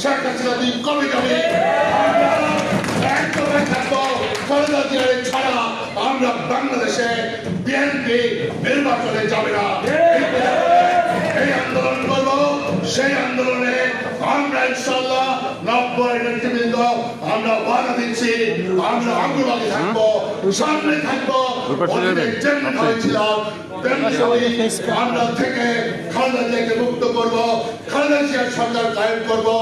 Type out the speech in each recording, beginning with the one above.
শেখ হাসিনা তুই কবে যাবে? একদমই থাকবো খালেদা জিয়ার ছাড়া আমরা বাংলাদেশে বিএনপি নির্বাচনে যাবে না। এই আন্দোলন করবো, সেই আন্দোলনে আমরা ইনশাআল্লাহ 90 নেতৃবৃন্দ আমরা ওয়াদা দিচ্ছি, আমরা অগ্রভাগে থাকবো, সামনে থাকবো। যেমন হয়েছিলাম আমরা থেকে খালেদা জিয়াকে মুক্ত করবো, খালেদা জিয়ার সরকার কায়েম করবো।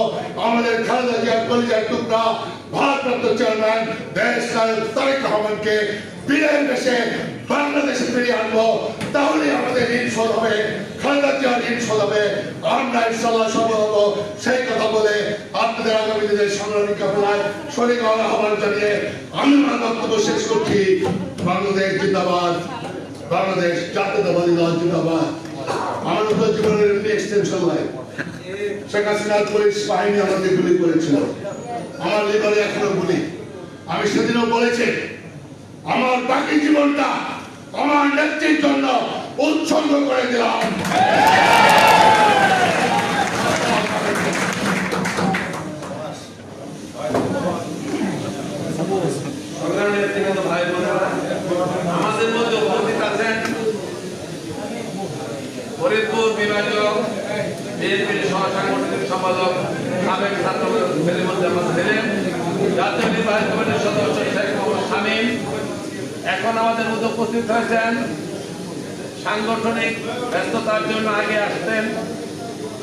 আমাদের খালেদা জিয়ার কলিজার টুকরা ভারপ্রাপ্ত চেয়ারম্যান দেশ নায়ক তারেক রহমানকে বিদায় দেশে বাংলাদেশে ফিরিয়ে আনবো। তাহলে আমাদের ঋণ শোধ হবে, খালেদা জিয়ার ঋণ শোধ হবে। আমরা ইনশাআল্লাহ সফল হবো। সেই কথা বলে আপনাদের আগামী দিনের সংগ্রামী কাফেলায় শরীর আহ্বান জানিয়ে আমি আমার বক্তব্য শেষ করছি। বাংলাদেশ জিন্দাবাদ, বাংলাদেশ জাতীয়তাবাদী দল জিন্দাবাদ। আমার উপর জীবনের এক্সটেনশন লাইফ শেখ হাসিনার পুলিশ বাহিনী আমাদের গুলি করেছিল, আমার লিভারে এখনো গুলি। আমি সেদিনও বলেছি আমার বাকি জীবনটা আমার নেত্রীর জন্য উৎসর্গ করে দিলাম। আমাদের মধ্যে উপস্থিত আছেন ফরিদপুর বিভাগীয় বিএনপির সহসাংগঠনিক সম্পাদক সাবেক ছাত্র ছিলেন, জাতীয় নির্বাহী কমিটির সদস্য শেখ মোহাম্মদ শামীম। এখন আমাদের মধ্যে উপস্থিত হয়েছেন, সাংগঠনিক ব্যস্ততার জন্য আগে আসতেন,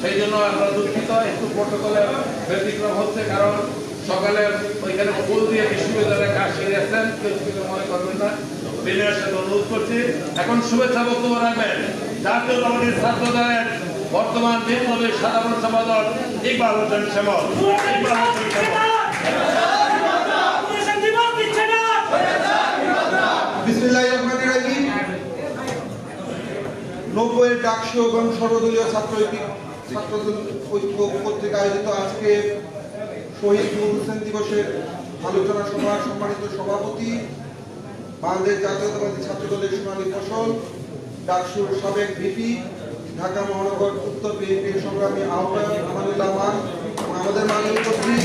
সেই জন্য আমরা দুঃখিত। একটু প্রটোকলের ব্যতিক্রম হচ্ছে, কারণ সকালে ওইখানে ফুল দিয়ে বিশ্ববিদ্যালয়ের কাজ সেরেছেন, কেউ কিছু মনে করবেন না। বিনয়ের সাথে অনুরোধ করছি, এখন শুভেচ্ছা বক্তব্য রাখবেন জাতীয় কমিটির ছাত্র দলের বর্তমান বিপ্লবী সাধারণ সম্পাদক ইকবাল হোসেন শ্যামল। বিসমিল্লাহির রহমানির রহিম। 90 ডাকসু এবং সর্বদলীয় ছাত্র ঐক্য কর্তৃক আয়োজিত আজকে শহীদ নূর হোসেন দিবসের আলোচনা সভার সম্মানিত সভাপতি, বাংলাদেশ জাতীয়তাবাদী ছাত্র দলের সোনালী ফসল, ডাকসুর সাবেক ভিপি, ঢাকা মহানগর উত্তর বিএনপির সংগ্রামী আহ্বায়ক আমানুল্লাহ মান, আমাদের মাননীয় উপস্থিত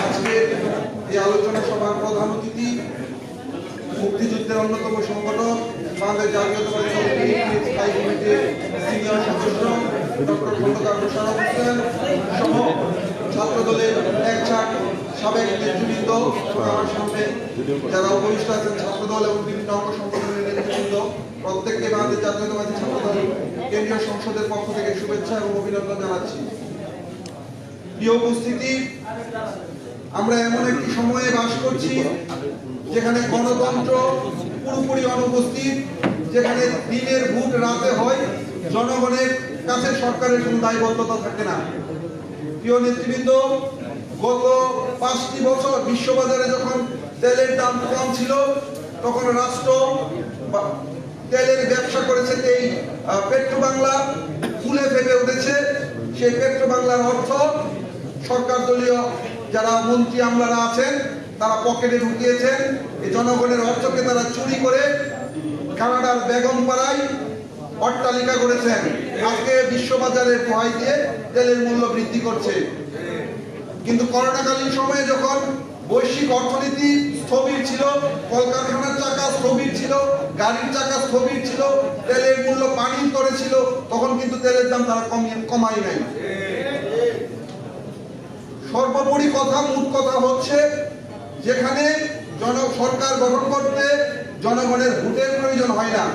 আজকের এই আলোচনা সভার প্রধান অতিথি, মুক্তিযুদ্ধের অন্যতম সংগঠক, বাংলাদেশ জাতীয়তাবাদী দল বিএনপির স্থায়ী কমিটির সিনিয়র সদস্য ডক্টর খন্দকার মোশাররফ হোসেন সহ ছাত্র দলের একঝাঁক সাবেক নেতৃবৃন্দ, আমার সামনে যারা উপবিষ্ট আছেন ছাত্র দল এবং বিভিন্ন অঙ্গ সংগঠনের নেতৃবৃন্দ, প্রত্যেককে বাংলাদেশ জাতীয়তাবাদী ছাত্র দল কেন্দ্রীয় সংসদের পক্ষ থেকে শুভেচ্ছা এবং অভিনন্দন জানাচ্ছি। প্রিয় উপস্থিতি, আমরা এমন একটি সময়ে বাস করছি যেখানে গণতন্ত্র পুরোপুরি অনুপস্থিত, যেখানে দিনের ভোট রাতে হয়, জনগণের কাছে সরকারের কোনো দায়বদ্ধতা থাকে না। প্রিয় নেতৃবৃন্দ, গত 5টি বছর বিশ্ববাজারে যখন তেলের দাম কম ছিল, তখন রাষ্ট্র তেলের ব্যবসা করেছে। এই পেট্রো বাংলা ফুলে ফেপে উঠেছে। সেই পেট্রো বাংলার অর্থ সরকার দলীয় যারা মন্ত্রী আমলারা আছেন তারা পকেটে ঢুকিয়েছেন। এই জনগণের অর্থকে তারা চুরি করে কানাডার বেগমপাড়ায় অট্টালিকা করেছেন। আজকে বিশ্ববাজারের দোহাই দিয়ে তেলের মূল্য বৃদ্ধি করছে। কিন্তু করোনাকালীন সময়ে যখন বৈশ্বিক অর্থনীতি স্থবির ছিল, কলকারখানার চাকা স্থবির ছিল, গাড়ির চাকা স্থবির ছিল, তেলের মূল্য পানির তরে ছিল, তখন কিন্তু তেলের দাম তারা কমাই নাই। সর্বোপরি মূল কথা হচ্ছে, যেখানে সরকার গঠন করতে জনগণের ভোটের প্রয়োজন হয় না,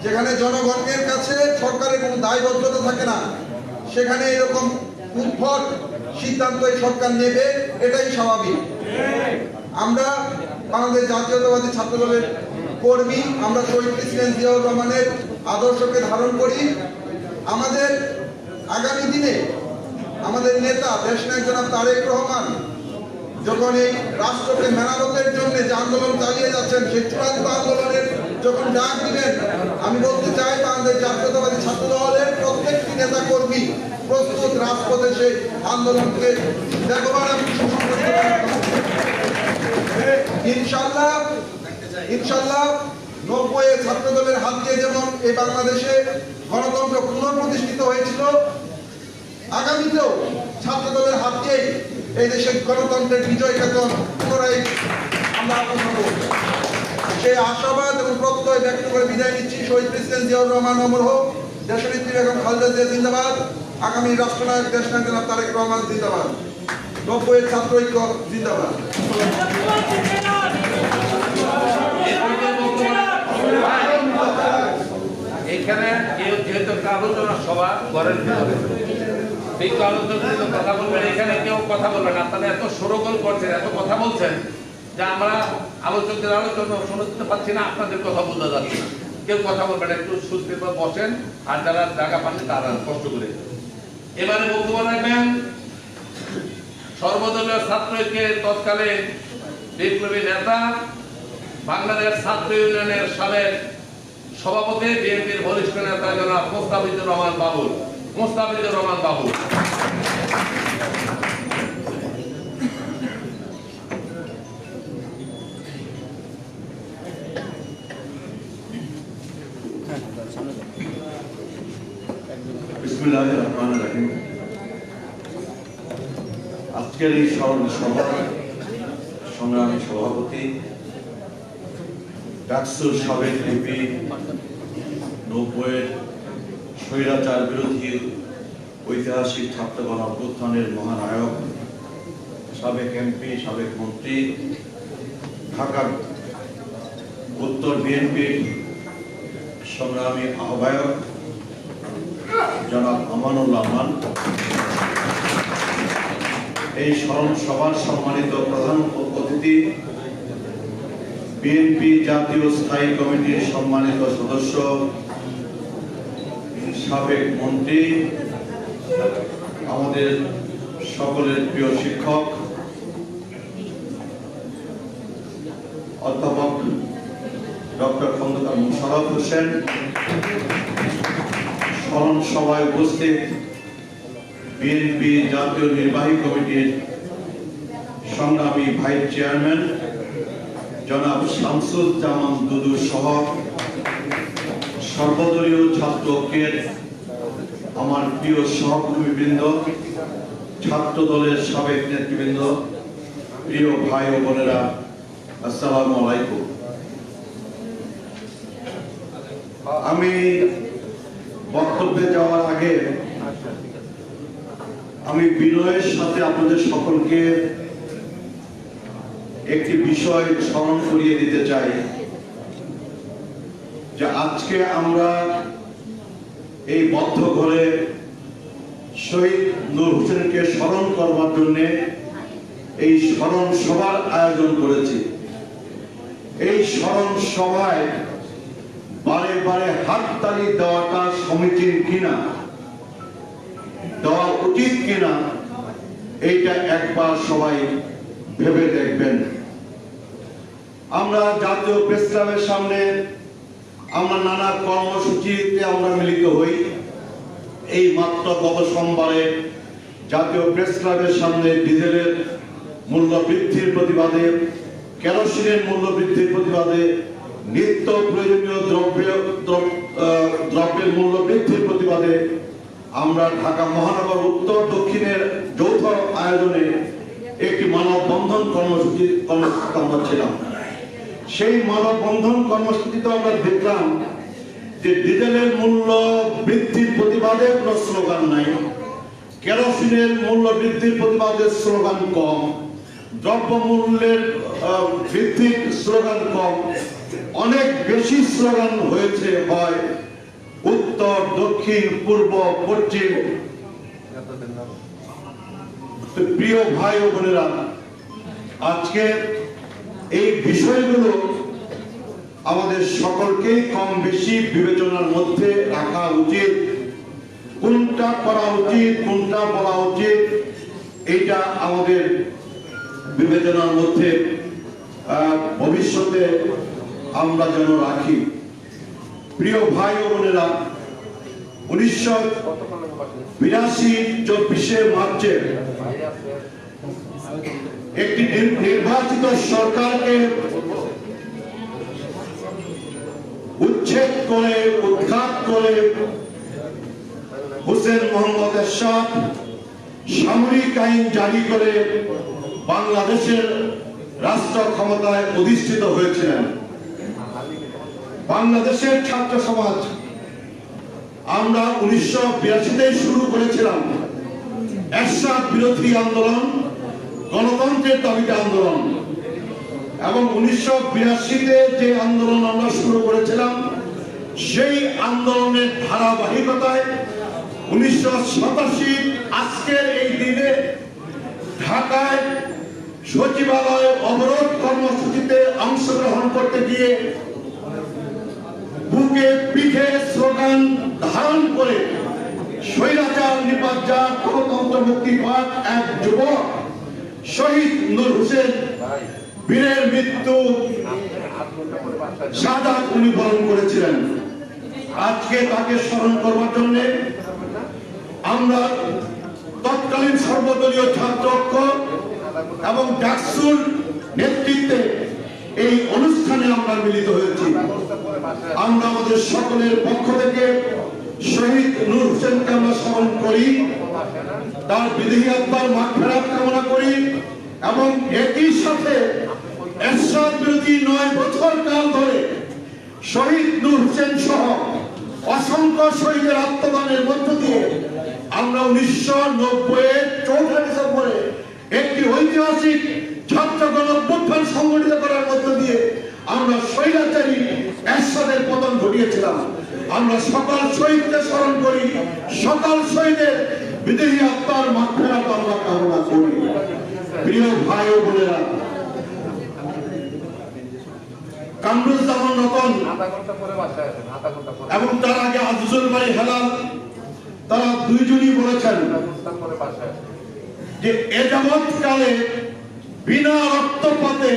যেখানে জনগণের কাছে সরকারের কোনো দায়বদ্ধতা থাকে না, সেখানে এরকম উদ্ভট সিদ্ধান্ত এই সরকার নেবে, এটাই স্বাভাবিক। আমরা বাংলাদেশ জাতীয়তাবাদী ছাত্র দলের কর্মী, আমরা শহীদ প্রেসিডেন্ট জিয়াউর রহমানের আদর্শকে ধারণ করি। আমাদের আগামী দিনে আমাদের নেতা দেশনায়ক জনাব তারেক রহমান যখন এই রাষ্ট্রকে মেরামতের জন্য যে আন্দোলন চালিয়ে যাচ্ছেন, সেই চূড়ান্ত আন্দোলনের যখন ডাক দিবেন, আমি বলতে চাই বাংলাদেশ জাতীয়তাবাদী ছাত্র দলের প্রত্যেকটি নেতা কর্মী প্রস্তুত রাজপথে সেই আন্দোলনকে দেখবার এবং ইনশাআল্লাহ 90 ছাত্র দলের হাত দিয়ে যেমন এই বাংলাদেশে গণতন্ত্র পুনঃপ্রতিষ্ঠিত হয়েছিল, আগামীতেও ছাত্র দলের হাত দিয়েই এই দেশের গণতন্ত্রের বিজয় কেতন পুনরায় আমরা আপন করব। সেই আশাবাদ এবং প্রত্যয় ব্যক্ত করে বিদায় নিচ্ছি। শহীদ প্রেসিডেন্ট জিয়াউর রহমান অমর হোক, দেশনেত্রী বেগম খালেদা জিয়া জিন্দাবাদ, আগামী রাষ্ট্রনায়ক দেশনায়ক জনাব তারেক রহমান জিন্দাবাদ, 90-এর ছাত্র ঐক্য জিন্দাবাদ। এখানে যেহেতু আলোচনা সভা করেন বিজ্ঞ আলোচনা কথা বলবেন, এখানে কেউ কথা বলবেন। আপনারা এত সরগোল করছেন, এত কথা বলছেন যে আমরা আলোচকদের আলোচনা শুনতে পাচ্ছি না, আপনাদের কথা বোঝা যাচ্ছে না। কেউ কথা বলবেন, একটু সুস্থির বসেন, আর যারা জায়গা পাননি তারা কষ্ট করে। এবারে বক্তব্য রাখবেন সর্বদলীয় ছাত্র ঐক্যের তৎকালীন বিপ্লবী নেতা, বাংলাদেশ ছাত্র ইউনিয়নের সাবেক সভাপতি, বিএনপির বরিষ্ঠ নেতা জনাব মোস্তাফিজুর রহমান বাবুল। মোস্তাফিজুর রহমান বাবুল। বিসমিল্লাহির রহমানির রহিম। আজকের এই স্মরণ সভার সংগ্রামী সভাপতি, ডাকসুর সাবেক এমপি, 90-এর স্বৈরাচার বিরোধী ঐতিহাসিক ছাত্রগণ অভ্যুত্থানের মহানায়ক, সাবেক এমপি, সাবেক মন্ত্রী, ঢাকার উত্তর বিএনপির সংগ্রামী আহ্বায়ক জনাব আমানুল রহমান, এই স্মরণ সভার সম্মানিত প্রধান অতিথি, বিএনপি জাতীয় স্থায়ী কমিটির সম্মানিত সদস্য, সাবেক মন্ত্রী, আমাদের সকলের প্রিয় শিক্ষক অধ্যাপক ডক্টর খন্দকার মোশাররফ হোসেন, স্মরণ সভায় উপস্থিত বিএনপি জাতীয় নির্বাহী কমিটির সংগ্রামী ভাইস চেয়ারম্যান জনাব শামসুজ্জামান দুদু সহ সর্বদলীয় ছাত্র ঐক্যের আমার প্রিয় সহকর্মীবৃন্দ, ছাত্র দলের সাবেক নেতৃবৃন্দ, প্রিয় ভাই ও বোনেরা, আসসালামু আলাইকুম। আমি বক্তব্যে যাওয়ার আগে আমি বিনয়ের সাথে আপনাদের সকলকে একটি বিষয় স্মরণ করিয়ে দিতে চাই যে আজকে আমরা এই বদ্ধ ঘরে শহীদ নূর হোসেনকে স্মরণ করবার জন্য এই স্মরণ সভার আয়োজন করেছি। এই স্মরণ সভায় বারে বারে হাততালি দেওয়াটা সমীচীন কিনা, দেওয়া উচিত কিনা, এইটা একবার সবাই ভেবে দেখবেন। আমরা জাতীয় প্রেস ক্লাবের সামনে আমরা নানা কর্মসূচিতে আমরা মিলিত হই। এই মাত্র গত সোমবারে জাতীয় প্রেস ক্লাবের সামনে ডিজেলের মূল্য বৃদ্ধির প্রতিবাদে, কেরোসিনের মূল্য বৃদ্ধির প্রতিবাদে, নিত্য প্রয়োজনীয় দ্রব্যের মূল্য বৃদ্ধির প্রতিবাদে আমরা ঢাকা মহানগর উত্তর দক্ষিণের যৌথ আয়োজনে একটি মানববন্ধন কর্মসূচি আমরা ছিলাম। সেই মানববন্ধন কর্মসূচিতে আমরা দেখলাম যে ডিজেলের মূল্য বৃদ্ধির প্রতিবাদে কোনো স্লোগান নাই, কেরোসিনের মূল্য বৃদ্ধির প্রতিবাদে স্লোগান কম, দ্রব্য মূল্যের বৃদ্ধির স্লোগান কম, অনেক বেশি স্লোগান হয়েছে হয় উত্তর, দক্ষিণ, পূর্ব, পশ্চিম। প্রিয় ভাই ও বোনেরা, আজকে এই বিষয়গুলো আমাদের সকলকেই কম বেশি বিবেচনার মধ্যে রাখা উচিত। কোনটা করা উচিত, কোনটা বলা উচিত, এটা আমাদের বিবেচনার মধ্যে ভবিষ্যতে আমরা যেন রাখি। প্রিয় ভাই ও বোনেরা, 1982 24শে মার্চে একটি নির্বাচিত সরকারকে উচ্ছেদ করে, উৎখাত করে হোসেন মোহাম্মদ এরশাদ সামরিক আইন জারি করে বাংলাদেশের রাষ্ট্র ক্ষমতায় অধিষ্ঠিত হয়েছিলেন। বাংলাদেশের ছাত্র সমাজ আমরা 1982-তে শুরু করেছিলাম এরশাদ বিরোধী আন্দোলন, গণতন্ত্রের দাবিতে আন্দোলন, এবং 1982-তে যে আন্দোলন আমরা শুরু করেছিলাম সেই আন্দোলনের ধারাবাহিকতায় 1987 আজকের এই দিনে ঢাকায় সচিবালয় অবরোধ কর্মসূচিতে অংশগ্রহণ করতে গিয়ে বুকে পিঠে স্লোগান ধারণ করে স্বৈরাচার নিপাত গণতন্ত্র মুক্তি পাক এক যুবক শহীদ নূর হোসেন বীরের মৃত্যু শাহাদাত উনি বরণ করেছিলেন। আজকে তাকে স্মরণ করবার জন্য আমরা তৎকালীন সর্বদলীয় ছাত্র ঐক্য এবং ডাকসুর নেতৃত্বে এই অনুষ্ঠানে আমরা মিলিত হয়েছি। আমরা আমাদের সকলের পক্ষ থেকে শহীদ নূর হোসেনকে আমরা স্মরণ করি, তার বিদেহী আত্মার মাগফিরাত কামনা করি এবং একই সাথে এরশাদ বিরোধী 9 বছর কাল ধরে শহীদ নূর হোসেন সহ অসংখ্য শহীদের আত্মদানের মধ্য দিয়ে আমরা 1990-এর 4 ডিসেম্বরে একটি ঐতিহাসিক ছাত্র গণ-অভ্যুত্থান সংগঠিত করার মধ্য দিয়ে আমরা স্বৈরাচারী এরশাদের পতন ঘটিয়েছিলাম। আমরা সকল শহীদকে স্মরণ করি, সকল শহীদের বিদেহী আত্মার মাগফিরাত আমরা কামনা করি। প্রিয় ভাই ও বোনেরা, কামরুজ্জামান রতন এবং তার আগে আজিজুল বাড়ি হেলাল, তারা দুইজনই বলেছেন যে এ যাবৎকালে বিনা রক্তপাতে,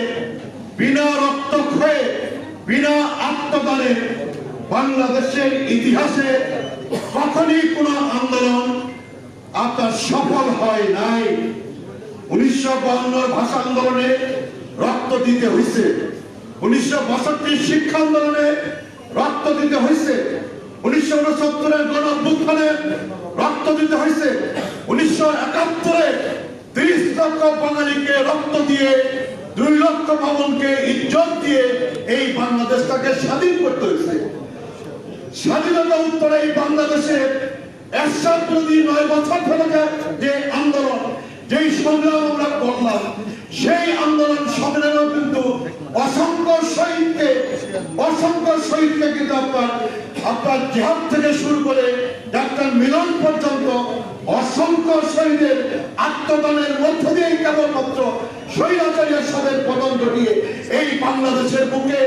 বিনা রক্তক্ষয়ে, বিনা আত্মদানে বাংলাদেশের ইতিহাসে কখনই কোন আন্দোলন আপনার সফল হয় নাই। 1952 ভাষা আন্দোলনে রক্ত দিতে হয়েছে, 1962 শিক্ষা আন্দোলনে রক্ত দিতে হয়েছে, 1969-এর গণ-অভ্যুত্থানে রক্ত দিতে হয়েছে, 1971-এ 30 লক্ষ বাঙালিকে রক্ত দিয়ে 2 লক্ষ ভবনকে ইজ্জত দিয়ে এই বাংলাদেশটাকে স্বাধীন করতে হয়েছে। স্বাধীনতা উত্তরে এই বাংলাদেশে এরশাদ বিরোধী 9 বছর ধরে যে আন্দোলন, যেই সংগ্রাম আমরা করলাম, সেই আন্দোলন সংগ্রামেও কিন্তু অসংখ্য শহীদকে কিন্তু আপনার জিহাদ থেকে শুরু করে ডাক্তার মিলন পর্যন্ত অসংখ্য শহীদের আত্মদানের মধ্য দিয়ে কেবলমাত্র স্বৈরাচারী এরশাদের পতন ঘটিয়ে এই বাংলাদেশের বুকে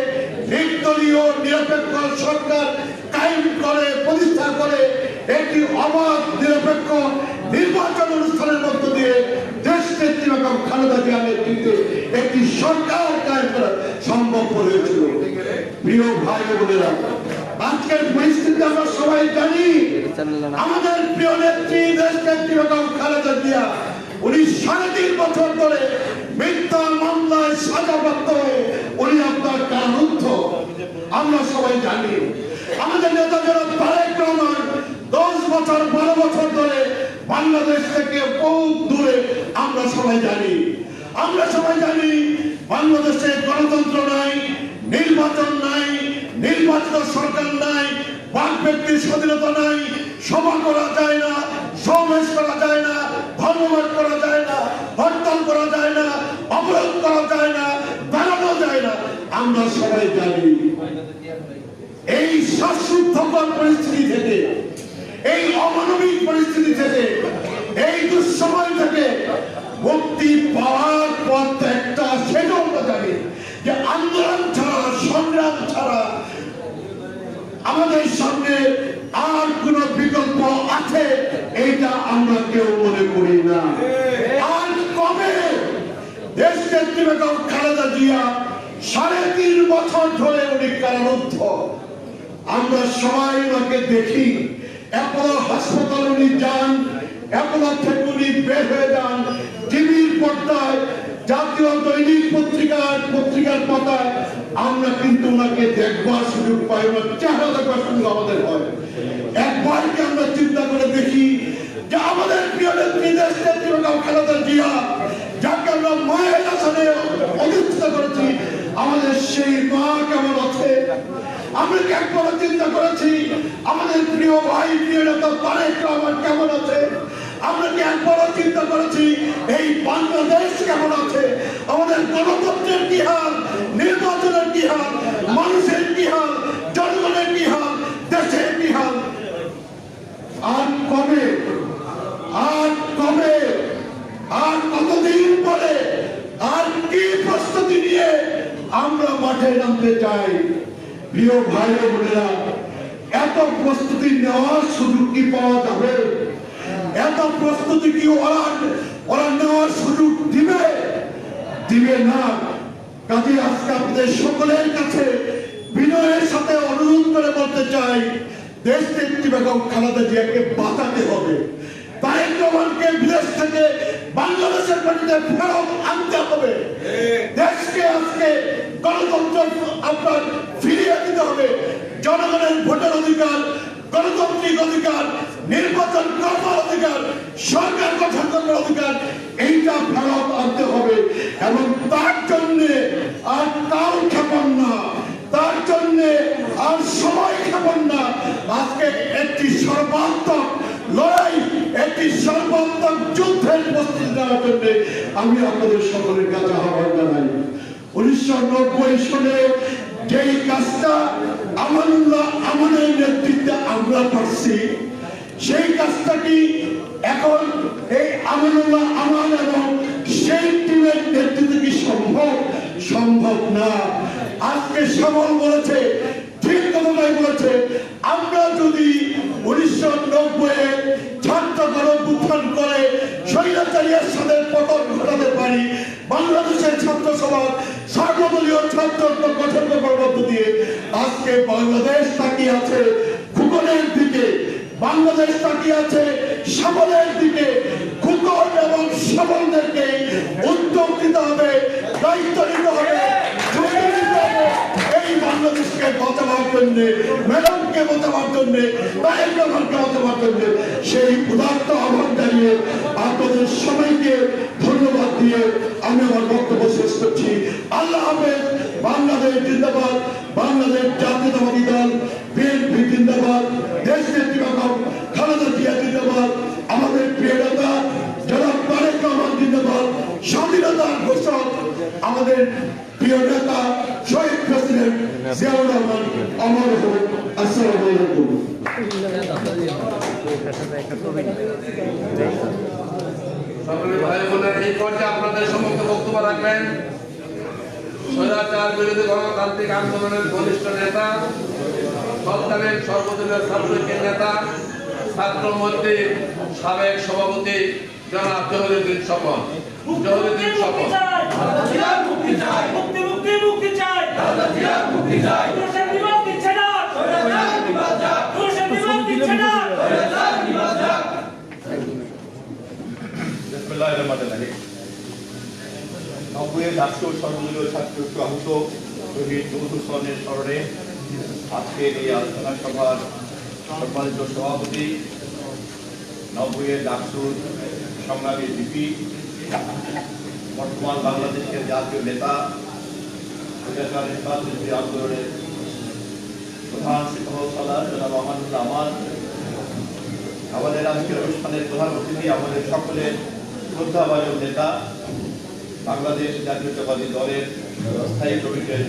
নির্দলীয় নিরপেক্ষ সরকার কায়েম করে, প্রতিষ্ঠা করে একটি অবাধ নিরপেক্ষ নির্বাচন অনুষ্ঠানের মধ্য দিয়ে দেশ নেত্রী বেগম খালেদা জিয়ার নেতৃত্বে একটি সরকার কায়েম করা সম্ভব হয়েছিল। প্রিয় ভাই ও বোনেরা, আজকের পরিস্থিতি আমরা সবাই জানি। আমাদের প্রিয় নেত্রী দেশ নেত্রী বেগম খালেদা জিয়া উনি 3.5 বছর ধরে মিথ্যা মামলায় সাজাপ্রাপ্ত হয়ে উনি আপনার কারারুদ্ধ, আমরা সবাই জানি। আমাদের নেতা যারা তারেক রহমান 10 বছর 12 বছর ধরে বাংলাদেশ থেকে বহু দূরে, আমরা সবাই জানি। আমরা সবাই জানি বাংলাদেশে গণতন্ত্র নাই, নির্বাচন নাই, নির্বাচিত সরকার নাই, বাক ব্যক্তির স্বাধীনতা নাই, সভা করা যায় না, সমাবেশ করা যায় না, ধর্মঘট করা যায় না, হরতাল করা যায় না, অবরোধ করা যায় না, দাঁড়ানো যায় না, আমরা সবাই জানি। এই শ্বাসরুদ্ধকর পরিস্থিতি থেকে, এই অমানবিক পরিস্থিতি থেকে, এই দুঃসময় থেকে মুক্তি পাওয়ার পথ একটা, সেটা আমরা জানি যে আন্দোলন ছাড়া, সংগ্রাম ছাড়া আমাদের সামনে আর কোন বিকল্প আছে এইটা আমরা কেউ মনে করি না। আর কবে দেশ নেত্রী বেগম খালেদা জিয়া 3.5 বছর ধরে উনি কারারুদ্ধ, আমরা সবাই ওনাকে দেখি। অ্যাপোলো হাসপাতালে উনি যান, অ্যাপোলো থেকে উনি বের হয়ে যান, টিভির পর্দায়, জাতীয় দৈনিক পত্রিকার পাতায় আমরা কিন্তু ওনাকে দেখবার সুযোগ পাই না, চেহারা দেখবার সুযোগ আমাদের হয়। একবার কি আমরা চিন্তা করে দেখি যে আমাদের প্রিয় নেত্রী দেশ নেত্রী বেগম খালেদা জিয়া, যাকে আমরা মায়ের আসনে অধিষ্ঠিত করেছি, আমাদের সেই মা কেমন আছে? আমরা কি একবার চিন্তা করেছি আমাদের প্রিয় ভাই প্রিয় নেতা তারেক রহমান কেমন আছে? আমরা কি একবারও চিন্তা করেছি এই বাংলাদেশ কেমন আছে? আমাদের গণতন্ত্রের কি হাল, নির্বাচনের কি হাল, মানুষের কি হাল, জনগণের কি হাল, দেশের কি হাল? আর কবে, আর কবে, আর কতদিন পরে, আর কি প্রস্তুতি নিয়ে আমরা মাঠে নামতে চাই? প্রিয় ভাই ও বোনেরা, এত প্রস্তুতি নেওয়ার সুযোগ কি পাওয়া যাবে? এত প্রস্তুতি কি ওরা নেওয়ার সুযোগ দিবে? দিবে না। কাজে আজকে আপনাদের সকলের কাছে বিনয়ের সাথে অনুরোধ করে বলতে চাই, দেশ নেত্রী বেগম খালেদা জিয়াকে বাঁচাতে হবে। তারেক রহমানকে বিদেশ থেকে বাংলাদেশের মাটিতে ফেরত আনতে হবে। দেশকে আজকে গণতন্ত্র আপনার ফিরিয়ে দিতে হবে। জনগণের ভোটের অধিকার, গণতান্ত্রিক অধিকার, নির্বাচন করবার অধিকার, সরকার গঠন করবার অধিকার, এইটা ফেরত আনতে হবে। এবং তার জন্য আর কাল ক্ষেপণ না, তার জন্য আর সময় ক্ষেপণ না। আজকে একটি সর্বাত্মক লড়াই, একটি সর্বাত্মক যুদ্ধের প্রস্তুতি নেওয়ার জন্য আমি আপনাদের সকলের কাছে আহ্বান জানাই। 1990 সালে যেই কাজটা আমানুল্লাহ আমানের নেতৃত্বে আমরা করছি, সেই কাজটা কি এখন এই আমানুল্লাহ আমান এবং সেই টিমের নেতৃত্বে কি সম্ভব? সম্ভব না। আজকে সবল বলেছে, ঠিক কথাটাই বলেছে। আমরা যদি 1990 ছাত্র গণঅভ্যুত্থান করে স্বৈরাচারী এরশাদের পতন ঘটাতে পারি, বাংলাদেশের ছাত্র সমাজ সর্বদলীয় ছাত্র গঠন করার মধ্য দিয়ে আজকে বাংলাদেশ তাকিয়ে আছে খুকনের দিকে, বাংলাদেশ তাকিয়ে আছে সবলের দিকে। খুকন এবং সবলদেরকে উদ্যোগ নিতে হবে, দায়িত্ব নিতে হবে, ঝুঁকি নিতে হবে এই বাংলাদেশকে বাঁচাবার জন্য, ম্যাডামকে বাঁচাবার জন্য, তারেক রহমানকে বাঁচাবার জন্য। সেই উদাত্ত আহ্বান জানিয়ে আপনাদের সবাইকে ধন্যবাদ দিয়ে আমি আমার বক্তব্য শেষ করছি। আল্লাহ হাফেজ। বাংলাদেশ জিন্দাবাদ, বাংলাদেশ জাতীয়তাবাদী দল বিএনপি জিন্দাবাদ, দেশ নেত্রী বেগম খালেদা জিয়া জিন্দাবাদ, আমাদের প্রিয় নেতা জনাব তারেক রহমান জিন্দাবাদ, স্বাধীনতার ঘোষক আমাদের প্রিয় নেতা শহীদ প্রেসিডেন্ট জিয়াউর রহমান অমর হোক। আসসালামু আলাইকুম। সকলে ভাই বোনেরা, এই পর্যায়ে আপনাদের সম্মুখে বক্তব্য রাখবেন স্বৈরাচার বিরোধী গণতান্ত্রিক আন্দোলনের ঘনিষ্ঠ নেতা, তৎকালীন সর্বদলীয় ছাত্রলীগের নেতা, ছাত্রমন্ত্রী, সাবেক সভাপতি জনাব জহিরুদ্দিন স্বপন। জহিরুদ্দিন স্বপন। নব্বইয়ের রাষ্ট্রীয় সর্বদলীয় ছাত্র আহত শহীদ নূর হোসেনের স্মরণে আজকের এই আলোচনা সভার সম্মানিত সভাপতি, নব্বইয়ের ডাকসুর সংগ্রামী জিপি, বর্তমান বাংলাদেশের জাতীয় নেতা, আন্দোলনের প্রধান সভাপতি জনাব আমানুল্লাহ আমান, আমাদের আজকের অনুষ্ঠানের প্রধান অতিথি, আমাদের সকলের শ্রদ্ধাভাজন নেতা, বাংলাদেশ জাতীয়তাবাদী দলের স্থায়ী কমিটির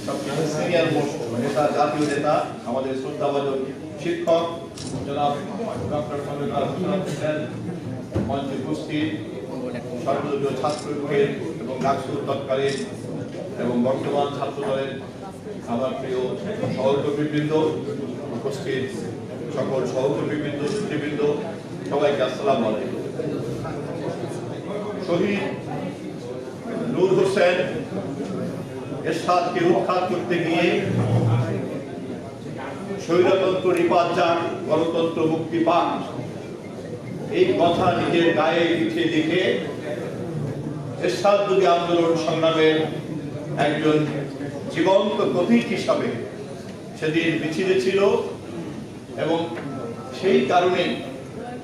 সবচেয়ে সিনিয়র মোস্ট নেতা, জাতীয় নেতা, আমাদের শ্রদ্ধাভাজন শিক্ষক জনাব ডক্টর খন্দকার হোসেন হোসেন, মঞ্চে উপস্থিত সর্বদলীয় ছাত্র ঐক্যের এবং ডাকসুর তৎকালীন এবং বর্তমান ছাত্র দলের আমার প্রিয় সহকর্মীবৃন্দ, উপস্থিত সকল সহকর্মীবৃন্দ, নেতৃবৃন্দ, সবাইকে আসসালামু আলাইকুম। শহীদ নূর হোসেন এরশাদকে উৎখাত করতে গিয়ে স্বৈরতন্ত্র নিপাত যাক, গণতন্ত্র মুক্তি পাক, এই কথা নিজের গায়ে লিখে লিখে এরশাদ বিরোধী আন্দোলন সংগ্রামের একজন জীবন্ত প্রতীক হিসাবে সেদিন মিছিলে ছিল এবং সেই কারণে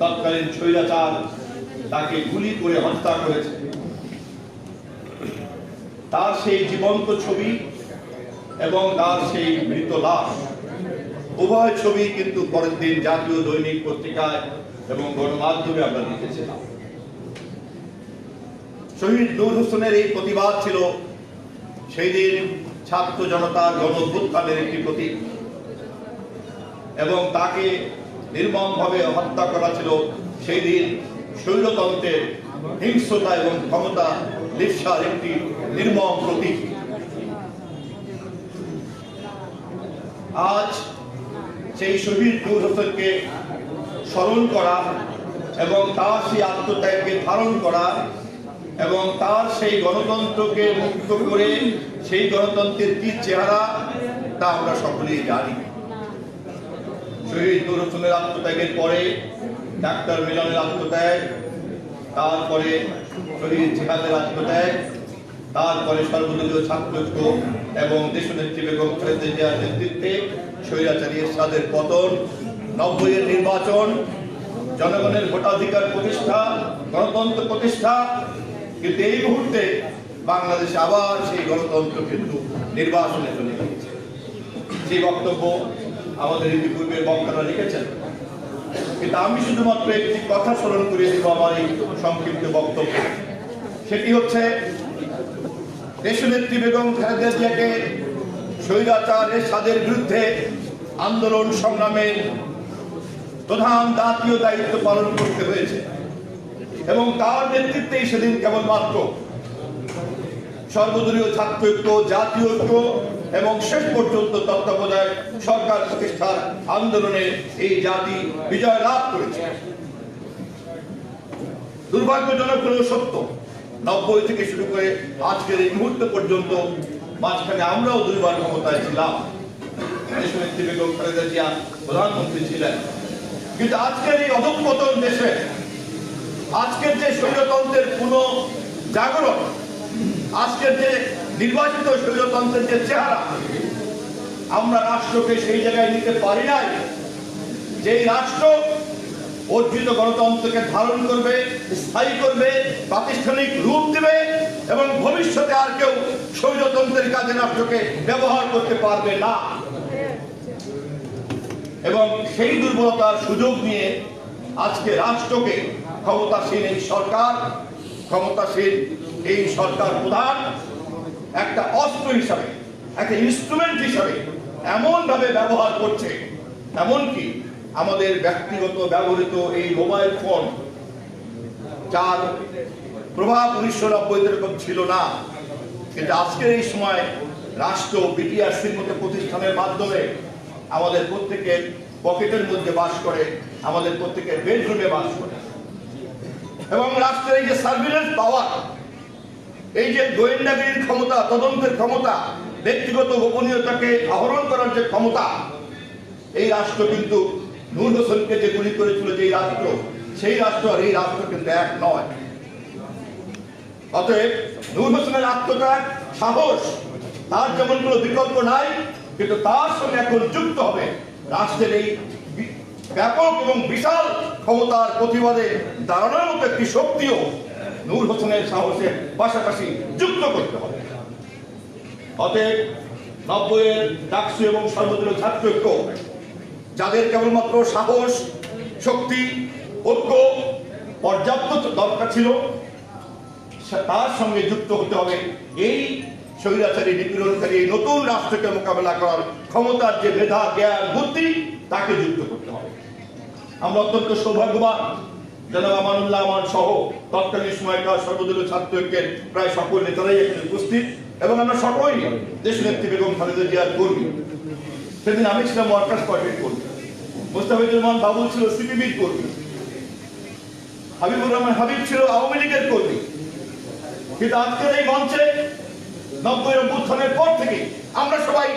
তৎকালীন স্বৈরাচার তাকে গুলি করে হত্যা করেছে। তার সেই জীবন্ত ছবি এবং তার সেই মৃত লাশ উভয় ছবি কিন্তু পরের দিন জাতীয় দৈনিক পত্রিকায় এবং গণমাধ্যমে আমরা দেখেছিলাম। শহীদ নূর হোসেনের এই প্রতিবাদ ছিল সেই দিন ছাত্র জনতার গণ-অভ্যুত্থানের একটি প্রতীক এবং তাকে নির্মমভাবে হত্যা করা ছিল সেই দিন স্বৈরতন্ত্রের হিংস্রতা এবং ক্ষমতা লিপ্সার একটি নির্মম প্রতীক। আজ সেই শহীদ নূর হোসেনকে স্মরণ করা এবং তার সেই আত্মত্যাগকে ধারণ করা এবং তার সেই গণতন্ত্রকে মুক্ত করে সেই গণতন্ত্রের কি চেহারা তা আমরা সকলেই জানি। শহীদ নূর হোসেনের আত্মত্যাগের পরে ডাক্তার মিলনের আত্মত্যাগ, তারপরে শহীদ জিহাদের আত্মত্যাগ, তারপরে সর্বদলীয় ছাত্র ঐক্য এবং দেশনেত্রী বেগম খালেদা জিয়ার নেতৃত্বে স্বৈরাচারী এরশাদের পতন, 90-এর নির্বাচন, জনগণের ভোটাধিকার প্রতিষ্ঠা, গণতন্ত্র প্রতিষ্ঠা। কিন্তু এই মুহূর্তে বাংলাদেশে আবার সেই গণতন্ত্র কিন্তু নির্বাচনে চলে গিয়েছে। সেই বক্তব্য আমাদের ইতিপূর্বে বক্তারা লিখেছেন, কিন্তু আমি শুধুমাত্র একটি কথা স্মরণ করিয়ে দেব আমার এই সংক্ষিপ্ত বক্তব্য। সেটি হচ্ছে দেশনেত্রী বেগম খালেদা জিয়াকে স্বৈরাচার এরশাদের বিরুদ্ধে আন্দোলন সংগ্রামের প্রধান জাতীয় দায়িত্ব পালন করতে হয়েছে এবং তার নেতৃত্বেই সেদিন কেবলমাত্র সর্বদলীয় ছাত্র ঐক্য, জাতীয় ঐক্য এবং শেষ পর্যন্ত তত্ত্বাবধায়ক সরকার প্রতিষ্ঠার আন্দোলনে এই জাতি বিজয় লাভ করেছে। দুর্ভাগ্যজনক হলেও সত্য, 90 থেকে শুরু করে আজকের এই মুহূর্ত পর্যন্ত মাঝখানে আমরাও দুইবার ক্ষমতায় ছিলাম। দেশনেত্রী বেগম খালেদা জিয়া প্রধানমন্ত্রী ছিলেন, কিন্তু আজকের এই অধঃপতন দেশে আজকের যে স্বৈরতন্ত্রের পুনঃ জাগরণ, আজকের যে নির্বাচিত স্বৈরতন্ত্রের যে চেহারা, আমরা রাষ্ট্রকে সেই জায়গায় নিতে পারি নাই যেই রাষ্ট্র অর্জিত গণতন্ত্রকে ধারণ করবে, স্থায়ী করবে, প্রাতিষ্ঠানিক রূপ দেবে এবং ভবিষ্যতে আর কেউ স্বৈরতন্ত্রের কাজে রাষ্ট্রকে ব্যবহার করতে পারবে না। এবং সেই দুর্বলতার সুযোগ নিয়ে আজকে রাষ্ট্রকে ক্ষমতাসীন এই সরকার প্রধান একটা অস্ত্র হিসাবে, একটা ইনস্ট্রুমেন্ট হিসাবে এমন ভাবে ব্যবহার করছে, এমনকি আমাদের ব্যক্তিগত ব্যবহৃত এই মোবাইল ফোন, যার প্রভাব 1990 এরকম ছিল না, কিন্তু আজকের এই সময় রাষ্ট্র বিটিআরসির মতো প্রতিষ্ঠানের মাধ্যমে আমাদের প্রত্যেকের পকেটের মধ্যে বাস করে, আমাদের প্রত্যেকের বেডরুমে বাস করে এবং রাষ্ট্রের এই যে সার্ভিলেন্স পাওয়ার, এই যে গোয়েন্দাগিরির ক্ষমতা, তদন্তের ক্ষমতা, ব্যক্তিগত গোপনীয়তাকে আহরণ করার যে ক্ষমতা, এই রাষ্ট্র কিন্তু নূর হোসেনকে যে গুলি করেছিল যে রাষ্ট্র, সেই রাষ্ট্র আর এই রাষ্ট্র কিন্তু এক নয়। অতএব নূর হোসেনের আত্মত্যাগ, সাহস, তার যেমন কোনো বিকল্প নাই, কিন্তু তার সঙ্গে এখন যুক্ত হবে রাষ্ট্রের এই ব্যাপক এবং বিশাল ক্ষমতার প্রতিবাদে দাঁড়ানোর মতো একটি শক্তিও নূর হোসেনের সাহসের পাশাপাশি যুক্ত করতে হবে। অতএব 90-এর ডাকসু এবং সর্বদলীয় ছাত্র ঐক্য, যাদের কেবলমাত্র সাহস, শক্তি, ঐক্য পর্যাপ্ত দরকার ছিল, তার সঙ্গে যুক্ত হতে হবে এই স্বৈরাচারী নিপীড়নকারী এই নতুন রাষ্ট্রকে মোকাবেলা করার ক্ষমতার যে মেধা, জ্ঞান, বুদ্ধি, তাকে যুক্ত করতে হবে। আমরা অত্যন্ত সৌভাগ্যবান, জনাব আমানুল্লাহ আমান সহ তৎকালীন সময়কার সর্বদলীয় ছাত্র ঐক্যের প্রায় সকল নেতারাই এখানে উপস্থিত এবং আমরা সকলেই দেশনেত্রী বেগম খালেদা জিয়ার কর্মী। সেদিন আমি ছিলাম ওয়ার্কার্স পার্টির কর্মী, মোস্তাফিজুর রহমান বাবুল ছিল সিপিবির কর্মী, হাবিবুর রহমান হাবিব ছিল আওয়ামী লীগের কর্মী। কিন্তু আজকের এই মঞ্চে 90-এর অভ্যুত্থানের পর থেকে আমরা সবাই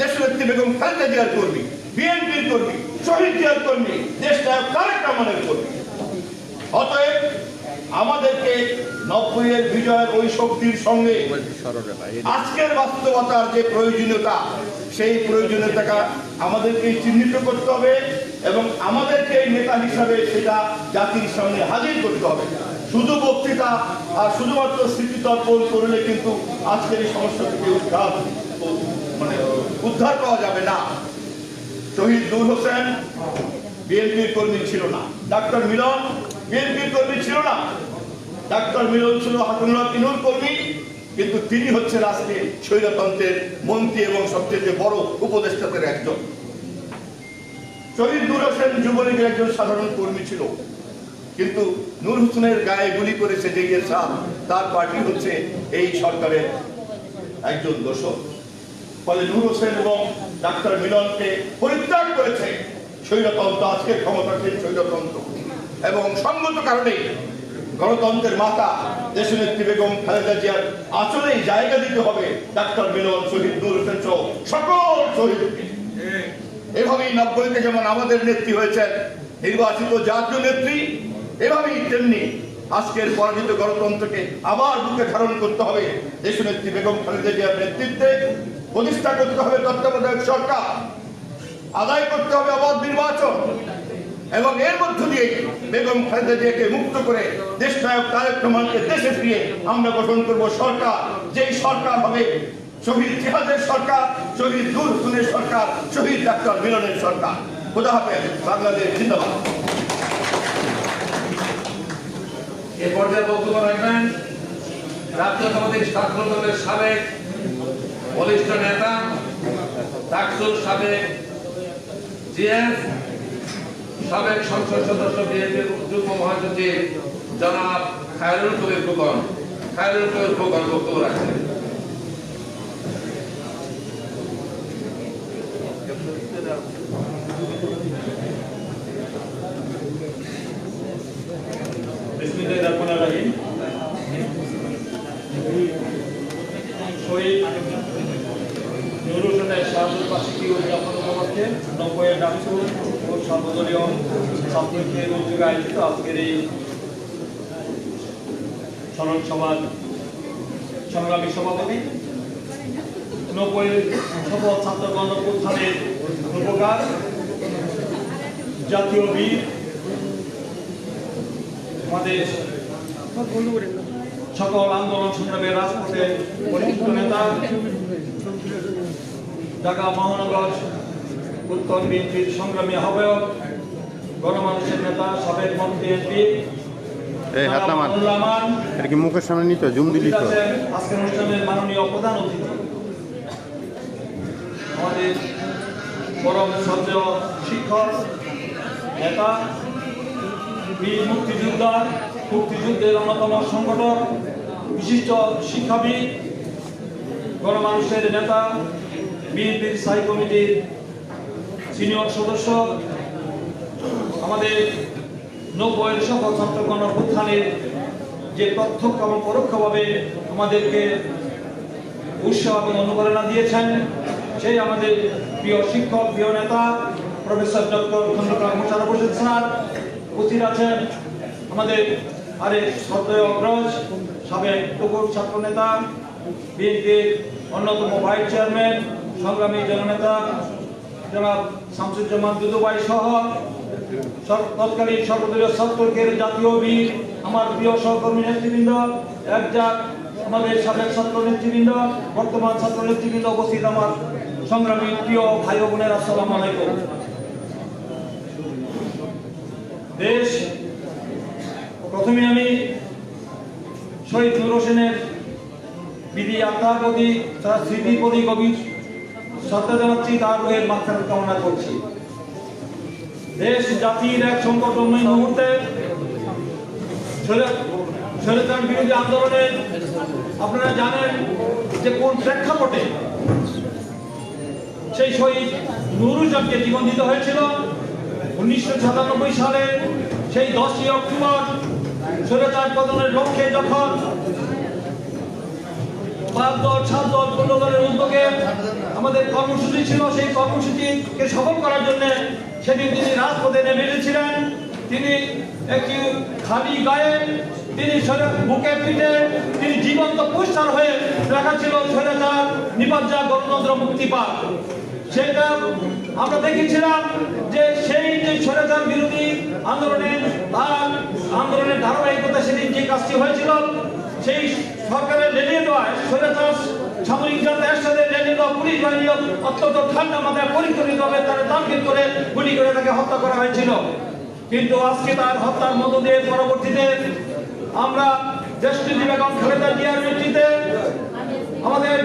দেশনেত্রী বেগম খালেদা জিয়ার কর্মী, বিএনপির কর্মী, শহীদ জিয়ার কর্মী, দেশ নায়ক তারেক রহমানের কর্মী। অতএব আমাদেরকে 90-এর বিজয়ের ওই শক্তির সঙ্গে আজকের বাস্তবতার যে প্রয়োজনীয়তা, সেই প্রয়োজনীয়তাটা আমাদেরকে চিহ্নিত করতে হবে এবং আমাদেরকে নেতা হিসাবে সেটা জাতির সামনে হাজির করতে হবে। শুধু বক্তৃতা আর শুধুমাত্র স্মৃতিতর্পণ করলে কিন্তু আজকের এই সমস্যা থেকে উদ্ধার পাওয়া যাবে না। শহীদ নূর হোসেন বিএনপির কর্মী ছিল না, ডাক্তার মিলন বিএনপির কর্মী ছিল না। ডাক্তার মিলন ছিল হাসানুল্লাহ তিনুর কর্মী, কিন্তু তিনি হচ্ছেন আজকে স্বৈরতন্ত্রের মন্ত্রী এবং সবচেয়ে বড় উপদেষ্টাদের একজন। শহীদ নূর হোসেন যুবলীগের একজন সাধারণ কর্মী ছিল, কিন্তু নূর হোসেনের গায়ে গুলি করেছে জেগের সাহ, তার পার্টি হচ্ছে এই সরকারের একজন দোষক। ফলে নূর হোসেন এবং ডাক্তার মিলনকে পরিত্যাগ করেছে স্বৈরতন্ত্র, আজকে ক্ষমতাসীন স্বৈরতন্ত্র। এবং সঙ্গত কারণে গণতন্ত্রের মাতা দেশনেত্রী বেগম খালেদা জিয়ার আচলেই জায়গা দিতে হবে ডাক্তার মিলন, শহীদ নূর হোসেন সহ সকল শহীদকে। এভাবেই 90-তে যেমন আমাদের নেত্রী হয়েছেন নির্বাচিত জাতীয় নেত্রী, এভাবেই তেমনি আজকের পরাজিত গণতন্ত্রকে আবার বুকে ধারণ করতে হবে দেশনেত্রী বেগম খালেদা জিয়ার নেতৃত্বে। প্রতিষ্ঠা করতে হবে তত্ত্বাবধায়ক সরকার, আদায় করতে হবে অবাধ নির্বাচন এবং এর মধ্য দিয়ে বেগম খালেদা জিয়াকে মুক্ত করে দেশনায়ক তারেক রহমানকে দেশে ফিরিয়ে আমরা গঠন করব সরকার, যেই সরকার হবে শহীদ জিহাদের সরকার, শহীদ নূর হোসেনের সরকার, শহীদ ডাক্তার মিলনের সরকার। খোদা হাফেজ, বাংলাদেশ জিন্দাবাদ। এ পর্যায়ে বক্তব্য রাখবেন জাতীয়তাবাদী ছাত্র দলের সাবেক বলিষ্ঠ নেতা, টাকসুর সাবেক জিএস, সাবেক সংসদ সদস্য, বিএনপির যুগ্ম মহাসচিব জনাব খায়রুল কবির খোকন। খায়রুল কবির খোকন বক্তব্য রাখছেন। বিসমিল্লাহিররহমানিররহিম। শহীদ নূর হোসেনের শাহাদত বার্ষিকী উদযাপন উপলক্ষে 90-এর ডাকসুর ও সর্বদলীয় ছাত্রলীগের উদ্যোগে আয়োজিত আজকের এই স্মরণ সভার সংগ্রামী সভাপতি, 90-এর সফল ছাত্র গণঅভ্যুত্থানের রূপকার, জাতীয় বীর, আমাদের সকল আন্দোলন সংগ্রামের রাজপথে পরিচিত নেতা, ঢাকা মহানগর উত্তর বিএনপির সংগ্রামী আহ্বায়ক, গণমানুষের নেতা, সাবেক মন্ত্রী এমপি মুখের সামনে নিত জুম দিলি তো। আজকের অনুষ্ঠানের মাননীয় প্রধান অতিথি, আমাদের পরম শ্রদ্ধেয় শিক্ষক, নেতা, বীর মুক্তিযোদ্ধা, মুক্তিযুদ্ধের অন্যতম সংগঠক, বিশিষ্ট শিক্ষাবিদ, গণমানুষের নেতা, বিএনপির স্থায়ী কমিটির সিনিয়র সদস্য, আমাদের 90-এর সফল ছাত্র গণঅভ্যুত্থানের যে প্রত্যক্ষ এবং পরোক্ষভাবে আমাদেরকে উৎসাহ এবং অনুপ্রেরণা দিয়েছেন, সেই আমাদের প্রিয় শিক্ষক, প্রিয় নেতা professor doctor Khandaker Mosharraf Hossain sir. উপস্থিত আছেন আমাদের আরেক শ্রদ্ধেয় অগ্রজ, সাবেক টুকুর ছাত্র নেতা, বিএনপির অন্যতম ভাইস চেয়ারম্যান, সংগ্রামী জননেতা জনাব শামসুজ্জামান দুদুভাই সহ তৎকালীন সর্বদলীয় ছাত্রলীগের জাতীয় বীর, আমার প্রিয় সহকর্মী নেতৃবৃন্দ, একজাক আমাদের সাবেক ছাত্র নেতৃবৃন্দ, বর্তমান ছাত্র নেতৃবৃন্দ, উপস্থিত আমার সংগ্রামী প্রিয় ভাই ও বোনের, আসসালামু আলাইকুম। দেশ, প্রথমে আমি শহীদ নূর হোসেনের বিধি আত্মার প্রতি, তার স্মৃতির প্রতি গভীর শ্রদ্ধা জানাচ্ছি, তার রোহের মাগফিরাত কামনা করছি। দেশ জাতির এক সংকটময় মুহূর্তে স্বৈরাচার বিরোধী আন্দোলনে আপনারা জানেন যে কোন প্রেক্ষাপটে সেই শহীদ নূর হোসেনকে জীবন দিতে হয়েছিল। 1997 সালে সেই 10ই অক্টোবর স্বৈরাচার পতনের লক্ষ্যে যখন 5 দল 7 দল 15 দলের উদ্যোগে আমাদের কর্মসূচি ছিল, সেই কর্মসূচিকে সফল করার জন্য সেদিন তিনি রাজপথে নেমে এসেছিলেন। তিনি একটি খালি গায়ে তিনি বুকে পিঠে তিনি জীবন্ত পোস্টার হয়ে রাখা ছিল স্বৈরাচার নিপাত গণতন্ত্র মুক্তি পাক। সেটা আমরা দেখেছিলাম যে সেই যে স্বৈরাচার বিরোধী আন্দোলনের ধারাবাহিকতা সেদিন যে কাজটি হয়েছিল, সেই সরকারের লেলিয়ে দেওয়া স্বৈরাচার সামরিক যাত্রার সাথে লেলিয়ে দেওয়া পুলিশ বাহিনী অত্যন্ত ঠান্ডা মাথায় পরিচালিতভাবে তারা তানকিদ করে গুলি করে তাকে হত্যা করা হয়েছিল। কিন্তু আজকে তার হত্যার মধ্য দিয়ে পরবর্তীতে আমরা দেশটির বেগম খালেদা জিয়ার নেতৃত্বে আমাদের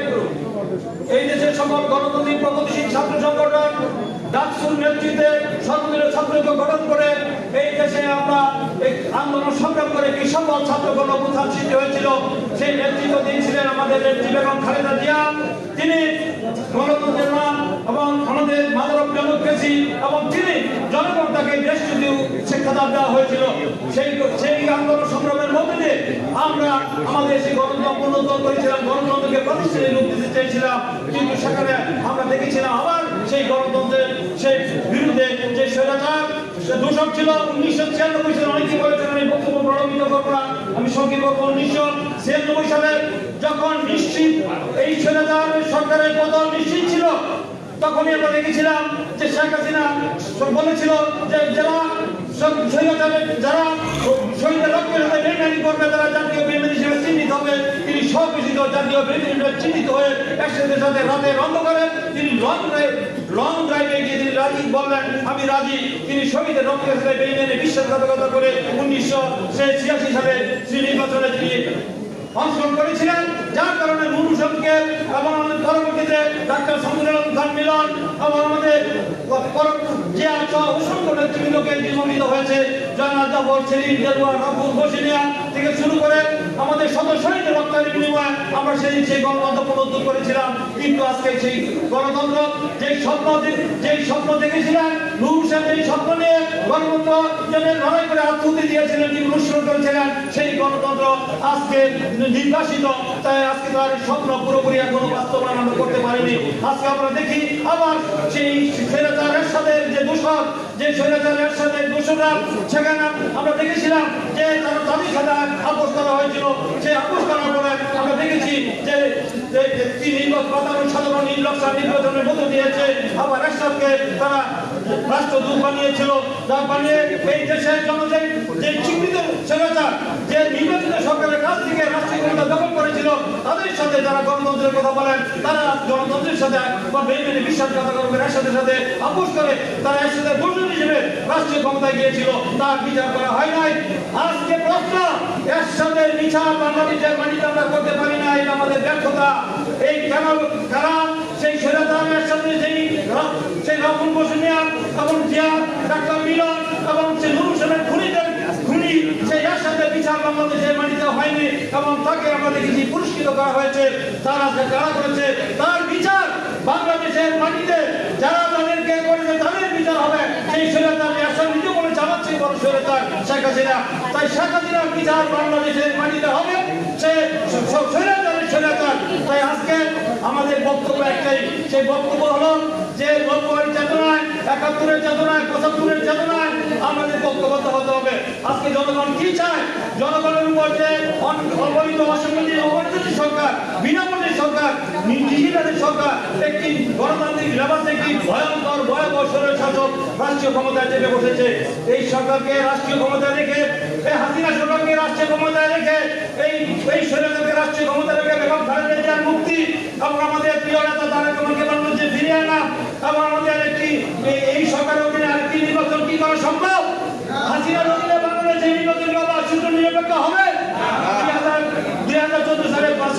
এই দেশের সকল গণতান্ত্রিক প্রগতিশীল ছাত্র সংগঠন ডাকসুর নেতৃত্বে সর্বদলীয় ছাত্রকে গঠন করে এই দেশে আমরা আন্দোলন সংগ্রাম করে কি সকল ছাত্র গণঅভ্যুত্থান সৃষ্টি হয়েছিল, সেই নেতৃত্ব দিয়েছিলেন আমাদের নেত্রী বেগম খালেদা জিয়া। তিনি গণতন্ত্রের মা এবং আমাদের মাদার অফ ডেমোক্রেসি, এবং তিনি জনগণ তাকে দেশজুড়ে শিক্ষাদান দেওয়া হয়েছিল। সেই আন্দোলন সংগ্রামের মধ্যে দিয়ে আমরা আমাদের সেই গণতন্ত্র পুনরুদ্ধার করেছিলাম, গণতন্ত্রকে প্রতিষ্ঠানের রূপ দিতে চেয়েছিলাম। কিন্তু সেখানে আমরা দেখেছিলাম আবার সেই গণতন্ত্রের সেই বিরুদ্ধে যে স্বৈরাচার দূষণ ছিল। 1996 সালে অনেকেই বলেছেন, আমি বক্তব্য প্রলম্বিত করবো না, আমি সংক্ষেপ করবো। 1996 সালে যখন নিশ্চিত এই স্বৈরাচার সরকারের পতন নিশ্চিত ছিল, তখনই আমরা দেখেছিলাম যে শেখ হাসিনা বলেছিল যে যারা শহীদের রক্তের সাথে বেইমানি করবে তারা জাতীয় বেইমানি হিসেবে চিহ্নিত হবে। তিনি সবকিছু জাতীয় বেইমানি চিহ্নিত হয়ে একসাথে সাথে রাতের অন্ধকারে তিনি লং ড্রাইভে গিয়ে তিনি রাজি বললেন আমি রাজি। তিনি শহীদের রক্তের সাথে বেইমানি বিশ্বাসঘাতকতা করে 1986 সালে শ্রী নির্বাচনে তিনি অংশগ্রহণ করেছিলেন, যার কারণে নুর হোসেনকে এবং আমাদের পরবর্তীতে ডাক্তার শামসুল আলম খান মিলন এবং আমাদের অসংখ্য নেতৃবৃন্দকে নির্মিত হয়েছে। জয়নাল জাফর, সেলিম, দেলোয়ার, রাফুল, হোসেনিয়া থেকে শুরু করে আমাদের শহীদের রক্তের বিনিময়ে আমরা সেই গণতন্ত্র পুনরুদ্ধার করেছিলাম। কিন্তু আজকে সেই গণতন্ত্র যেই স্বপ্ন দেখেছিলেন নুর হোসেন, যেই স্বপ্ন নিয়ে গণতন্ত্র লড়াই করে আত্মহত্যা দিয়েছিলেন, যিনি অনুসরণ করেছিলেন, সেই গণতন্ত্র আজকে নির্বাসিত। তাই আজকে তার স্বপ্ন পুরোপুরি এখনো বাস্তবায়ন আমরা করতে পারিনি। আজকে আমরা দেখি আবার সেই স্বৈরাচারের সাথে যে দূষণ, যে স্বৈরাচারের সাথে দূষণরা, সেখানে আমরা দেখেছিলাম যে তাদের সাথে আপোষ করা হয়েছিল। সেই আপোষ করার পরে আমরা দেখেছি যে সাধারণ নির্বাচনের মধ্য দিয়েছে। আবার এরশাদকে তারা রাষ্ট্রদূত বানিয়েছিল, যার বানিয়ে এই দেশের জনগণ যে চিহ্নিত স্বৈরাচার যে নির্বাচিত সরকারের কাছ থেকে রাষ্ট্রীয় ক্ষমতা দখল করেছিল, তাদের সাথে যারা গণতন্ত্রের কথা বলেন, তারা গণতন্ত্রের সাথে বা বেইমানি বিশ্বাসঘাতকতা এরশাদের সাথে আপোষ করে তারা এরশাদের বন্ধু হিসেবে রাষ্ট্রীয় ক্ষমতায় গিয়েছিল, তার বিচার করা হয় নাই। আজকে প্রশ্ন, এরশাদের বিচার বাংলাদেশের মাটিতে আমরা করতে পারি না, এটা আমাদের ব্যর্থতা। এই কেন কারা সেই স্বৈরাচারের সাথে সেই রাফুল হোসেনিয়া এবং জিয়া, ডাক্তার মিলন এবং সেই নুর হোসেনের খুনি সেই এরশাদের বিচার বাংলাদেশের মাটিতে হয়নি এবং তাকে আমরা দেখেছি পুরস্কৃত করা হয়েছে। তারা কারা করেছে তার বিচার বাংলাদেশের মাটিতে যারা তাদেরকে করেছে তাদের বিচার হবে। সেই স্বৈরাচার এরশাদ নিজে বলে চালাচ্ছে বড় স্বৈরাচার শেখ হাসিনা। তাই শেখ হাসিনার বিচার বাংলাদেশের মাটিতে হবে, সে স্বৈরাচার। তাই আজকে আমাদের বক্তব্য একটাই, সেই বক্তব্য হলো যে 90-এর চেতনায়, 71-এর চেতনায়, 75-এর চেতনায় আমাদের বক্তব্য হতে হবে। আজকে জনগণ কি চায়? জনগণের উপর যে অবৈধ অসাংবিধানিক অবৈধ সরকার, বিনামূল্যের সরকার, নিষিদ্ধের সরকার, একটি গণতান্ত্রিক লেবাস একটি ভয়ঙ্কর ভয়াবহ শাসক রাষ্ট্রীয় ক্ষমতায় চেপে বসেছে। এই সরকারকে রাষ্ট্রীয় ক্ষমতায় রেখে, এই হাসিনা সরকারকে রাষ্ট্রীয় ক্ষমতায় রেখে, এই স্বৈরাচারকে রাষ্ট্রীয় ক্ষমতায় রেখে বেগম খালেদা জিয়ার মুক্তি এবং আমাদের প্রিয় নেতা তারেক রহমানকে বাংলাদেশে ফিরিয়ে আনা এবং আমাদের এই সরকারের অধীনে আরেকটি নির্বাচন কি করা সম্ভব? হাসিনার অধীনে বাংলাদেশে নির্বাচন আবার সুষ্ঠু নিরপেক্ষ হবে? 2014 সালের 5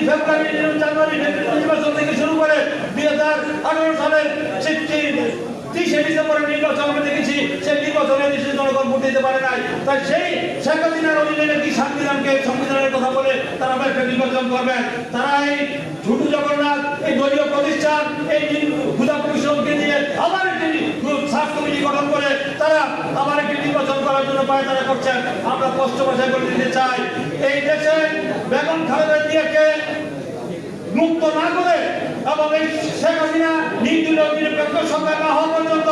ফেব্রুয়ারি নির্বাচন থেকে শুরু করে 2018 সালের 30 ডিসেম্বরের নির্বাচন আমরা দেখেছি, সেই নির্বাচনে দেশের জনগণ ভোট দিতে পারে নাই। তাই সেই শেখ হাসিনার অধীনে নাকি সংবিধানের কথা বলে তারা একটা নির্বাচন করবেন। তারা এই ঝুটু জগন্নাথ, এই দলীয় প্রতিষ্ঠান, এই ক্ষুদা কমিশনকে নিয়ে আবার একটি সার্চ কমিটি গঠন করে তারা আবার একটি নির্বাচন করার জন্য পায় তারা করছেন। আমরা স্পষ্ট ভাষায় বলে দিতে চাই, এই দেশে বেগম খালেদা জিয়াকে মুক্ত না করে এবং এই শেখ হাসিনা নিরপেক্ষ সরকার না হওয়া পর্যন্ত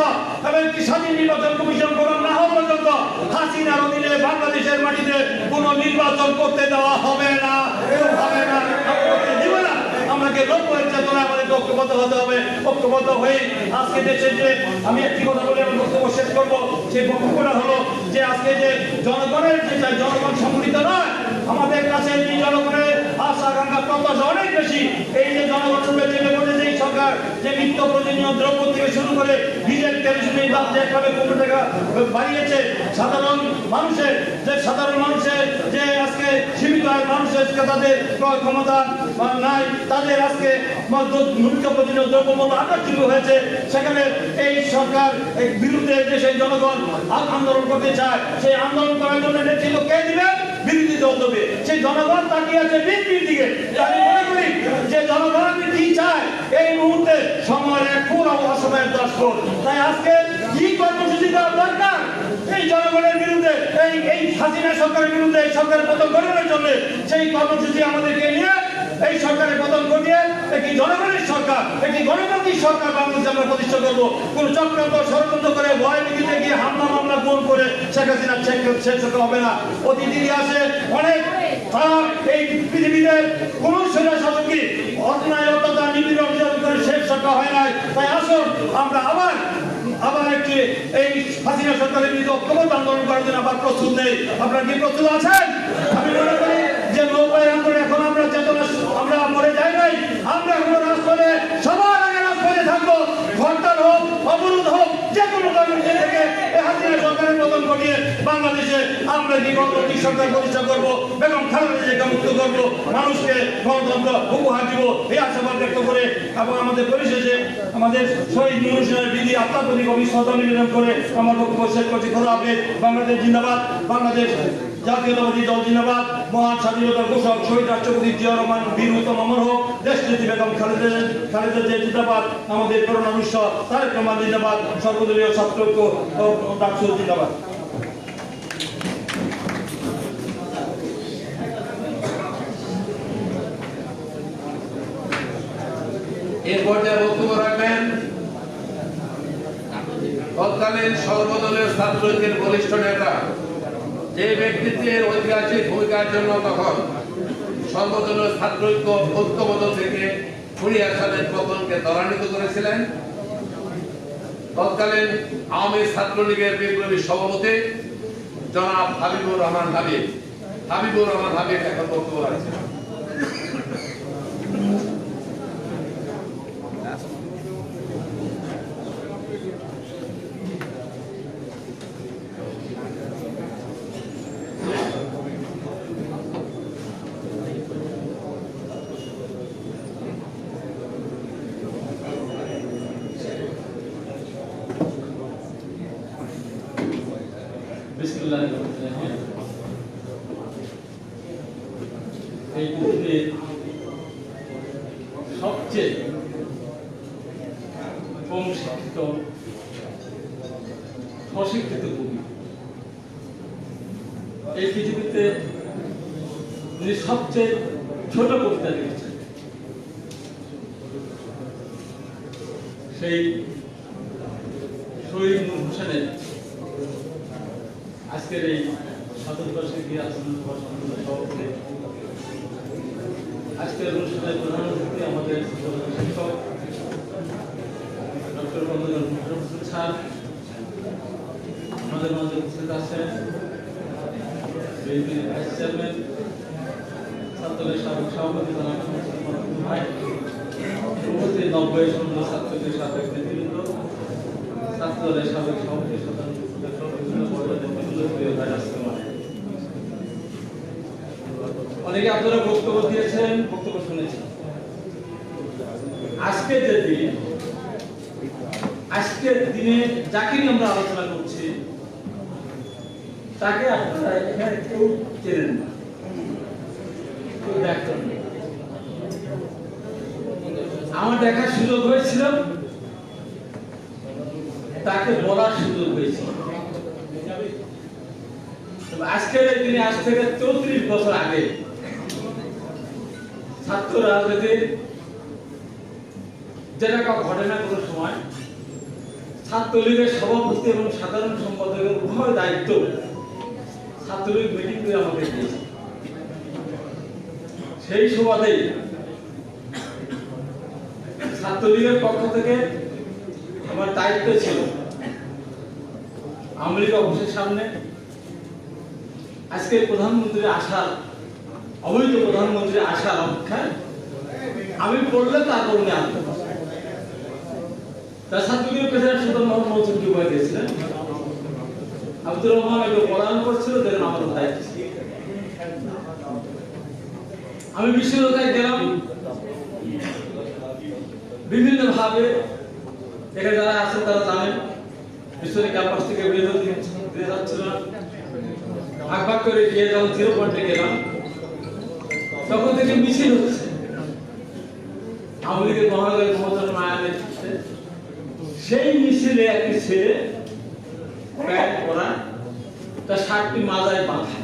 এবং একটি স্বাধীন নির্বাচন কমিশন গঠন না হওয়া পর্যন্ত হাসিনার অধীনে বাংলাদেশের কোনো নির্বাচন করতে দেওয়া হবে না, হবে না, করতে দিবে না। আমাকে লক্ষ্যের চেতনা আমাদের ঐক্যবদ্ধ হতে হবে। ঐক্যবদ্ধ হয়ে আজকে দেশে যে আমি একটি কথা বলে আমি বক্তব্য শেষ করবো, সেই বক্তব্যটা হলো যে আজকে যে জনগণের যে চাই, জনগণ সম্মিলিত নয়, আমাদের কাছে এই জনগণের আশা আকাঙ্ক্ষা প্রত্যাশা অনেক বেশি। এই যে জনগণের বেঁচে বলে যে সরকার যে নিত্য প্রয়োজনীয় দ্রব্য থেকে শুরু করে ডিজেল কেরোসিনের দাম যে একভাবে 15 টাকা বাড়িয়েছে, সাধারণ মানুষের যে আজকে সীমিত আয়ের মানুষের তাদের ক্রয় ক্ষমতা নাই, তাদের আজকে নিত্য প্রয়োজনীয় দ্রব্যমূল্য আকাশচুম্ব হয়েছে। সেখানে এই সরকার বিরুদ্ধে যে সেই জনগণ আন্দোলন করতে চায়, সেই আন্দোলন করার জন্য নেতৃত্ব কে দিবে? বিরোধী দল দেবে। সেই জনগণ তাকিয়ে আছে বিএনপির দিকে। আমি মনে করি যে জনগণ কি চায় এই মুহূর্তে সময়ের এক পুরো অসময়ের দশক। তাই আজকে কি কর্মসূচি দেওয়া দরকার এই জনগণের বিরুদ্ধে, এই হাসিনা সরকারের বিরুদ্ধে, এই সরকারের পতন ঘটানোর জন্য সেই কর্মসূচি আমাদেরকে নিয়ে এই সরকারের পতন ঘটিয়ে একটি জনগণের সরকার, একটি গণতান্ত্রিক সরকার বাংলাদেশে আমরা প্রতিষ্ঠা করবো। কোন চক্রান্ত ষড়যন্ত্র করে ভয় ভীতিতে গিয়ে হামলা মামলা গোল করে শেখ হাসিনা শেষ হবে না। অতীত ইতিহাসে অনেক তারা এই পৃথিবীতে কোন সেনা শাসকই অন্যায় অত্যাচার নিপীড়ন করে শেষ সরকার হয় নাই। তাই আসুন আমরা আবার একটি এই হাসিনা সরকারের বিরুদ্ধে ঐক্যবদ্ধ আন্দোলন করার জন্য আবার প্রস্তুত নেই। আপনারা কি প্রস্তুত আছেন? আমি মনে করি যে নৌকায় আন্দোলন এখন আমরা চেতনা আমরা মরে যাই নাই, আমরা এখন রাজপথে সবার আগে রাজপথে থাকবো। হরতাল হোক, অবরোধ হোক, যে কোনো কর্মসূচি থেকে এই হাসিনা সরকারের পতন ঘটিয়ে বাংলাদেশে আমরা কি গণতান্ত্রিক সরকার প্রতিষ্ঠা করবো, বেগম খালেদা জিয়াকে মুক্ত করবো, মানুষকে গণতন্ত্র উপহার দিব, এই আশাবাদ ব্যক্ত করে এবং আমাদের পরিশেষে আমাদের শহীদ মুহূর্তের বিধি আপনার প্রতি গভীর শ্রদ্ধা নিবেদন করে আমার বক্তব্য শেষ করছি। খোদা হাফেজ। বাংলাদেশ জিন্দাবাদ, বাংলাদেশ জাতীয়তাবাদী দল জিন্দাবাদ, মহান স্বাধীনতা ঘোষক শহীদ রাষ্ট্রপতি জিয়া রহমান বীর উত্তম অমর হোক, দেশনেত্রী বেগম খালেদা জিয়া জিন্দাবাদ, আমাদের করুণানুষ্ঠ তারেক রহমান জিন্দাবাদ, সর্বদলীয় ছাত্র ঐক্য ও ডাকসু জিন্দাবাদ। এর পর্যায়ে বক্তব্য রাখবেন তৎকালীন সর্বদলীয় ছাত্র ঐক্যের বলিষ্ঠ নেতা, যে ব্যক্তিত্বের ঐতিহাসিক ভূমিকার জন্য তখন সর্বদলীয় ছাত্র ঐক্যবদ্ধ থেকে ফুরিয়া সাহেবের পতনকে ত্বরান্বিত করেছিলেন, তৎকালীন আওয়ামী ছাত্রলীগের বিপ্লবী সভাপতি জনাব হাবিবুর রহমান হাবিব এখন বক্তব্য রাখছেন। এই পৃথিবীর সবচেয়ে কম শিক্ষিত অশিক্ষিত কবি, এই পৃথিবীতে উনি সবচেয়ে ছোট কবিতা লিখেছেন। সেই শহীদ নূর হোসেনের আজকের এই ৭০ বার্ষিকী সভাপতি, আজকের অনুষ্ঠানের প্রধান অতিথি আমাদের শিক্ষক ডক্টর স্যার, আমাদের মাঝে উপস্থিত আছেন বিএনপির ভাইস চেয়ারম্যান, ছাত্রদের সাবেক সভাপতি ভাই, উপস্থিত ৯০ শূন্য ছাত্রদের সাবেক নেতৃবৃন্দ, ছাত্রদের সাবেক সভাপতি, সাধারণ অনেকে আপনারা বক্তব্য দিয়েছেন, বক্তব্য শুনেছেন। আজকের যে দিন, আজকের দিনে যাকে নিয়ে আমরা আলোচনা করছি তাকে আপনারা এখানে কেউ চেনেন না, কেউ দেখতেন না। আমার দেখার সুযোগ হয়েছিল, তাকে বলার সুযোগ হয়েছিল। আজকের দিনে আজ থেকে ৩৪ বছর আগে ছাত্র রাজনীতির যেটা ঘটে না কোনো সময়, ছাত্রলীগের সভাপতি এবং সাধারণ সম্পাদকের উভয় দায়িত্ব ছাত্রলীগ মিটিং করে আমাকে দিয়েছে। সেই সুবাদেই ছাত্রলীগের পক্ষ থেকে আমার দায়িত্ব ছিল আওয়ামী লীগ অফিসের সামনে আজকে প্রধানমন্ত্রী আসার, অবৈধ প্রধানমন্ত্রী আসার অপেক্ষায় আমি পড়লে তারপর উনি আসবেন। তার ছাত্রলীগের প্রেসিডেন্ট সুলতান মোহাম্মদ মনসুর জুবাই দিয়েছিলেন, আব্দুর রহমান এগুলো পলায়ন করছিল, দেখেন আমাদের দায়িত্ব। আমি বিশ্ববিদ্যালয়ে গেলাম, বিভিন্ন ভাবে এখানে যারা আছেন তারা জানেন বিশ্ববিদ্যালয় ক্যাম্পাস থেকে বের হতে যাচ্ছিল না, ভাগ ভাগ করে গিয়ে যখন 0 পয়েন্টে গেলাম তখন থেকে মিছিল হচ্ছে আওয়ামী লীগের মহানগরের মহাজন মায়া নেতৃত্বে। সেই মিছিলে একটি ছেলে প্যান্ট পরা, তার শার্টটি মাজায় বাঁধা,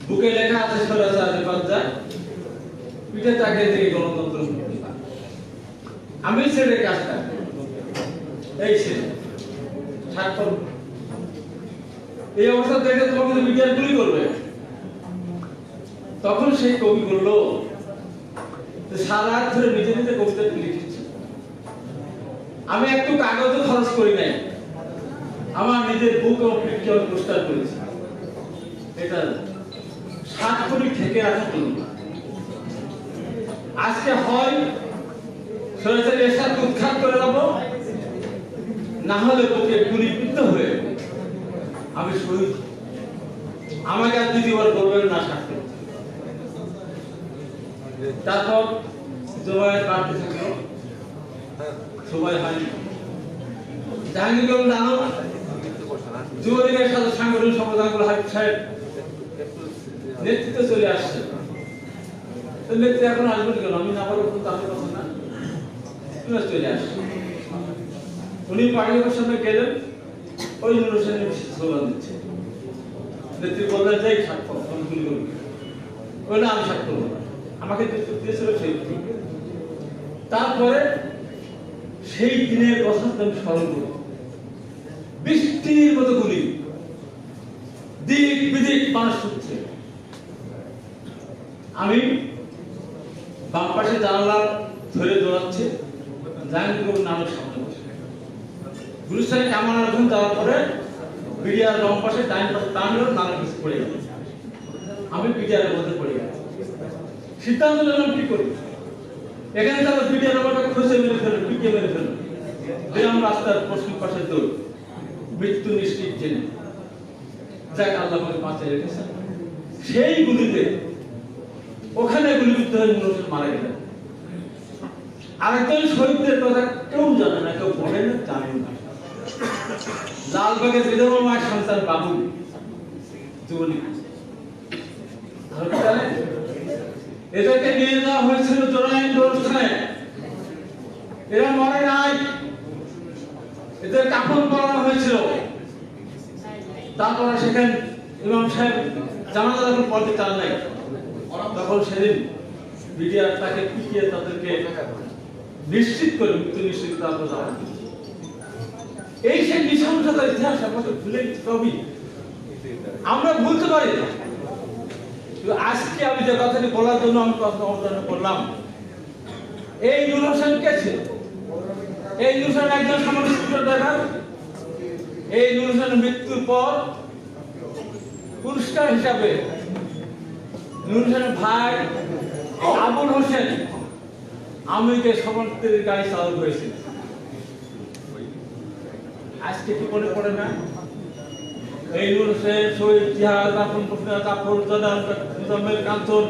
বুকে লেখা আছে স্বৈরাচার নিপাত, পিঠে তাকে থেকে গণতন্ত্র মুক্তি। আমি ছেলের কাজটা এই ছেলে শার্ট পরব, এই অবস্থা দেখে তোমাকে মিডিয়া গুলি করবে। তখন সেই কবি বললো সারা রাত ধরে নিজে নিজে কবিতা লিখেছি, আমি একটু কাগজও খরচ করি নাই, আমার নিজের বুক ও পিঠকে পোস্টার করেছি। এটা স্বাক্ষরিক থেকে রাখার জন্য আজকে হয় সরাসরি এর সাথে উৎখাত করে দেবো, না হলে বুকে গুলিবিদ্ধ হয়ে আমি শহীদ। আমাকে আর দ্বিতীয়বার বলবেন না স্বাক্ষর। তারপর জবাইয়ের বাড়তে থাকলো, সবাই হয়নি। জাহাঙ্গীর কবির জানো যুবলীগের সাথে সাংগঠনিক সম্প্রদায়গুলো হাবিব সাহেব নেতৃত্বে চলে আসছে। নেতৃত্ব এখন আসবেন কেন, আমি না বলবো তাদের কথা না, চলে আসছে। উনি পার্টির সামনে গেলেন, ওই অনুষ্ঠানে স্লোগান দিচ্ছে, নেতৃত্ব বললেন যাই স্বাক্ষর গুলি করবি, ওই না আমি স্বাক্ষর করবো, আমাকে দিয়েছিল সেই। তারপরে সেই দিনের কথা আমি স্মরণ করি, বৃষ্টির মতো গুলি, দিক বিদিক মানুষ ছুটছে। আমি বাম পাশে জানালা ধরে দৌড়াচ্ছি, জাহাঙ্গীর নামের সামনে বসে গুলিস্তানে কামান রাখুন। যাওয়ার পরে বিডিআর বাম পাশে ডাইন পাশে টানলো, নামের কিছু পড়ে গেল, আমি বিডিআর মধ্যে পড়ে গেছি। সিদ্ধান্ত নিলাম কি করি, এখানে তারা বিডিআর আমাকে খুঁজে মেরে ফেলল, পিকে মেরে ফেলল, দিলাম রাস্তার পশ্চিম পাশে দৌড়, মৃত্যু নিশ্চিত জেনে। যাক আল্লাহ আমাকে বাঁচিয়ে রেখেছেন। সেই গুলিতে ওখানে গুলিবিদ্ধ হয়ে মনুষ্য মারা গেলেন। আরেকজন শহীদদের কথা কেউ জানে না, কেউ বলে না, জানে না। লালবাগের বিধবা মায়ের সন্তান বাবু যুবলীগ, এদেরকে নিয়ে যাওয়া হয়েছিল জোরাইন অনুষ্ঠানে, এরা মরে নাই, এদের কাফন পরানো হয়েছিল। তারপরে সেখানে ইমাম সাহেব জানাজা যখন পড়তে চান নাই, তখন সেদিন বিডিআর তাকে পিটিয়ে তাদেরকে নিশ্চিত করে মৃত্যু নিশ্চিত তারপর যাওয়া। এই সেই নৃশংসতার ইতিহাস আমাকে ভুলে সবই আমরা ভুলতে পারি না। আজকে আমি যে কথাটি বলার জন্য আমি কথা অবতারণা করলাম, এই নূর হোসেন কে ছিল? এই নূর হোসেন একজন সামান্য স্কুটার ড্রাইভার। এই নূর হোসেনের মৃত্যুর পর পুরস্কার হিসাবে নূর হোসেনের ভাই আবুল হোসেন আমিকে সমর্থনের গাড়ি চালু হয়েছিল। আজকে কি মনে পড়ে না? এই নূর হোসেন, শহীদ জিহাদ, আপন প্রফেসর জাফর, মুজাম্মেল কাঞ্চন,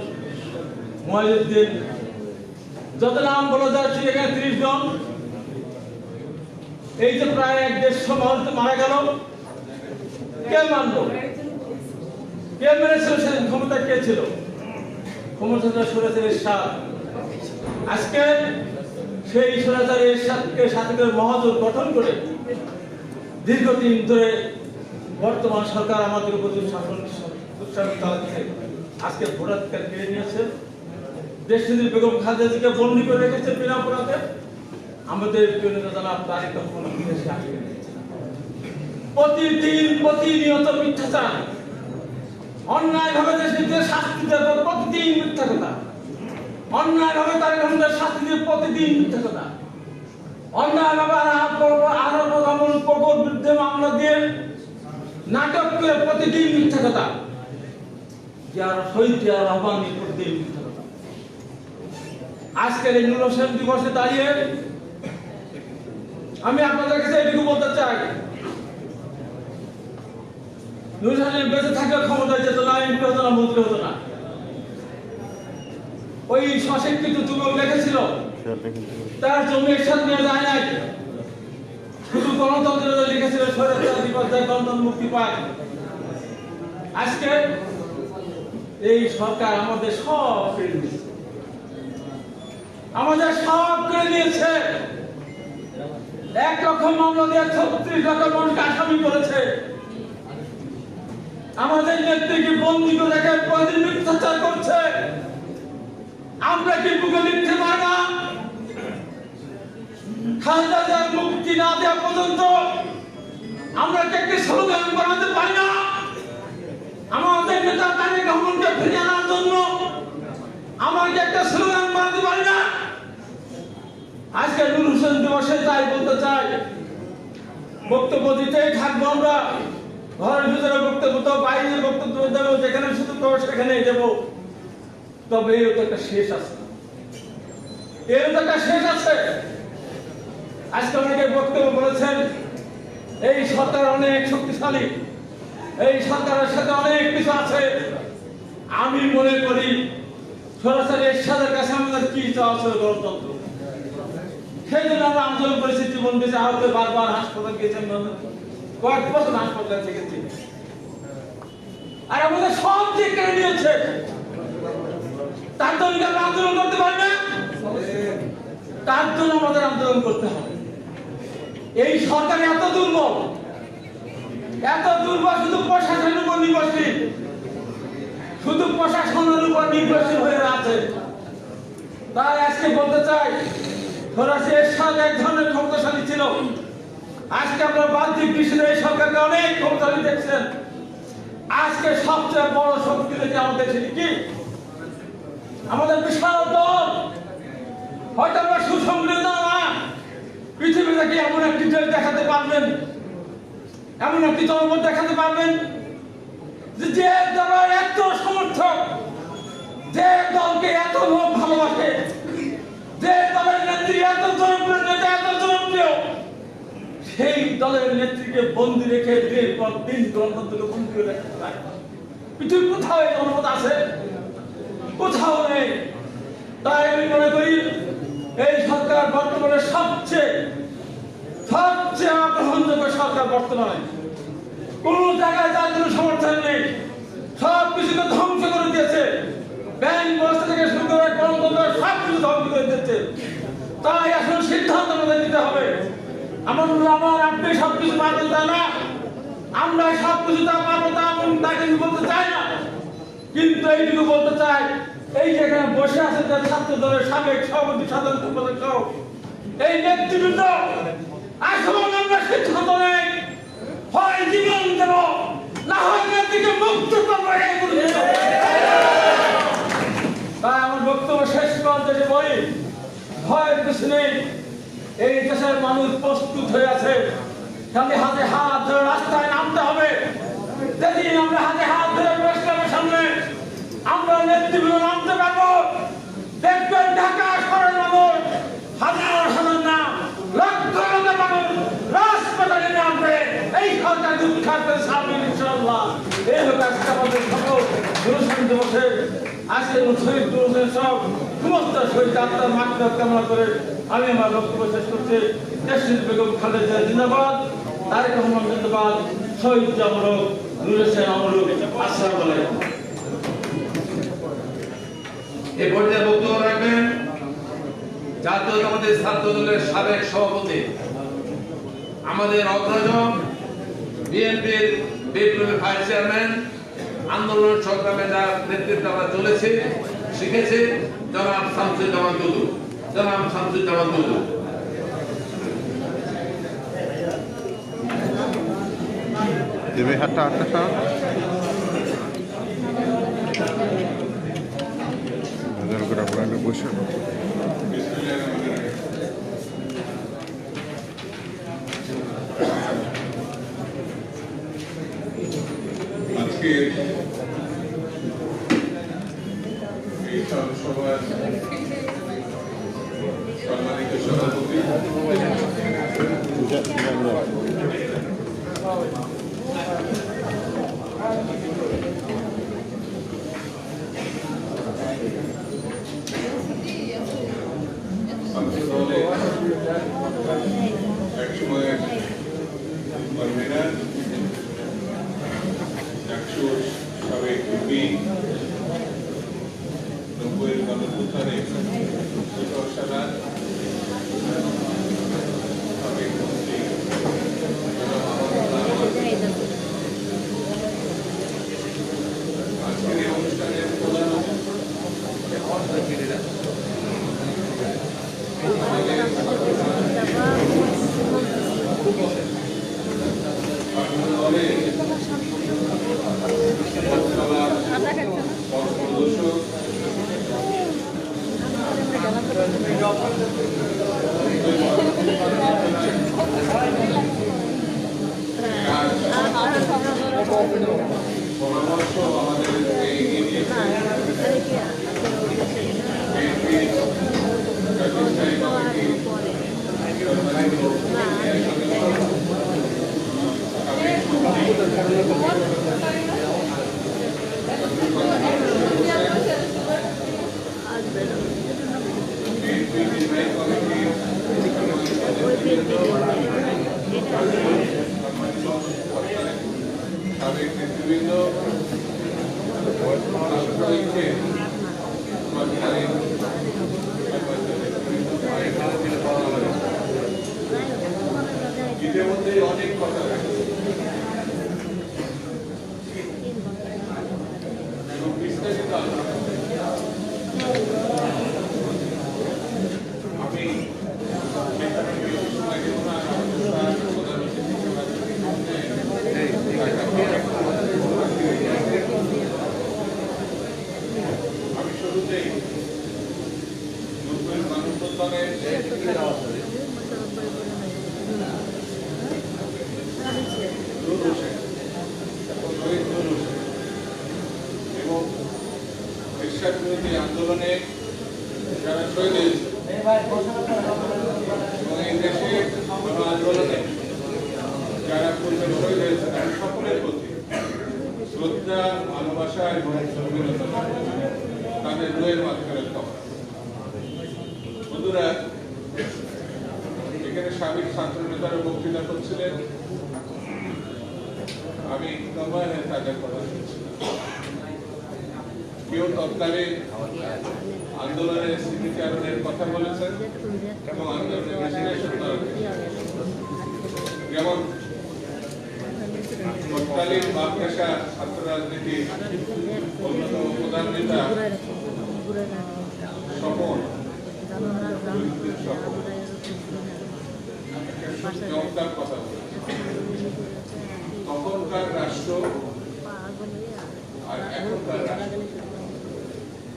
মহিউদ্দিন, যত নাম বলা যাচ্ছে এখানে 30 জন। এই যে প্রায় 150 মানুষ মারা গেল, কে মানলো? কে মেরেছিল? সেদিন ক্ষমতা কে ছিল? ক্ষমতা সরেছিল এরশাদ। আজকে সেই সরেচার এরশাদকে সাথে করে মহাজোট গঠন করে দীর্ঘদিন ধরে বর্তমান সরকার আমাদের উপর শাসন চালাচ্ছে। আজকে ভোটাধিকার কেড়ে নিয়েছে, দেশটির বেগম খালেদা জিয়াকে বন্দী করে রেখেছে বিনা অপরাধে। আমাদের প্রিয় নেতা জনাব তারেক রহমান বিদেশে আটকে রেখেছে। প্রতিনিয়ত মিথ্যাচার, অন্যায়ভাবে দেশে শাস্তি দেবে প্রতিদিন মিথ্যা কথা, অন্যায়ভাবে তারেক রহমানের শাস্তি দিয়ে প্রতিদিন মিথ্যা কথা, অন্যায়ভাবে বিরুদ্ধে মামলা দিয়ে নাটক করে প্রতিদিন মিথ্যা কথা, যার শহীদ জিয়াউর রহমান প্রতিদিন মিথ্যা কথা। আজকের এই নূর হোসেন দিবসে দাঁড়িয়ে আমি আপনাদের কাছে এটুকু বলতে চাই, নূর হোসেন বেঁচে থাকলে ক্ষমতায় যেত না, এমপি হতো না, মন্ত্রী হতো না। ওই অশিক্ষিত যুবক লিখেছিল তার জমি একসাথে নিয়ে যায় নাই, শুধু গণতন্ত্র লিখেছিল স্বৈরাচার দিবস যায় গণতন্ত্র মুক্তি পায়। আজকে এই সরকার আমাদের সব কেড়ে নিয়েছে, আমাদের সব কেড়ে নিয়েছে। 1 লক্ষ মামলা দিয়ে 36 লক্ষ মানুষকে আসামি করেছে। আমাদের নেত্রীকে বন্দী করে রেখে প্রতিদিন মিথ্যাচার করছে। আমরা কি বুকে লিখতে পারি না? খালেদা জিয়ার মুক্তি না দেওয়া পর্যন্ত আমরা কি একটি স্লোগান বানাতে পারি না? আমাদের নেতা তারেক রহমানকে ফিরিয়ে আনার জন্য আমরা কি একটা স্লোগান বানাতে পারি না? আজকে নূর হোসেন দিবসে তাই বলতে চাই, বক্তব্য দিতেই থাকবো আমরা, ঘরের ভিতরে বক্তব্য তো, বাইরে বক্তব্য দেবো, যেখানে শুধু সেখানেই দেবো। তবে এর তো একটা শেষ আছে, এর তো একটা শেষ আছে। আজকে অনেকে বক্তব্য বলেছেন এই সরকার অনেক শক্তিশালী, এই সরকারের সাথে অনেক কিছু আছে। আমি মনে করি সরাসরি এরশাদের কাছে আমাদের কি চাওয়া ছিল গণতন্ত্র। সেই জন্য আমরা আন্দোলন করেছি, জীবন বেঁচে আহত বারবার হাসপাতাল গিয়েছেন, কয়েক বছর হাসপাতাল থেকেছি। আর আমাদের সব দিক কেড়ে নিয়েছে, তার জন্য আমরা আন্দোলন করতে পারি না, তার জন্য আমাদের আন্দোলন করতে হবে। এই সরকার এত দুর্বল, শুধু প্রশাসনের উপর নির্ভরশীল, শুধু প্রশাসনের উপর নির্ভরশীল হয়ে আছে। তাই আজকে বলতে চাই, সরাসরি এরশাদ এক ধরনের ক্ষমতাশালী ছিল, আজকে আমরা বাহ্যিক দৃষ্টিতে এই সরকারকে অনেক ক্ষমতাশালী দেখছেন। আজকে সবচেয়ে বড় শক্তি দেখে আমাদের সেটি কি? আমাদের বিশাল দল। হয়তো আমরা সুসংগঠিত না, পৃথিবীতে কি এমন একটি দেশ দেখাতে পারবেন, এমন একটি জনপদ দেখাতে পারবেন যে দলের এত সমর্থক, যে দলকে এত লোক ভালোবাসে, যে দলের নেত্রী এত জনপ্রিয়, নেতা এত জনপ্রিয়, সেই দলের নেত্রীকে বন্দী রেখে দিনের পর দিন গণতন্ত্রকে বন্দী করে রাখতে পারে? পৃথিবীর কোথাও এই জনপদ আছে? কোথাও নেই। তাই আমি মনে করি এই সরকার বর্তমানে সবচেয়ে অগ্রহণযোগ্য সরকার বর্তমানে। কোন জায়গায় তার জন্য সমর্থন নেই, সব কিছুকে ধ্বংস করে দিয়েছে। ব্যাংক ব্যবস্থা থেকে শুরু করে গণতন্ত্র সব কিছু ধ্বংস করে দিয়েছে। তাই এখন সিদ্ধান্ত আমাদের নিতে হবে। আমার আপনি সবকিছু পারবেন তা না, আমরা সবকিছু তা পারবো তা তাকে বলতে চাই না, কিন্তু এইটুকু বলতে চাই, এই যে এখানে বসে আছে যে ছাত্র দলের সাবেক সভাপতি, সাধারণ সম্পাদক সহ এই নেতৃবৃন্দ, আসুন আমরা সিদ্ধান্ত নেই, হয় জীবন দেব, না হয় নেত্রীকে মুক্ত করবো। তাই আমার বক্তব্য শেষ করতে বলি, ভয়ের কিছু নেই। এই দেশের মানুষ প্রস্তুত হয়ে আছে, খালি হাতে হাত ধরে রাস্তায় নামতে হবে। যেদিন আমরা হাতে হাত ধরে প্রেসক্লাবের সামনে আমরা নেতৃবৃন্দ নামতে পারবো, দেখবেন ঢাকা শহরের মানুষ হাজার না লক্ষ মানুষ রাজপথে নামবে। এই সরকার দুঃখাতে সামনে ইনশাআল্লাহ। এই হোক আজকে আমাদের সকল অনুষ্ঠান দিবসের আজকে শহীদ সব সমস্ত শহীদ আত্মার মাত্রা কামনা করে আমি আমার বক্তব্য শেষ করছি। দেশনেত্রী বেগম খালেদা জিয়া জিন্দাবাদ, তারেক রহমান জিন্দাবাদ, শহীদ জামরক, নূর হোসেন অমরক। আসসালামু আলাইকুম। এই পর্যায়ে বক্তব্য রাখবেন জাতীয়তাবাদী ছাত্র দলের সাবেক সভাপতি, আমাদের অগ্রজ, বিএনপির বিপ্লবী ভাইস চেয়ারম্যান, আন্দোলন সংগ্রামে যার নেতৃত্ব আমরা চলেছি শিখেছি, জনাব শামসুজ্জামান দুদু। জনাব শামসুজ্জামান দুদু। দেবে হাতটা হাতটা সব বাজার করে আপনাদের বসে আজকে এই সভার সম্মানিত সভাপতি ছাত্রদলের একসময়ের কনভেনার চাকসুর সাবেক এমপি 90-এর গণঅভ্যুত্থানে সালার সাবেক মন্ত্রী আজকের এই অনুষ্ঠানের প্রধান পরামর্শ আমাদের এগিয়ে নিয়েছে সাবেক নেতৃবৃন্দ রাষ্ট্রপতিকে ইতিমধ্যে অনেক কথা এবং বিস্তারিত আমি শুরুতেই নব্বইয়ের গণঅভ্যুত্থানের এবং এরশাদ বিরোধী আন্দোলনে যারা শহীদ হয়েছে এবং এই দেশে আন্দোলনে যারা পূর্বে শহীদ হয়েছে তাদের সকলের প্রতি শ্রদ্ধা ভালোবাসা এবং অভিনন্দন তাদের রুহের মাঝখানে খাওয়া বন্ধুরা এখানে সাবেক ছাত্র নেতারা বক্তৃতা করছিলেন আমি ক্রমান্বয়ে তাদের কথা শুনছিলাম কেউ তৎকালীন আন্দোলনের স্মৃতিচারণের কথা বলেছেন এবং আন্দোলনের যেমন তৎকালীন বাপেশা ছাত্র রাজনীতির অন্যতম প্রধান নেতা স্বপন চমৎকার কথা বলেছেন তখনকার রাষ্ট্র আর এখনকার রাষ্ট্র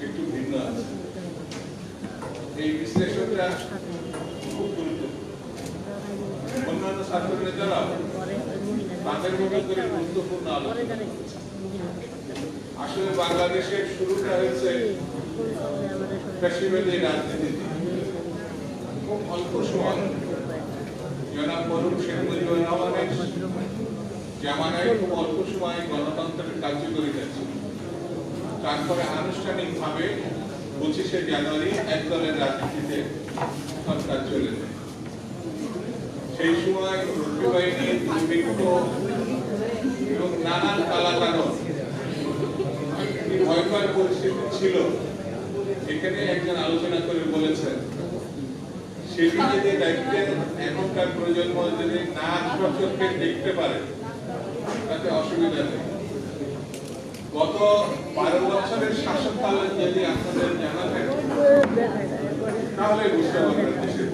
একটু ভিন্ন আছে এই বিশ্লেষণটা খুব গুরুত্বপূর্ণ অন্যান্য ছাত্র নেতারা তাদের মতো করে গুরুত্বপূর্ণ আলোচনা আসলে বাংলাদেশের শুরুটা হয়েছে ফ্যাসিবাদী রাজনীতি খুব অল্প সময় জনাব মরহুম শেখ মুজিবুর রহমানের জামানায় খুব অল্প সময় গণতন্ত্রের কার্যকরিতা ছিল তারপরে আনুষ্ঠানিকভাবে 25শে জানুয়ারি এক দলের রাজনীতিতে সরকার চলে যায় সেই সময় রক্ষী বাহিনীর দুর্ভিক্ষ এবং নানান কালাকানুন ভয়ঙ্কর পরিস্থিতি ছিল এখানে একজন আলোচনা করে বলেছেন সেদিকে যে দায়িত্বে এখনকার প্রজন্ম যদি না সচক্ষে দেখতে পারে তাতে অসুবিধা নেই গত 12 বছরের শাসনকালে যদি আপনাদের জানা থাকে তাহলে বুঝতে পারবেন দেশের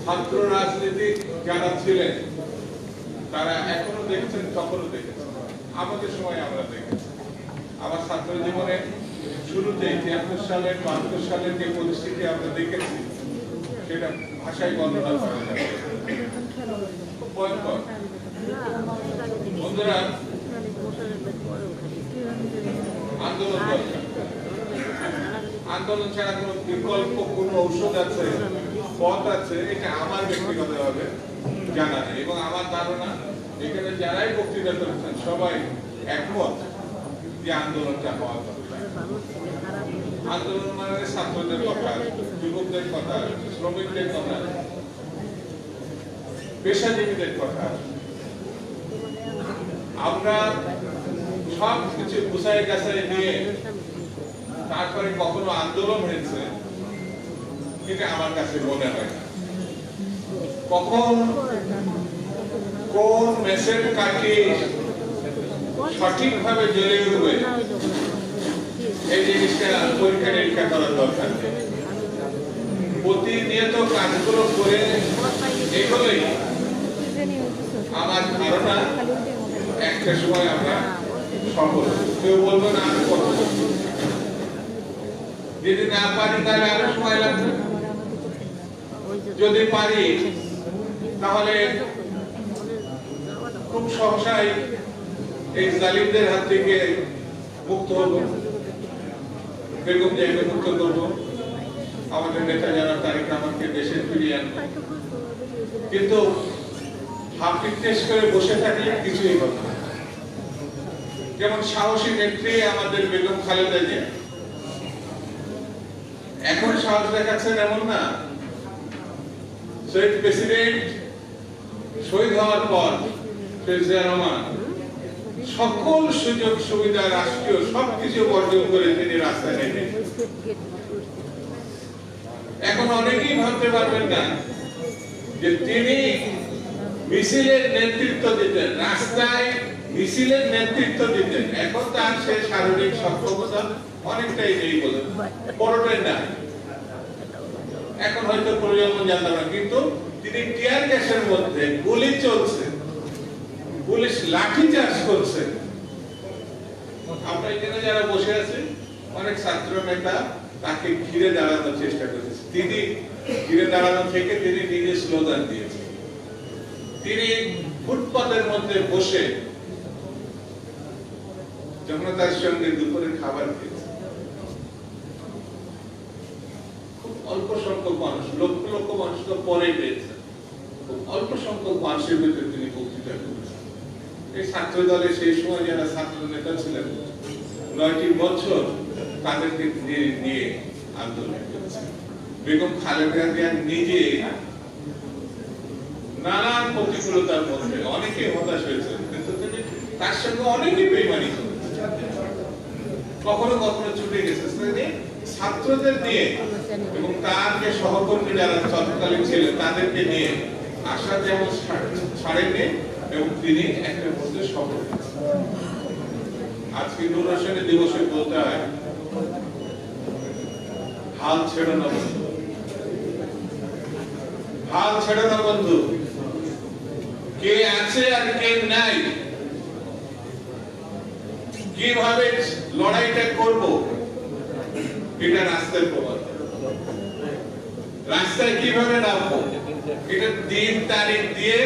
ছাত্র রাজনীতিক যারা ছিলেন তারা এখনো দেখছেন, তখনও দেখেছেন, আমাদের সময় আমরা দেখেছি। আমার ছাত্র জীবনে শুরুতে ৭৩ সালের ৭২ সালের যে পরিস্থিতি আমরা দেখেছি সেটা ভাষায় বর্ণনা করা যাবে। খুব ভয়ঙ্কর। বন্ধুরা, আন্দোলন দরকার। আন্দোলন ছাড়া কোনো বিকল্প কোনো ঔষধ আছে, পথ আছে, এটা আমার ব্যক্তিগতভাবে জানা নেই। এবং আমার ধারণা এখানে যারাই বক্তৃতা করেছেন সবাই একমত যে আন্দোলনটা হওয়া দরকার। আন্দোলন মানে ছাত্রদের কথা, যুবকদের কথা, শ্রমিকদের কথা, পেশাজীবীদের কথা। আমরা সব কিছু গুছাই গাছাই নিয়ে তারপরে কখনো আন্দোলন হয়েছে এটা আমার কাছে মনে হয় না। কখন কোন মেসেজ কাকে সঠিকভাবে জ্বলে উঠবে এই জিনিসটা পরীক্ষা নিরীক্ষা করার দরকার নেই। প্রতিনিয়ত কাজগুলো করে এগুলোই আমার ধারণা একটা সময় আমরা সফল। কেউ বলবো না আমি কত, যদি না পারি তাহলে আরো সময় লাগবে, যদি পারি তাহলে খুব সহসাই এই জালিমদের হাত থেকে মুক্ত হবো, বেগম জিয়াকে মুক্ত করবো, আমাদের নেতা যারা তারেক রহমানকে দেশে ফিরিয়ে আনবো। কিন্তু হাফিজ টেস করে বসে থাকলে কিছুই হবে না। যেমন সাহসী নেত্রী আমাদের বেগম খালেদা জিয়া এখন সাহস দেখাচ্ছেন এমন না, শহীদ প্রেসিডেন্ট শহীদ হওয়ার পর শহীদ জিয়া রহমান সকল সুযোগ সুবিধা রাষ্ট্রীয় সবকিছু বর্জন করে তিনি রাস্তায় নেমে। এখন অনেকেই ভাবতে পারবেন না যে তিনি মিছিলের নেতৃত্ব দিতেন, রাস্তায় মিছিলের নেতৃত্ব দিতেন। এখন তার সে শারীরিক সক্ষমতা অনেকটাই নেই বলে বড়টাই না, এখন হয়তো প্রয়োজন জানতাম না, কিন্তু তিনি টিয়ার গ্যাসের মধ্যে গুলি চলছে, পুলিশ লাঠি চার্জ করছে। আমরা এখানে যারা বসে আছি অনেক ছাত্র নেতা তাকে ঘিরে দাঁড়ানোর চেষ্টা করেছে, তিনি ঘিরে দাঁড়ানো থেকে তিনি নিজে স্লোগান দিয়েছেন। তিনি ফুটপাতের মধ্যে বসে জনতার সঙ্গে দুপুরে খাবার খেয়েছেন। খুব অল্প সংখ্যক মানুষ, লক্ষ লক্ষ মানুষ তো পরে পেয়েছেন, খুব অল্প সংখ্যক মানুষের ভিতরে তিনি বক্তৃতা করেছেন। এই ছাত্র দলে সেই সময় যারা ছাত্র নেতা ছিলেন ৯টি বছর তাদেরকে নিয়ে আন্দোলন করেছেন। বেগম খালেদা জিয়া নিজে নানান প্রতিকূলতার মধ্যে অনেকে হতাশ হয়েছে, কিন্তু তিনি তার সঙ্গে অনেকে বেইমানি করেছেন, কখনো কখনো ছুটে গেছে ছাত্রদের নিয়ে এবং তার যে সহকর্মী যারা তৎকালীন ছিলেন তাদেরকে নিয়ে আশা যেমন ছাড়েননি এবং তিনি একটা মধ্যে সফল হয়েছেন। আজকে নূর হোসেনের দিবসে বলতে হয় হাল ছেড়ো না বন্ধু, হাল ছেড়ো না বন্ধু, কে আছে আর কে নাই, কিভাবে লড়াইটা করব এটা রাস্তায় প্রমাণ। রাস্তায় কিভাবে নামবো এটা দিন তারিখ দিয়ে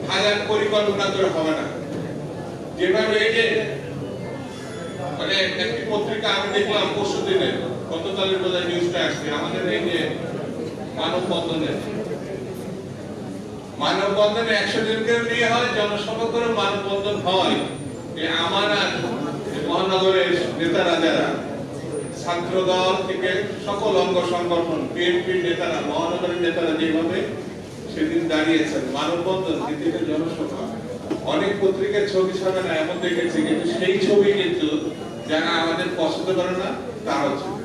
হাজার পরিকল্পনা করে হবে না। যেভাবে এই যে মানে একটি পত্রিকা আমি দেখলাম পরশু দিনে, গতকালের বোধহয় নিউজটা আসছে, আমাদের এই যে মানববন্ধনে 100 জনকে নিয়ে হয়, জনসভা করে মানববন্ধন হয়। আমার আর মহানগরের নেতারা যারা ছাত্র দল থেকে সকল অঙ্গ সংগঠন, বিএনপির নেতারা, মহানগরের নেতারা যেভাবে সেদিন দাঁড়িয়েছেন মানববন্ধন কিন্তু জনসভা, অনেক পত্রিকার ছবি ছাড়া না এমন দেখেছি, কিন্তু সেই ছবি কিন্তু যারা আমাদের পছন্দ করে না তারাও ছবি।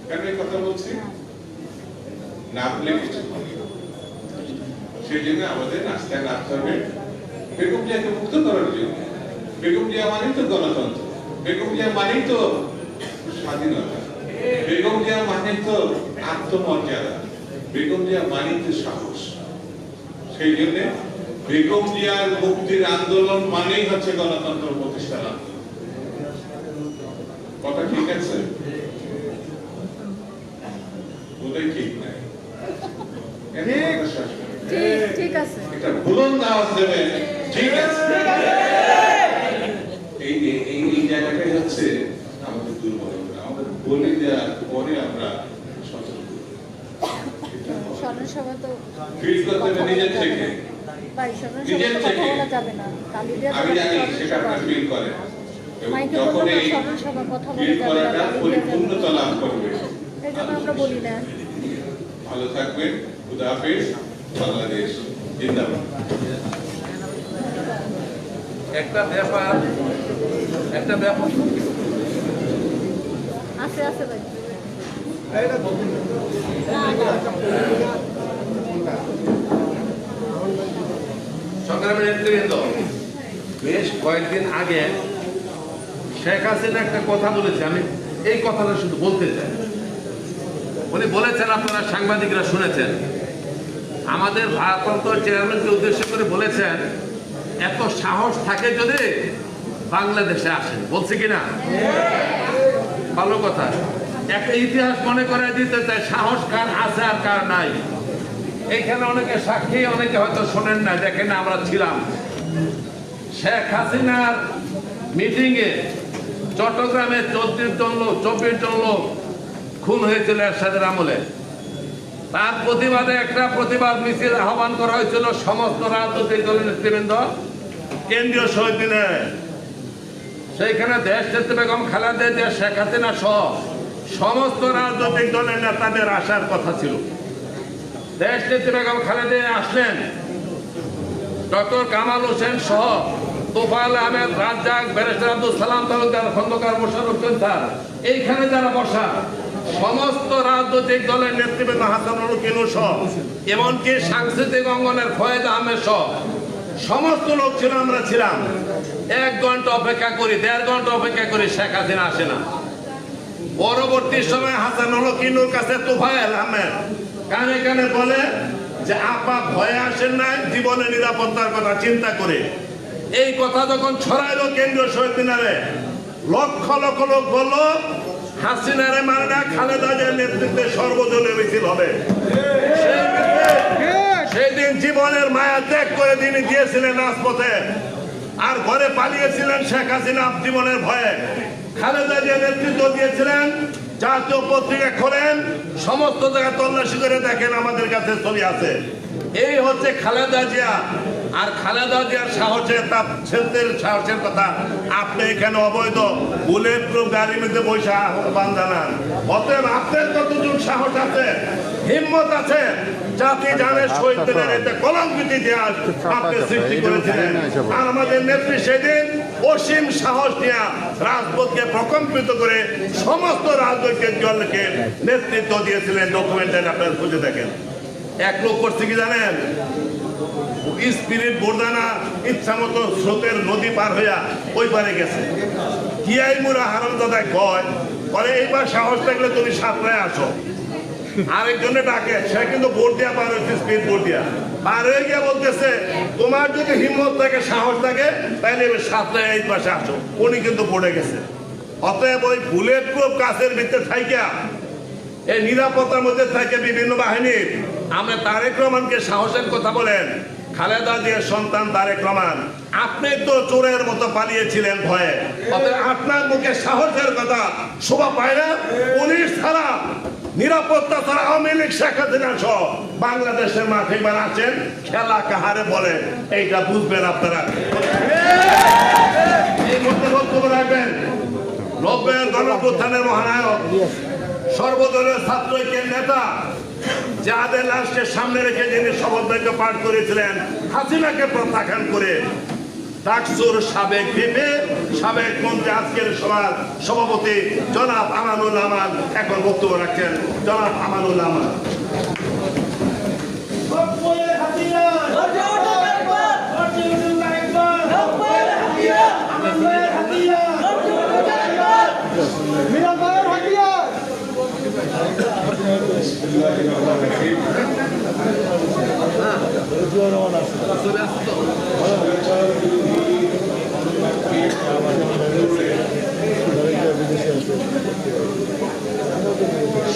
কেন এই কথা বলছি? নামলে কিছু সেই জন্য আমাদের রাস্তায় নামতে হবে বেগম জিয়াকে মুক্ত করার জন্য। বেগম জিয়া মানেই তো গণতন্ত্র, বেগম জিয়া মানেই তো স্বাধীনতা, বেগম জিয়া মানে তো আত্মমর্যাদা, বেগম জিয়া মানিতে সাহস। সেই জন্য বেগম জিয়ার মুক্তির আন্দোলন মানেই হচ্ছে গণতন্ত্র প্রতিষ্ঠার আন্দোলন। কথা ঠিক আছে? বোধহয় ঠিক নাই। ঠিক আছে। এটা বুলন্দ আওয়াজ দেবেন, ঠিক আছে। এই জায়গাটাই হচ্ছে আমাদের দুর্বলতা। আমাদের বলে দেওয়ার পরে আমরা সচেতন স্মরণসভা তো ফিল করতে হবে নিজের থেকে। ভাই স্মরণসভা তো কথা বলা যাবে না। আমি জানি সেটা আপনারা ফিল করেন, এবং মাইকে যখন বললে এই স্মরণসভা কথা বলা ফিল যাবে না, করাটা পরিপূর্ণতা লাভ করবে, এই জন্য আমরা বলি না। ভালো থাকবেন। খুদা হাফেজ। বাংলাদেশ জিন্দাবাদ। একটা ব্যাপার আছে আছে ভাই। সংগ্রামী নেতৃবৃন্দ, বেশ কয়েকদিন আগে শেখ হাসিনা একটা কথা বলেছে, আমি এই কথাটা শুধু বলতে চাই। উনি বলেছেন, আপনারা সাংবাদিকরা শুনেছেন, আমাদের ভারপ্রাপ্ত চেয়ারম্যানকে উদ্দেশ্য করে বলেছেন, এত সাহস থাকে যদি বাংলাদেশে আসেন। বলছে কিনা? ভালো কথা। একটা ইতিহাস মনে করে দিতে চাই, সাহস কার আছে আর কার নাই। এইখানে অনেকে সাক্ষী, অনেকে হয়তো শোনেন না, দেখেন আমরা ছিলাম শেখ হাসিনার মিটিং এ চট্টগ্রামে 24 জন লোক খুন হয়েছিল এরশাদের আমলে। তার প্রতিবাদে একটা প্রতিবাদ মিছিল আহ্বান করা হয়েছিল সমস্ত রাজনৈতিক দলের নেতৃবৃন্দ কেন্দ্রীয় শহীদ মিনারে। সেইখানে দেশ নেত্রী বেগম খালেদা জিয়া, শেখ হাসিনা সহ সমস্ত রাজনৈতিক দলের নেতাদের আসার কথা ছিল। দেশ নেত্রী বেগম খালেদা জিয়া আসলেন, ডক্টর কামাল হোসেন সহ তোফায়েল আহমেদ, রাজ্জাক, ব্যারিস্টার আব্দুল সালাম তালুকদার, খন্দকার মোশাররফ হোসেন, এইখানে যারা বসা সমস্ত রাজনৈতিক দলের নেতৃবৃন্দ, হাসানুল কিনু সহ, এমনকি সাংস্কৃতিক অঙ্গনের ফয়েজ আহমেদ সহ সমস্ত লোক ছিল। আমরা ছিলাম। 1 ঘন্টা অপেক্ষা করি, 1.5 ঘন্টা অপেক্ষা করি, শেখ হাসিনা আসে না। পরবর্তী সময় হাসানুল কিনুর কাছে তোফায়েল আহমেদ কানে কানে বলে যে, আপা ভয়ে আসেন না, জীবনের নিরাপত্তার কথা চিন্তা করে। এই কথা যখন ছড়াইলো কেন্দ্রীয় শহীদ মিনারে, লক্ষ লক্ষ লোক বললো হাসিনারে মানে না, খালেদা জিয়ার নেতৃত্বে সর্বদলীয় মিছিল হবে। সেই দিন জীবনের মায়া ত্যাগ করে তিনি গিয়েছিলেন রাজপথে, আর ঘরে পালিয়েছিলেন শেখ হাসিনা জীবনের ভয়ে। খালেদা জিয়া নেতৃত্ব দিয়েছিলেন। জাতীয় পত্রিকা খোলেন, সমস্ত জায়গায় তল্লাশি করে দেখেন, আমাদের কাছে ছবি আছে। এই হচ্ছে খালেদা জিয়া। আর খালেদা জিয়ার সাহসের, তার ছেলেদের সাহসের কথা আপনি এখানে অবৈধ বুলেট প্রুফ গাড়ির মধ্যে বসে আহ্বান জানান। অতএব আপনার কতটুকু সাহস আছে, হিম্মত আছে, জাতি জানে শহীদ মিনারে কলঙ্কিত ইতিহাস আপনি সৃষ্টি করেছিলেন। আর আমাদের নেত্রী সেদিন অসীম সাহস নিয়ে রাজপথকে প্রকম্পিত করে সমস্ত রাজনৈতিক দলকে নেতৃত্ব দিয়েছিলেন। ডকুমেন্টারি আপনারা খুঁজে দেখেন। এক লোক করছে কি জানেন? স্পিরিট বোর্ডানা ইচ্ছা মতো স্রোতের নদী পার হইয়া ওই পারে গেছে। কিয়াই মুরা হারামজাদা কয়, পরে এইবার সাহস থাকলে তুমি সাতটায় আসো। আরেকজনে ডাকে, সে কিন্তু বোর্ড দিয়া পার হয়েছে, স্পিড বোর্ড দিয়া পার হয়ে গিয়ে বলতেছে, তোমার যদি হিম্মত থাকে, সাহস থাকে, তাহলে এবার সাতটায় এই পাশে আসো। উনি কিন্তু পড়ে গেছে। অতএব ওই বুলেট প্রুফ কাছের ভিতরে থাইকা, এই নিরাপত্তার মধ্যে থাকে বিভিন্ন বাহিনীর, আমরা তারেক রহমানকে সাহসের কথা বলেন। খালেদা জিয়ার সন্তান তারেক রহমান, আপনি তো চোরের মতো পালিয়েছিলেন ভয়ে। অতএব আপনার মুখে সাহসের কথা শোভা পায় না। পুলিশ ছাড়া, নিরাপত্তা ছাড়া আওয়ামী লীগ, শেখ হাসিনা সহ বাংলাদেশের মাঠে এবার আছেন, খেলা কাহারে বলে এইটা বুঝবেন আপনারা। এই মধ্যে বক্তব্য রাখবেন 90-এর গণঅভ্যুত্থানের মহানায়ক, সর্বদলীয় ছাত্র ঐক্যের নেতা, যাদের লাশকে সামনে রেখে যিনি শপথ বাক্য পাঠ করেছিলেন, হাসিনাকে প্রত্যাখ্যান করে, ডাকসুর সাবেক ভিপি, সাবেক মন্ত্রী, আজকের সভার সভাপতি জনাব আমানুল আমান এখন বক্তব্য রাখছেন। জনাব আমানুল আমান। মিরাবাইয়ের হাতিয়ার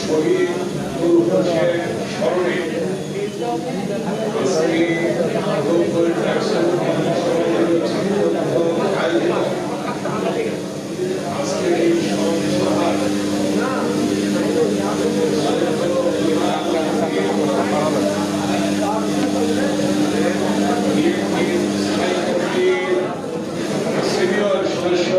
শহীদ পুরুষের স্মরণে আজকের এই স্মরণ সভা সিনিয়র সদস্য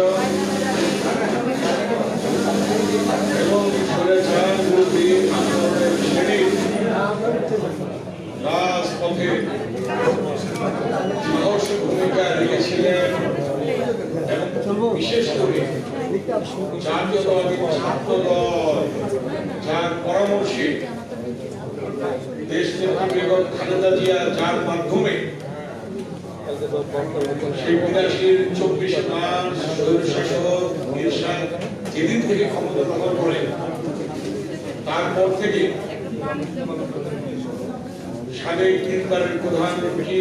এবং স্বৈরাচার বিরোধী আন্দোলনের সেদিন রাজপথে সাহসী ভূমিকা রেখেছিলেন এবং বিশেষ করে জাতীয়তাবাদী ছাত্র দল যার পরামর্শে দেশনেত্রী বেগম খালেদা জিয়া যার মাধ্যমে সেই ৮২-২৪ মার্চ স্বৈরশাসক এরশাদ যেদিন থেকে ক্ষমতা দখল করে তারপর থেকে সাবেক তিনবারের প্রধানমন্ত্রী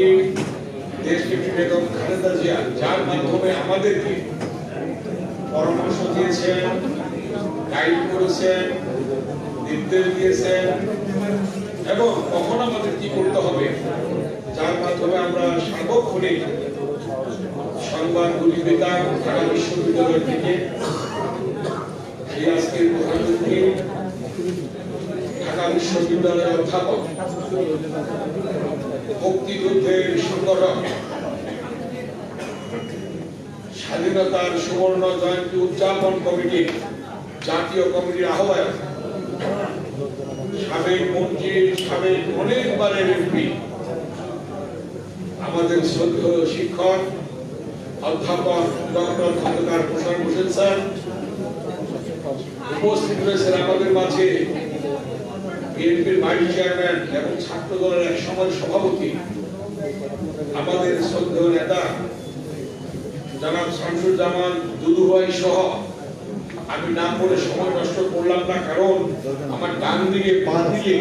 দেশনেত্রী বেগম খালেদা জিয়া যার মাধ্যমে আমাদেরকে পরামর্শ দিয়েছেন, গাইড করেছেন, নির্দেশ দিয়েছেন এবং কখন আমাদের কি করতে হবে, যার মাধ্যমে আমরা সার্বক্ষণিক সংবাদগুলি পেতাম ঢাকা বিশ্ববিদ্যালয় থেকে। সেই আজকের প্রধানমন্ত্রী ঢাকা বিশ্ববিদ্যালয়ের অধ্যাপক, মুক্তিযুদ্ধের সংগঠক, স্বাধীনতার সুবর্ণ জয়ন্তী উদযাপন কমিটির জাতীয় কমিটির আহ্বায়ক, সাবেক মন্ত্রী, সাবেক অনেকবারের এমপি, আমাদের শ্রদ্ধেয় শিক্ষক অধ্যাপক ডক্টর খন্দকার প্রসাদ হোসেন স্যার উপস্থিত রয়েছেন আমাদের মাঝে বিএনপির ভাইস চেয়ারম্যান এবং ছাত্র দলের এক সময় সভাপতি আমাদের শ্রদ্ধেয় নেতা জনাব শামসুজ্জামান দুদুভাই সহ, আমি নাম বলে সময় নষ্ট করলাম না, কারণ আমার ডান দিকে বাঁ দিকে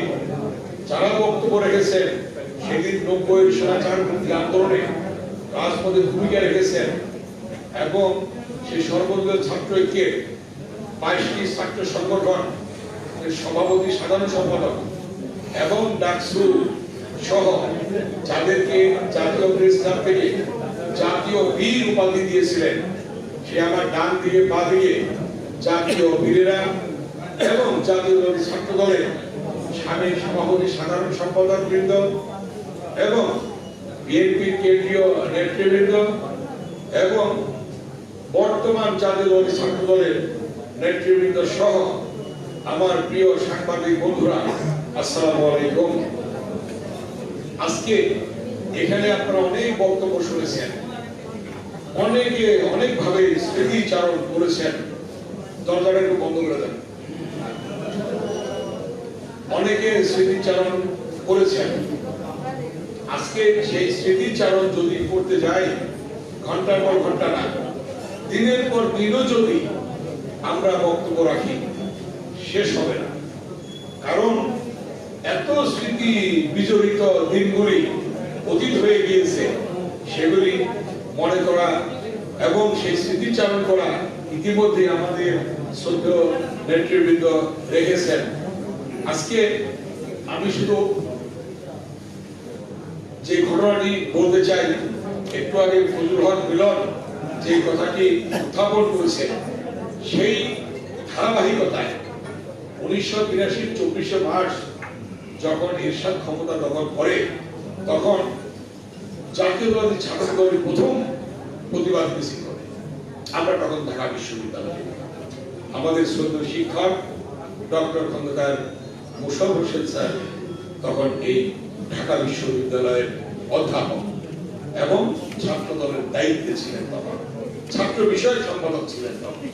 যারা বক্তব্য রেখেছেন সেদিন ৯০-এর স্বৈরাচার বিরোধী আন্দোলনে রাজপথে ভূমিকা রেখেছেন এবং সেই সর্বদলীয় ছাত্র ঐক্যের ২২টি ছাত্র সংগঠন সভাপতি, সাধারণ সম্পাদক এবং ডাকসু সহ যাদেরকে জাতীয় প্রেস ক্লাব থেকে জাতীয় বীর উপাধি দিয়েছিলেন, সে আমার ডান দিকে বাঁ দিকে জাতীয় বীরেরা এবং জাতীয় ছাত্র দলের সাবেক সভাপতি, সাধারণ সম্পাদক বৃন্দ এবং বিএনপির কেন্দ্রীয় নেতৃবৃন্দ এবং বর্তমান জাতীয় ছাত্র দলের নেতৃবৃন্দ সহ আমার প্রিয় সাংবাদিক বন্ধুরা, আসসালামু আলাইকুম। আজকে এখানে আপনারা অনেক বক্তব্য শুনেছেন, অনেকে অনেকভাবে স্মৃতিচারণ করেছেন। দরজাটা একটু বন্ধ করে দেন। অনেকে স্মৃতিচারণ করেছেন। আজকে সেই স্মৃতিচারণ যদি করতে যাই ঘন্টার পর ঘন্টা না, দিনের পর দিনও যদি আমরা বক্তব্য রাখি শেষ হবে না, কারণ এত স্মৃতি বিজড়িত দিনগুলি অতীত হয়ে গিয়েছে, সেগুলি মনে করা এবং সেই স্মৃতিচারণ করা ইতিমধ্যে আমাদের শ্রদ্ধেয় নেতৃবৃন্দ রেখেছেন। আজকে আমি শুধু যে ঘটনাটি বলতে চাই, একটু আগে ফজলুল হক মিলন যে কথাটি উত্থাপন করেছে, সেই ধারাবাহিকতায় 1982 24শে মার্চ যখন এরশাদ ক্ষমতা দখল করে, তখন জাতীয়তাবাদী ছাত্র দলের প্রথম প্রতিবাদ মিছিল করে। আমরা তখন ঢাকা বিশ্ববিদ্যালয়ে, আমাদের শ্রদ্ধেয় শিক্ষক ডক্টর খন্দকার মোশাররফ হোসেন স্যার তখন এই ঢাকা বিশ্ববিদ্যালয়ের অধ্যাপক এবং ছাত্র দলের দায়িত্বে ছিলেন, তখন ছাত্র বিষয়ক সম্পাদক ছিলেন তখন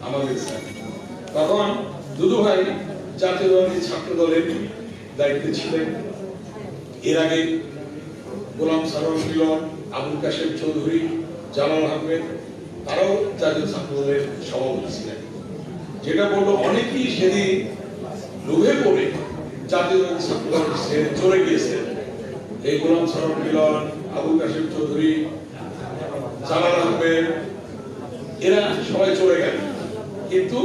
আমাদের স্যার। তখন দুদুভাই জাতীয়তাবাদী ছাত্র দলের দায়িত্বে ছিলেন। এর আগে গোলাম সারোয়ার মিলন, আবুল কাশেম চৌধুরী, জালাল আহমেদ তারাও জাতীয় ছাত্র দলের সভাপতি ছিলেন। যেটা বললো, অনেকেই সেদিন লোভে পড়ে জাতীয় ছাত্র দল ছেড়ে চলে গিয়েছেন এই গোলাম সরফ মিলন, আবুল কাশিম চৌধুরী, জালাল আহমেদ, এরা সবাই চলে গেলেন, কিন্তু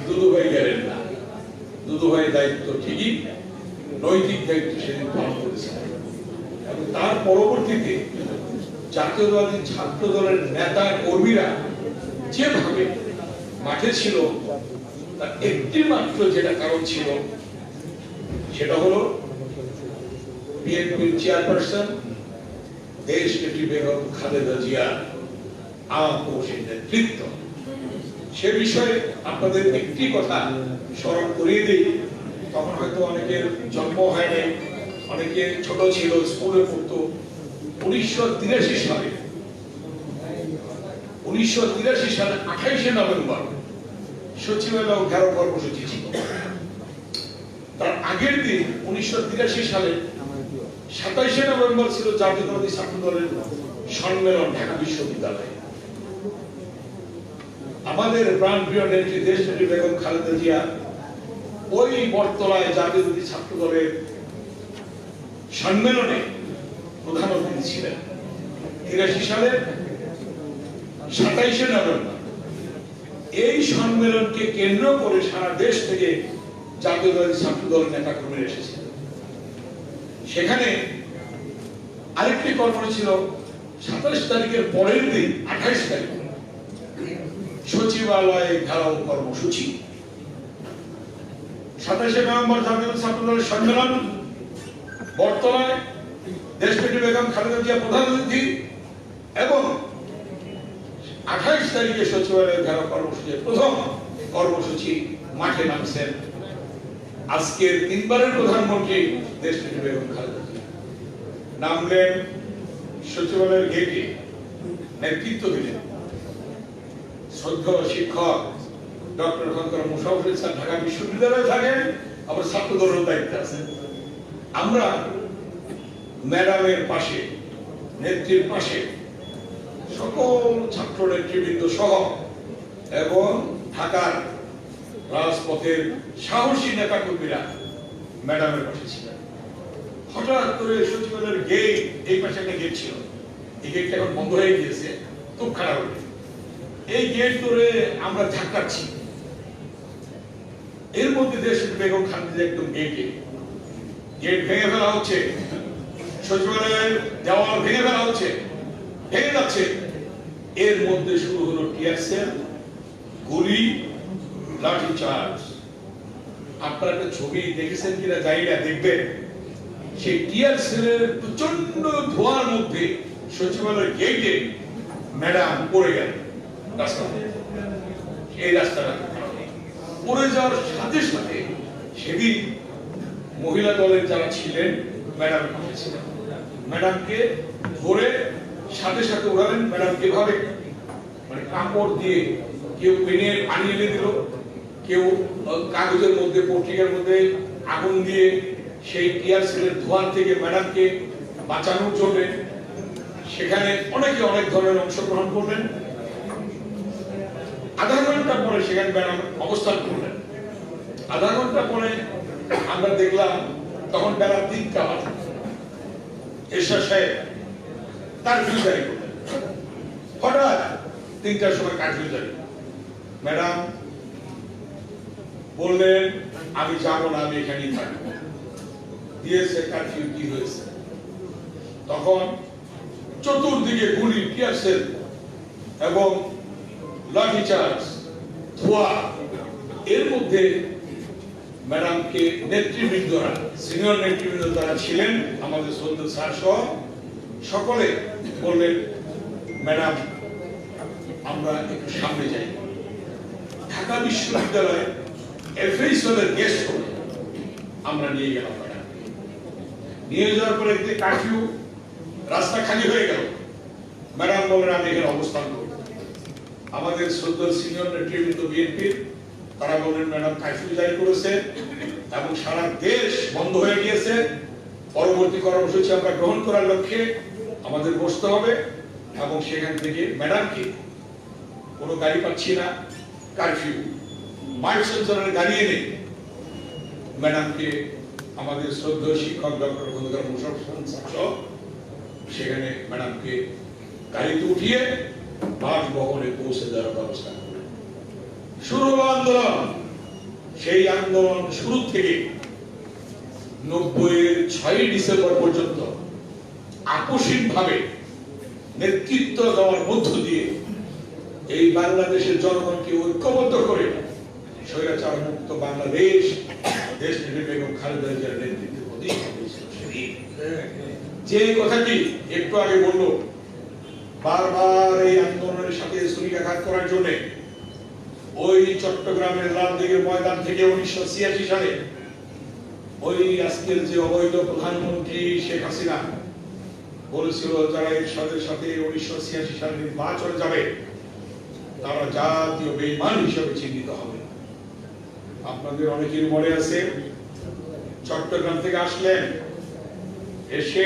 দুদু ভাই গেলেন না। দুদু ভাই দায়িত্ব ঠিকই, নৈতিক দায়িত্ব সেদিন পালন করেছেন। এবং তার পরবর্তীতে জাতীয়তাবাদী ছাত্র দলের নেতা কর্মীরা যেভাবে মাঠে ছিল, তার একটি মাত্র যেটা কারণ ছিল, সেটা হলো বিএনপির চেয়ারপারসন দেশ নেত্রী বেগম খালেদা জিয়া আমাদের নেতৃত্ব। সে বিষয়ে আপনাদের একটি কথা স্মরণ করিয়ে দিই। তখন হয়তো অনেকের জন্ম হয়নি, অনেকে ছোট ছিল, স্কুলে পড়তো। 1983 সালে 28শে নভেম্বর সচিবালয় ঘেরাও কর্মসূচি ছিল। তার আগের দিন 1983 সালে 27শে নভেম্বর ছিল জাতীয়তাবাদী ছাত্র দলের সম্মেলন ঢাকা বিশ্ববিদ্যালয়ে। আমাদের প্রাণপ্রিয় নেত্রী দেশনেত্রী বেগম খালেদা জিয়া ওই বটতলায় জাতীয়তাবাদী ছাত্র দলের সম্মেলনে প্রধান অতিথি ছিলেন। 83 সালের 27শে নভেম্বর এই সম্মেলনকে কেন্দ্র করে সারা দেশ থেকে জাতীয়তাবাদী ছাত্র দলের নেতা কর্মীরা এসেছিল। সেখানে আরেকটি কর্মসূচি ছিল 27 তারিখের পরের দিন 28 তারিখ সচিবালয়ে ঘেরাও কর্মসূচি। 27শে নভেম্বর জাতীয় ছাত্র দলের সম্মেলন, বটতলায় দেশনেত্রী বেগম খালেদা জিয়া প্রধান অতিথি, এবং 28 তারিখে সচিবালয়ে ঘেরাও কর্মসূচি। প্রথম কর্মসূচি মাঠে নামছেন আজকের 3বারের প্রধানমন্ত্রী দেশনেত্রী বেগম খালেদা জিয়া। নামলেন সচিবালয়ের গেটে, নেতৃত্ব দিলেন শ্রদ্ধেয় শিক্ষক ডক্টর খন্দকার মোশাররফ স্যার, ঢাকা বিশ্ববিদ্যালয়ে থাকেন, আবার ছাত্র দলের দায়িত্বে আছেন। আমরা ম্যাডামের পাশে, নেত্রীর পাশে সকল ছাত্র নেতৃবৃন্দ সহ এবং ঢাকার রাজপথের সাহসী নেতা কর্মীরা ম্যাডামের পাশে ছিলেন। হঠাৎ করে সচিবালয়ের গেট, এই পাশে একটা গেট ছিল, এই গেটটা এখন বন্ধ হয়ে গিয়েছে, খুব খারাপ হয়ে। এই গেট ধরে আমরা ধাক্কাচ্ছি, এর মধ্যে দেশনেত্রী বেগম খালেদা একদম গেট ভেঙে ফেলা হচ্ছে, সচিবালয়ের দেওয়াল ভেঙে ফেলা হচ্ছে, ভেঙে যাচ্ছে। এর মধ্যে শুরু হলো টিয়ার সেল, গুলি, লাঠি চার্জ। আপনারা একটা ছবি দেখেছেন কিনা জানি না, দেখবেন সেই টিয়ার সেলের প্রচন্ড ধোঁয়ার মধ্যে সচিবালয়ের গেটে ম্যাডাম পড়ে গেল রাস্তাতে। এই রাস্তাটা পড়ে যাওয়ার সাথে সাথে সেদিন মহিলা দলের যারা ছিলেন ম্যাডামের পাশে ছিলেন, ম্যাডামকে ধরে সাথে সাথে উড়ালেন। ম্যাডামকে এভাবে মানে কাপড় দিয়ে, কেউ পেনে পানি এনে দিল, কেউ কাগজের মধ্যে, পত্রিকার মধ্যে আগুন দিয়ে সেই টিয়ার সেলের ধোঁয়ার থেকে ম্যাডামকে বাঁচানোর জন্য সেখানে অনেকে অনেক ধরনের অংশগ্রহণ করলেন। আধা ঘন্টা পরে সেখানে ম্যাডাম অবস্থান করলেন। আধা ঘন্টা পরে আমরা দেখলাম তখন বেলা 3টা বাজে, এরশাদ সাহেব কারফিউ জারি করলেন। হঠাৎ 3টার সময় কারফিউ জারি, ম্যাডাম বললেন আমি যাবো না, আমি এখানেই থাকবো। দিয়েছে কারফিউ, কি হয়েছে? তখন চতুর্দিকে গুলি, টিয়ার সেল এবং লাঠি চার্জ, ধোঁয়া। এর মধ্যে ম্যাডামকে নেতৃবৃন্দরা, সিনিয়র নেতৃবৃন্দ যারা ছিলেন, আমাদের শ্রদ্ধেয় স্যার সহ সকলে বললেন ম্যাডাম আমরা একটু সামনে যাই। ঢাকা বিশ্ববিদ্যালয়ে এফএসএলের গেস্ট করে আমরা নিয়ে গেলাম ম্যাডাম। নিয়ে যাওয়ার পরে একদিকে কারফিউ, রাস্তা খালি হয়ে গেল। ম্যাডাম বললেন আমি এখানে অবস্থান করব। আমাদের শ্রদ্ধেয় সিনিয়র নেতৃবৃন্দ বিএনপির তারা বললেন ম্যাডাম কারফিউ জারি করেছে এবং সারা দেশ বন্ধ হয়ে গিয়েছে, পরবর্তী কর্মসূচি আমরা গ্রহণ করার লক্ষ্যে আমাদের বসতে হবে। এবং সেখান থেকে ম্যাডামকে কোনো গাড়ি পাচ্ছি না, কারফিউ, মাইক সেন্সরের গাড়ি এনে ম্যাডামকে আমাদের শ্রদ্ধেয় শিক্ষক ডক্টর খন্দকার মোশাররফ হোসেন স্যার সেখানে ম্যাডামকে গাড়িতে উঠিয়ে বাসভবনে পৌঁছে দেওয়ার ব্যবস্থা করলেন। শুরু হলো আন্দোলন। সেই আন্দোলন শুরু থেকে 90-এর 6 ডিসেম্বর পর্যন্ত আকস্মিকভাবে নেতৃত্ব দেওয়ার মধ্য দিয়ে এই বাংলাদেশের জনগণকে ঐক্যবদ্ধ করে স্বৈরাচার মুক্ত বাংলাদেশ দেশনেত্রী বেগম খালেদা জিয়ার নেতৃত্বে প্রতিষ্ঠা হয়েছিল। যে কথাটি একটু আগে বললো, বারবার এই আন্দোলনের সাথে ছুরিকাঘাত করার জন্য ওই চট্টগ্রামের লালদিঘির ময়দান থেকে 1986 সালে ওই আজকের যে অবৈধ প্রধানমন্ত্রী শেখ হাসিনা বলেছিল যারা এরশাদের সাথে 1986 সালে নির্বাচনে যাবে তারা জাতীয় বেঈমান হিসেবে চিহ্নিত হবে। আপনাদের অনেকের মনে আছে, চট্টগ্রাম থেকে আসলেন, এসে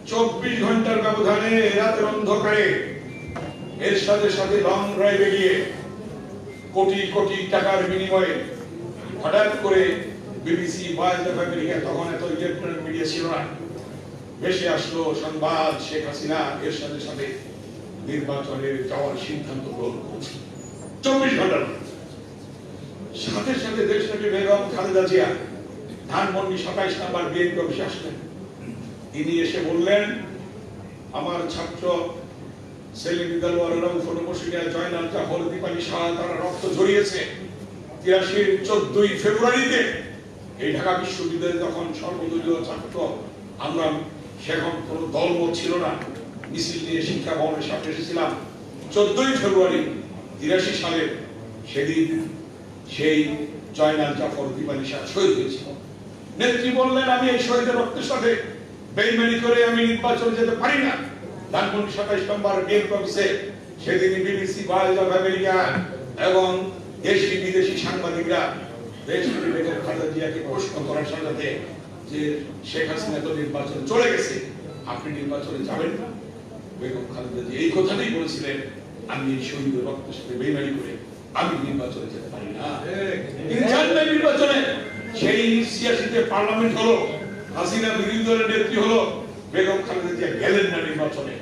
24 ঘন্টার ব্যবধানে রাতের অন্ধকারে এরশাদের সাথে লং ড্রাইভে গিয়ে কোটি কোটি টাকার বিনিময়ে হঠাৎ করে বিবিসি, ভয়েস অফ আমেরিকা, তখন এত ইলেকট্রনিক মিডিয়া ছিল না, ভেসে আসলো সংবাদ শেখ হাসিনা এরশাদের সাথে নির্বাচনে যাওয়ার সিদ্ধান্ত গ্রহণ করেছে। 24 ঘন্টার সাথে সাথে দেশনেত্রী বেগম খালেদা জিয়া ধানমন্ডি 27 নম্বর বিএনপি অফিসে আসলেন। তিনি এসে বললেন, আমার ছাত্র সেলিম দেলোয়ারেরা ফটোমসিনিয়া জয়নাল জাফর দীপালি শাহ তারা রক্ত ঝরিয়েছে 83-র 14 ফেব্রুয়ারিতে এই ঢাকা বিশ্ববিদ্যালয়ে যখন সর্বদলীয় ছাত্র আমরা সেখন কোনো দলমত ছিল না, মিছিল নিয়ে শিক্ষা ভবনের সামনে এসেছিলাম 14 ফেব্রুয়ারি 83 সালে। সেদিন সেই জয়নাল জাফর দীপালি শাহ শহীদ হয়েছিল। নেত্রী বললেন, আমি এই শহীদের রক্তের সাথে বেইমানি করে আমি নির্বাচনে যেতে পারি না। ধানমন্ডি 27 নম্বর বিএনপি অফিসে সেদিন বিবিসি, ভয়েস অফ আমেরিকা এবং দেশি বিদেশি সাংবাদিকরা দেশনেত্রী বেগম খালেদা জিয়াকে প্রশ্ন করার সাথে যে শেখ হাসিনা তো নির্বাচনে চলে গেছে, আপনি নির্বাচনে যাবেন না? বেগম খালেদা জিয়া এই কথাটাই বলেছিলেন, আমি এই শহীদের রক্তের সাথে বেইমানি করে আমি নির্বাচনে যেতে পারি না। তিনি জানলেন নির্বাচনে সেই 86-তে পার্লামেন্ট হলো, হাসিনা বিরোধী দলের নেত্রী হলো, বেগম খালেদা জিয়া গেলেন না নির্বাচনে।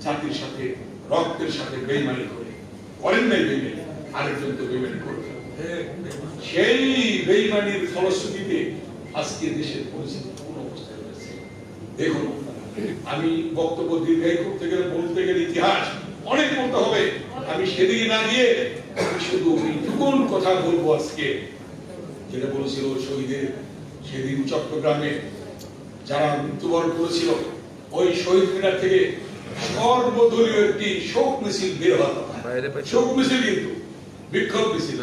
জাতির সাথে রক্তের সাথে বেইমানি করে করেন নাই, বেইমানি আরেকজন তো বেইমানি করবে। সেই বেইমানির ফলশ্রুতিতে আজকে দেশের পরিস্থিতি কোন অবস্থায় রয়েছে দেখুন। আমি বক্তব্য দীর্ঘায়িত করতে গেলে বলতে গেলে ইতিহাস অনেক বলতে হবে, আমি সেদিকে না গিয়ে আমি শুধু এইটুকুন কথা বলবো আজকে, যেটা বলেছিল শহীদের সেদিন চট্টগ্রামে যারা মৃত্যুবরণ করেছিল ওই শহীদ মিনার থেকে সর্বদলীয় একটি শোক মিছিল বের হতো। শোক মিছিল কিন্তু বিক্ষোভ মিছিল,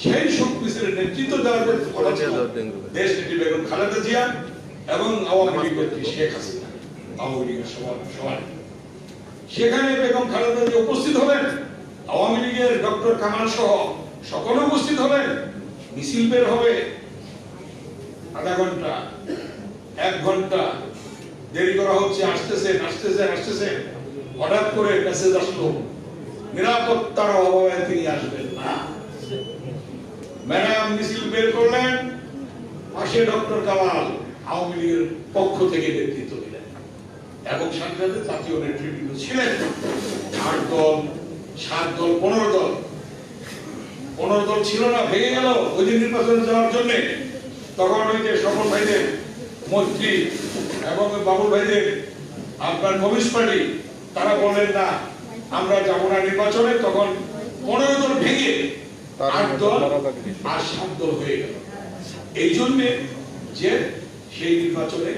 সেই শোক মিছিলের নেতৃত্ব দেওয়ার কথা ছিল দেশনেত্রী বেগম খালেদা জিয়া এবং আওয়ামী লীগ নেত্রী শেখ হাসিনা, আওয়ামী লীগের সভায়। সেখানে বেগম খালেদা জিয়া উপস্থিত হলেন, আওয়ামী লীগের ডক্টর কামাল সহ সকলে উপস্থিত হলেন। মিছিল বের হবে, আধা ঘন্টা 1 ঘন্টা দেরি করা হচ্ছে, আসতেছে। হঠাৎ করে মেসেজ আসলো, নিরাপত্তার অভাবে তিনি আসবেন না। ম্যাডাম মিছিল বের করলেন, পাশে ডক্টর কামাল আওয়ামী লীগের পক্ষ থেকে নেতৃত্ব দিলেন এবং সাথে সাথে জাতীয় নেতৃবৃন্দ ছিলেন। 8 দল, 7 দল, 15 দল। 15 দল ছিল না, ভেঙে গেল ওই দিন নির্বাচনে যাওয়ার জন্য। তখন ওই যে স্বপন ভাইদের মন্ত্রী এবং বাবুল ভাইদের আপনার কমিউনিস্ট পার্টি তারা বললেন না আমরা যাবো না নির্বাচনে। তখন 15 দল ভেঙে 8 দল আর 7 দল হয়ে গেল। এই জন্য যে সেই নির্বাচনে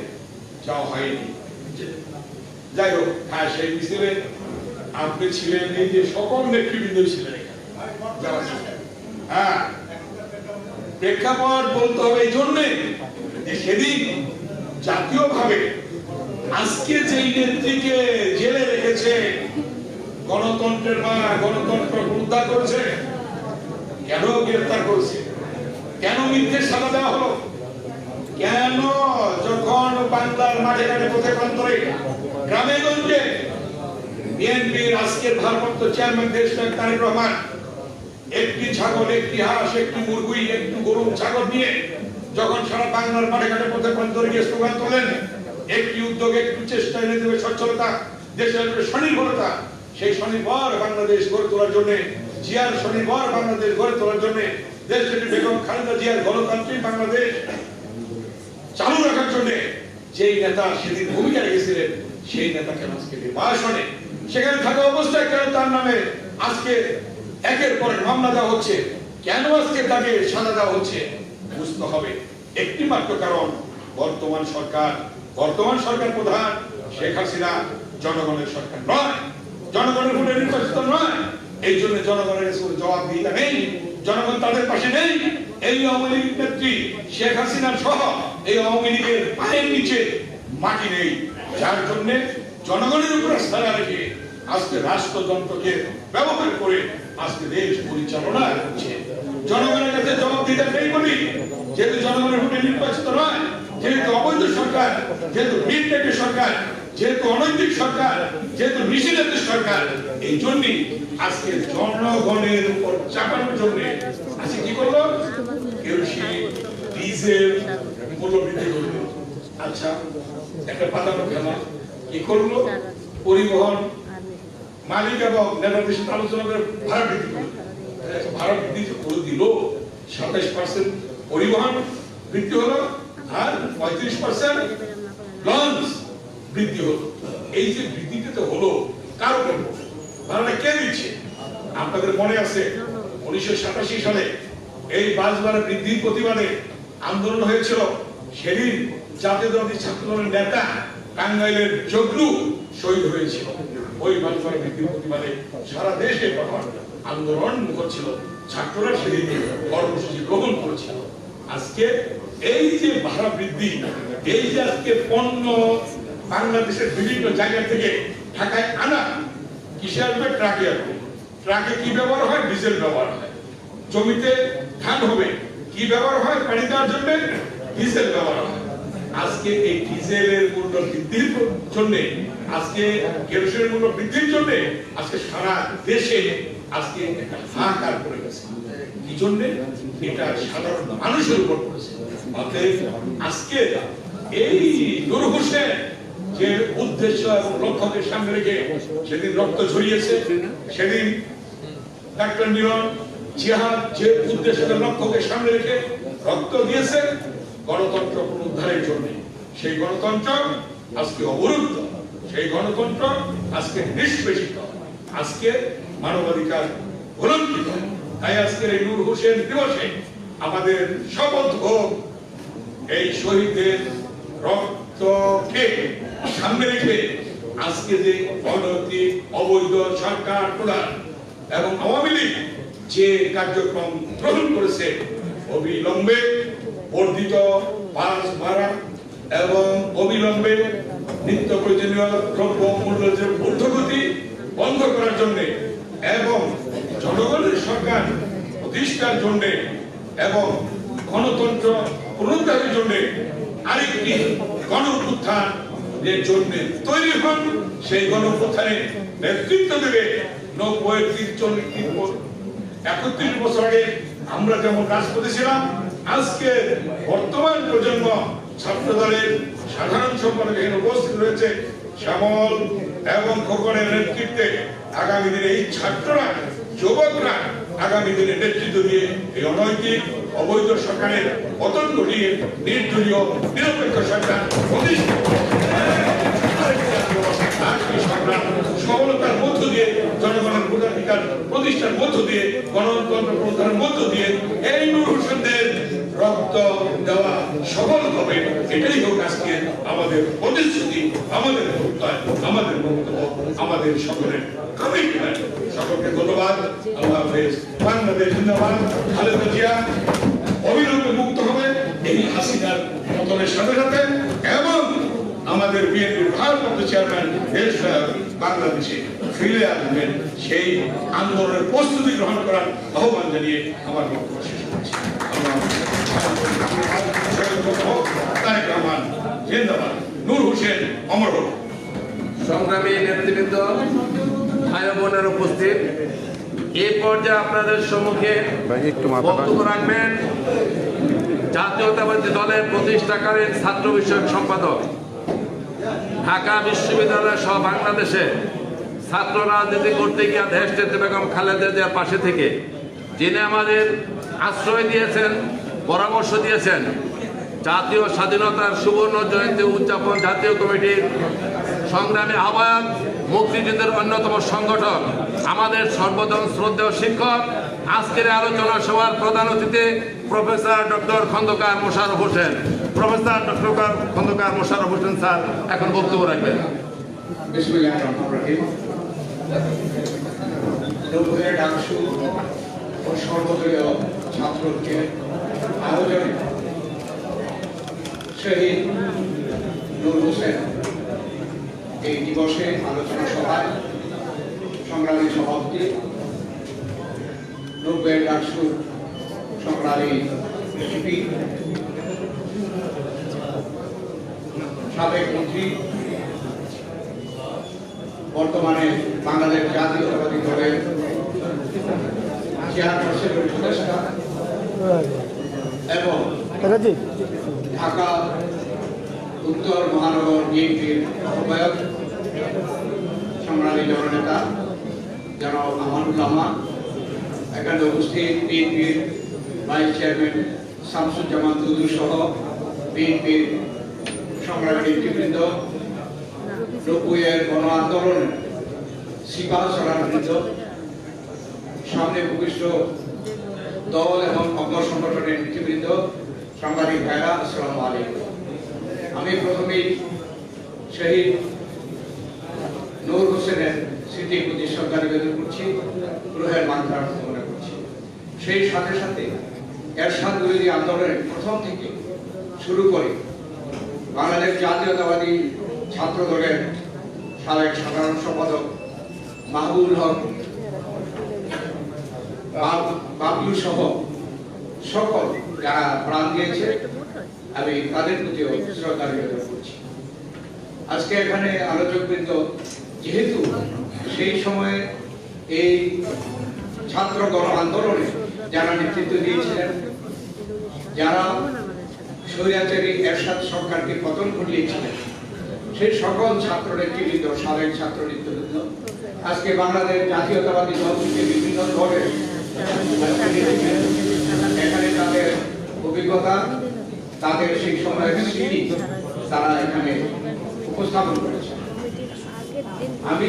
যাওয়া হয়নি। যাই হোক, হ্যাঁ সেই মিছিলে আপনি ছিলেন, এই যে সকল নেতৃবৃন্দ ছিলেন যারা ছিলেন। হ্যাঁ, প্রেক্ষাপট বলতে হবে এই জন্যে যে সেদিন জাতীয়ভাবে আজকে যেই নেত্রীকে জেলে রেখেছে, গণতন্ত্রের মা, গণতন্ত্র উদ্ধার করেছে, কেন গ্রেফতার করেছে, কেন মিথ্যে সাজা দেওয়া হলো, কেন যখন বাংলার মাঠে ঘাটে পথে প্রান্তরে গ্রামে গঞ্জে বিএনপির আজকের ভারপ্রাপ্ত চেয়ারম্যান দেশনায়ক তারেক রহমান একটি ছাগল, একটি হাঁস, একটি মুরগি, একটু গরু ছাগল নিয়ে যখন সারা বাংলার মাঠে ঘাটে পথে প্রান্তরে গিয়ে স্লোগান তোলেন, একটি উদ্যোগ একটু চেষ্টা এনে দেবে সচ্ছলতা, দেশের স্বনির্ভরতা, সেই স্বনির্ভর বাংলাদেশ গড়ে তোলার জন্য, জিয়ার স্বনির্ভর বাংলাদেশ গড়ে তোলার জন্য, দেশটিকে বেগম খালেদা জিয়ার গণতান্ত্রিক বাংলাদেশ চালু রাখার জন্য যেই নেতা সেদিন ভূমিকা রেখেছিলেন, সেই নেতা কেন আজকে নির্বাসনে সেখানে থাকা অবস্থায় কেন তার নামে আজকে একের পর মামলা দেওয়া হচ্ছে, কেন আজকে তাকে সাজা দেওয়া হচ্ছে? বুঝতে হবে একটি মাত্র কারণ, বর্তমান সরকার প্রধান শেখ হাসিনা জনগণের সরকার নয়, জনগণের ভোটে নির্বাচিত নয়। এই জন্য জনগণের জবাবদিহিতা নেই, জনগণ তাদের পাশে নেই। এই আওয়ামী লীগ নেত্রী শেখ হাসিনার সহ এই আওয়ামী লীগের পায়ের নিচে মাটি নেই, যার জন্য জনগণের উপর আস্থা রেখে আজকে রাষ্ট্রযন্ত্রকে ব্যবহার করে আজকে দেশ পরিচালনা করছে। জনগণের কাছে জবাবদিহিতা নেই বলি, যেহেতু জনগণের ভোটে নির্বাচিত নয়, যেহেতু অবৈধ সরকার, যেহেতু ভিড় সরকার, যেহেতু অনৈতিক সরকার, যেহেতু নিষেধাজ্ঞের সরকার, এই জন্যই আজকে জনগণের উপর চাপানোর জন্য আজকে কি করলো? কেরোসিন, ডিজেল মূল্য বৃদ্ধি করলো। আচ্ছা, একটা পাতানো খেলা কি করলো? পরিবহন মালিক এবং নেতাদের সাথে আলোচনা করে ভাড়া বৃদ্ধি করলো। ভাড়া বৃদ্ধি করে দিল 27% পরিবহন বৃদ্ধি হলো আর 35% লঞ্চ বৃদ্ধি হলো। এই যে বৃদ্ধিটা তো হলো কার উপর? ভাড়াটা কে দিচ্ছে? আপনাদের মনে আছে 1987 সালে এই বাস ভাড়া বৃদ্ধির প্রতিবাদে আন্দোলন হয়েছিল। সেদিন জাতীয়তাবাদী ছাত্রদলের নেতা টাঙ্গাইলের জগলু শহীদ হয়েছিল। ওই বাস ভাড়া বৃদ্ধির প্রতিবাদে সারা দেশে তখন আন্দোলন করছিল, ছাত্ররা সেদিন কর্মসূচি গ্রহণ করেছিল। আজকে এই যে ভাড়া বৃদ্ধি, এই যে আজকে পণ্য বাংলাদেশের বিভিন্ন জায়গা থেকে ঢাকায় আনা, কিসে আসবে? ট্রাকে আসবে। ট্রাকে কি ব্যবহার হয়? ডিজেল ব্যবহার হয়। জমিতে ধান হবে, কি ব্যবহার হয়? পানি দেওয়ার জন্য ডিজেল ব্যবহার হয়। আজকে এই ডিজেলের মূল্য বৃদ্ধির জন্য, আজকে কেরোসিনের মূল্য বৃদ্ধির জন্য আজকে সারা দেশে আজকে একটা হাহাকার পড়ে গেছে। কি জন্য? এটা সাধারণ মানুষের উপর পড়েছে। অতএব আজকে এই নূর হোসেন যে উদ্দেশ্য এবং লক্ষ্যকে সামনে রেখে সেদিন রক্ত ঝরিয়েছে, সেদিন ডাক্তার মিলন জিহাদ যে উদ্দেশ্য লক্ষ্যকে সামনে রেখে রক্ত দিয়েছে গণতন্ত্র পুনরুদ্ধারের জন্য, সেই গণতন্ত্র আজকে অবরুদ্ধ, সেই গণতন্ত্র আজকে নিষ্পেষিত, আজকে মানবাধিকার ভুলণ্ঠিত। তাই আজকের এই নূর হোসেন দিবসে আমাদের শপথ হোক এই শহীদদের রক্তকে সামনে রেখে আজকে যে অনৈতিক অবৈধ সরকার প্রধান এবং আওয়ামী লীগ যে কার্যক্রম গ্রহণ করেছে, অবিলম্বে বর্ধিত বাস ভাড়া এবং অবিলম্বে নিত্য প্রয়োজনীয় দ্রব্য মূল্যের যে ঊর্ধ্বগতি বন্ধ করার জন্য এবং জনগণের সরকার প্রতিষ্ঠার জন্য এবং গণতন্ত্র পুনরুদ্ধারের জন্য আরেকটি গণ উত্থানের জন্য তৈরি হন। সেই গণ উত্থানে নেতৃত্ব দেবে 31 বছর আগে আমরা যেমন রাজপথে ছিলাম, আজকে বর্তমান প্রজন্ম ছাত্র দলের সাধারণ সম্পাদক এখানে উপস্থিত রয়েছে শ্যামল এবং খোকনের নেতৃত্বে আগামী দিনে এই ছাত্ররা, যুবকরা আগামী দিনে নেতৃত্ব দিয়ে এই অনৈতিক অবৈধ সরকারের পতন ঘটিয়ে নির্দলীয় নিরপেক্ষ সরকার প্রতিষ্ঠা সফলতার মধ্য দিয়ে, জনগণের ভোটাধিকার প্রতিষ্ঠার মধ্য দিয়ে, গণতন্ত্র প্রতিষ্ঠার মধ্য দিয়ে এই নূর হোসেনদের রক্ত দেওয়া সফল হবে। এটাই হোক আজকে আমাদের প্রতিশ্রুতি, আমাদের প্রত্যয়, আমাদের বক্তব্য, আমাদের সকলের কমিটমেন্ট। সকলকে ধন্যবাদ। আল্লাহ হাফেজ। বাংলাদেশ জিন্দাবাদ। খালেদা জিয়া অবিলম্বে মুক্ত হবে এই হাসিনার পতনের সাথে সাথে এবং আমাদের বিএনপির ভারপ্রাপ্ত চেয়ারম্যান বাংলাদেশে ফিরে আসবেন, সেই আন্দোলনের প্রস্তুতি গ্রহণ করার আহ্বান জানিয়ে আমার বক্তব্য শেষ করছি। তারেক রহমান জিন্দাবাদ। নূর হোসেন অমর হোক। সংগ্রামী নেতৃবৃন্দ, ভাই বোনের উপস্থিত, এই পর্যায়ে আপনাদের সম্মুখে একটু মাথা বক্তব্য রাখবেন জাতীয়তাবাদী দলের প্রতিষ্ঠাকালীন ছাত্র বিষয়ক সম্পাদক, ঢাকা বিশ্ববিদ্যালয় সহ বাংলাদেশে ছাত্র রাজনীতি করতে গিয়ে দেশনেত্রী বেগম খালেদা জিয়ার পাশে থেকে যিনি আমাদের আশ্রয় দিয়েছেন, পরামর্শ দিয়েছেন, জাতীয় স্বাধীনতার সুবর্ণ জয়ন্তী উদযাপন জাতীয় কমিটির সংগ্রামী আহ্বায়ক, মুক্তিযুদ্ধের অন্যতম সংগঠক, আমাদের সর্বজন শ্রদ্ধেয় শিক্ষক, আজকের আলোচনা সভার প্রধান অতিথি professor doctor Khandaker Mosharraf Hossain. Professor doctor Khandaker Mosharraf Hossain sir এখন বক্তব্য রাখবেন। বিসমিল্লাহির রহমানির রহিম। নব্বইয়ের ডাকসু ও সর্বদলীয় ছাত্র ঐক্যের আয়োজনে শহীদ নূর হোসেন এই দিবসে আলোচনা সভায় সংগ্রামী সভাপতি, নব্বইয়ের ডাকসু সংগ্রামী শিল্পী, সাবেক মন্ত্রী, বর্তমানে বাংলাদেশ জাতীয়তাবাদী দলের চেয়ারপারসনের উপদেষ্টা এবং ঢাকা উত্তর মহানগর বিএনপির আহ্বায়ক, সংগ্রামী জননেতা জনাব আমানুল্লাহ, এখানে উপস্থিত বিএনপির ভাইস চেয়ারম্যান শামসুজ্জামান দুদু সহ বিএনপির সংগ্রামী নেতৃবৃন্দ, নব্বইয়ের গণ আন্দোলনে সিপাহ সরাবৃন্দ, সামনে ভূমিষ্ঠ দল এবং অঙ্গ সংগঠনের নেতৃবৃন্দ, সাংবাদিক ভাইরা, আসসালামু আলাইকুম। আমি প্রথমেই শহীদ নূর হোসেনের স্মৃতির প্রতি শ্রদ্ধা নিবেদন করছি, রুহের মানধারণ কামনা করছি। সেই সাথে সাথে এরশাদ বিরোধী আন্দোলনের প্রথম থেকে শুরু করে বাংলাদেশ জাতীয়তাবাদী ছাত্র দলের সাবেক সাধারণ সম্পাদক মাহবুবুল হক, বাবলু সহ সকল যারা প্রাণ দিয়েছে আমি তাদের প্রতিও শ্রদ্ধা নিবেদন করছি। আজকে এখানে আলোচকবৃন্দ যেহেতু সেই সময়ে এই ছাত্র গণ আন্দোলনে যারা নেতৃত্ব দিয়েছিলেন, যারা স্বৈরাচারী এরশাদ সরকারকে পতন ঘটিয়েছিলেন, সেই সকল ছাত্র নেতৃবৃন্দ, সাবেক ছাত্র নেতৃবৃন্দ আজকে বাংলাদেশ জাতীয়তাবাদী দল থেকে বিভিন্ন দলের এখানে তাদের অভিজ্ঞতা, তাদের সেই সময়ের স্মৃতি তারা এখানে উপস্থাপন করেছে। আমি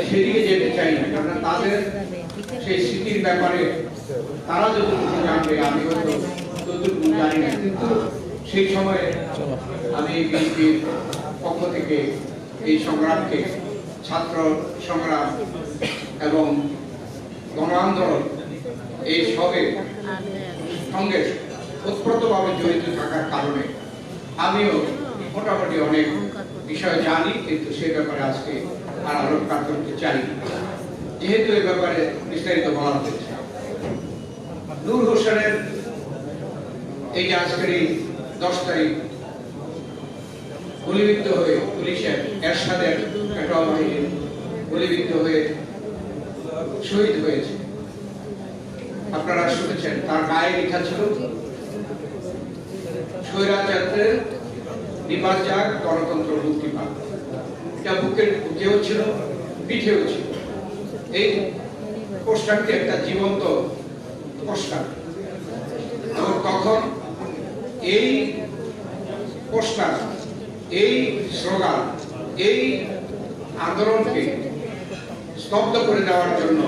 সেদিকে যেতে চাই না, কারণ তাদের সেই স্মৃতির ব্যাপারে তারা যতটুকু জানবে আমি হয়তো ততটুকু জানি না, কিন্তু সেই সময়ে আমি বিএনপির পক্ষ থেকে এই সংগ্রামকে, ছাত্র সংগ্রাম এবং গণ আন্দোলন এই সবের সঙ্গে ওতপ্রোতভাবে জড়িত থাকার কারণে আমিও মোটামুটি অনেক বিষয় জানি, কিন্তু সে ব্যাপারে আজকে আর আলোকপাত করতে চাই না, যেহেতু এই ব্যাপারে বিস্তারিত বলা হয়েছে। নূর হোসেনের এই যে আজকের এই 10 তারিখ গুলিবিদ্ধ হয়ে পুলিশের এরশাদের পেট্রোল বাহিনীর গুলিবিদ্ধ হয়ে শহীদ হয়েছে, আপনারা শুনেছেন তার গায়ে লেখা ছিল স্বৈরাচারের নিপাত যাক, গণতন্ত্র মুক্তি পাক। এটা বুকেও ছিল, পিঠেও ছিল। এই পোস্টারটি একটা জীবন্ত পোস্টার, এবং তখন এই পোস্টার, এই স্লোগান, এই আন্দোলনকে স্তব্ধ করে দেওয়ার জন্য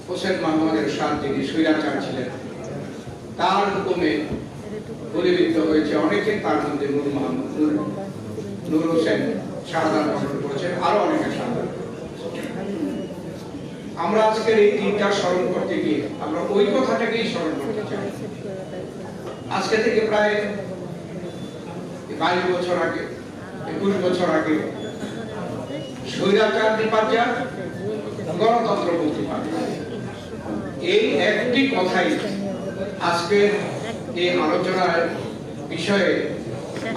হোসেন মোহাম্মদ এরশাদ, যিনি স্বৈরাচার ছিলেন, তার হুকুমে গুলিবিদ্ধ হয়েছে অনেকে, তার মধ্যে নূর হোসেন শাহাদাত বরণ করেছেন, আরো অনেকে শাহাদাত। আমরা আজকের এই দিনটা স্মরণ করতে গিয়ে আমরা ওই কথাটাকেই স্মরণ করতে চাই। আজকে থেকে প্রায় 22 বছর আগে, 21 বছর আগে স্বৈরাচার নিপাত যাক, গণতন্ত্র মুক্তি পাক, এই একটি কথাই আজকে এই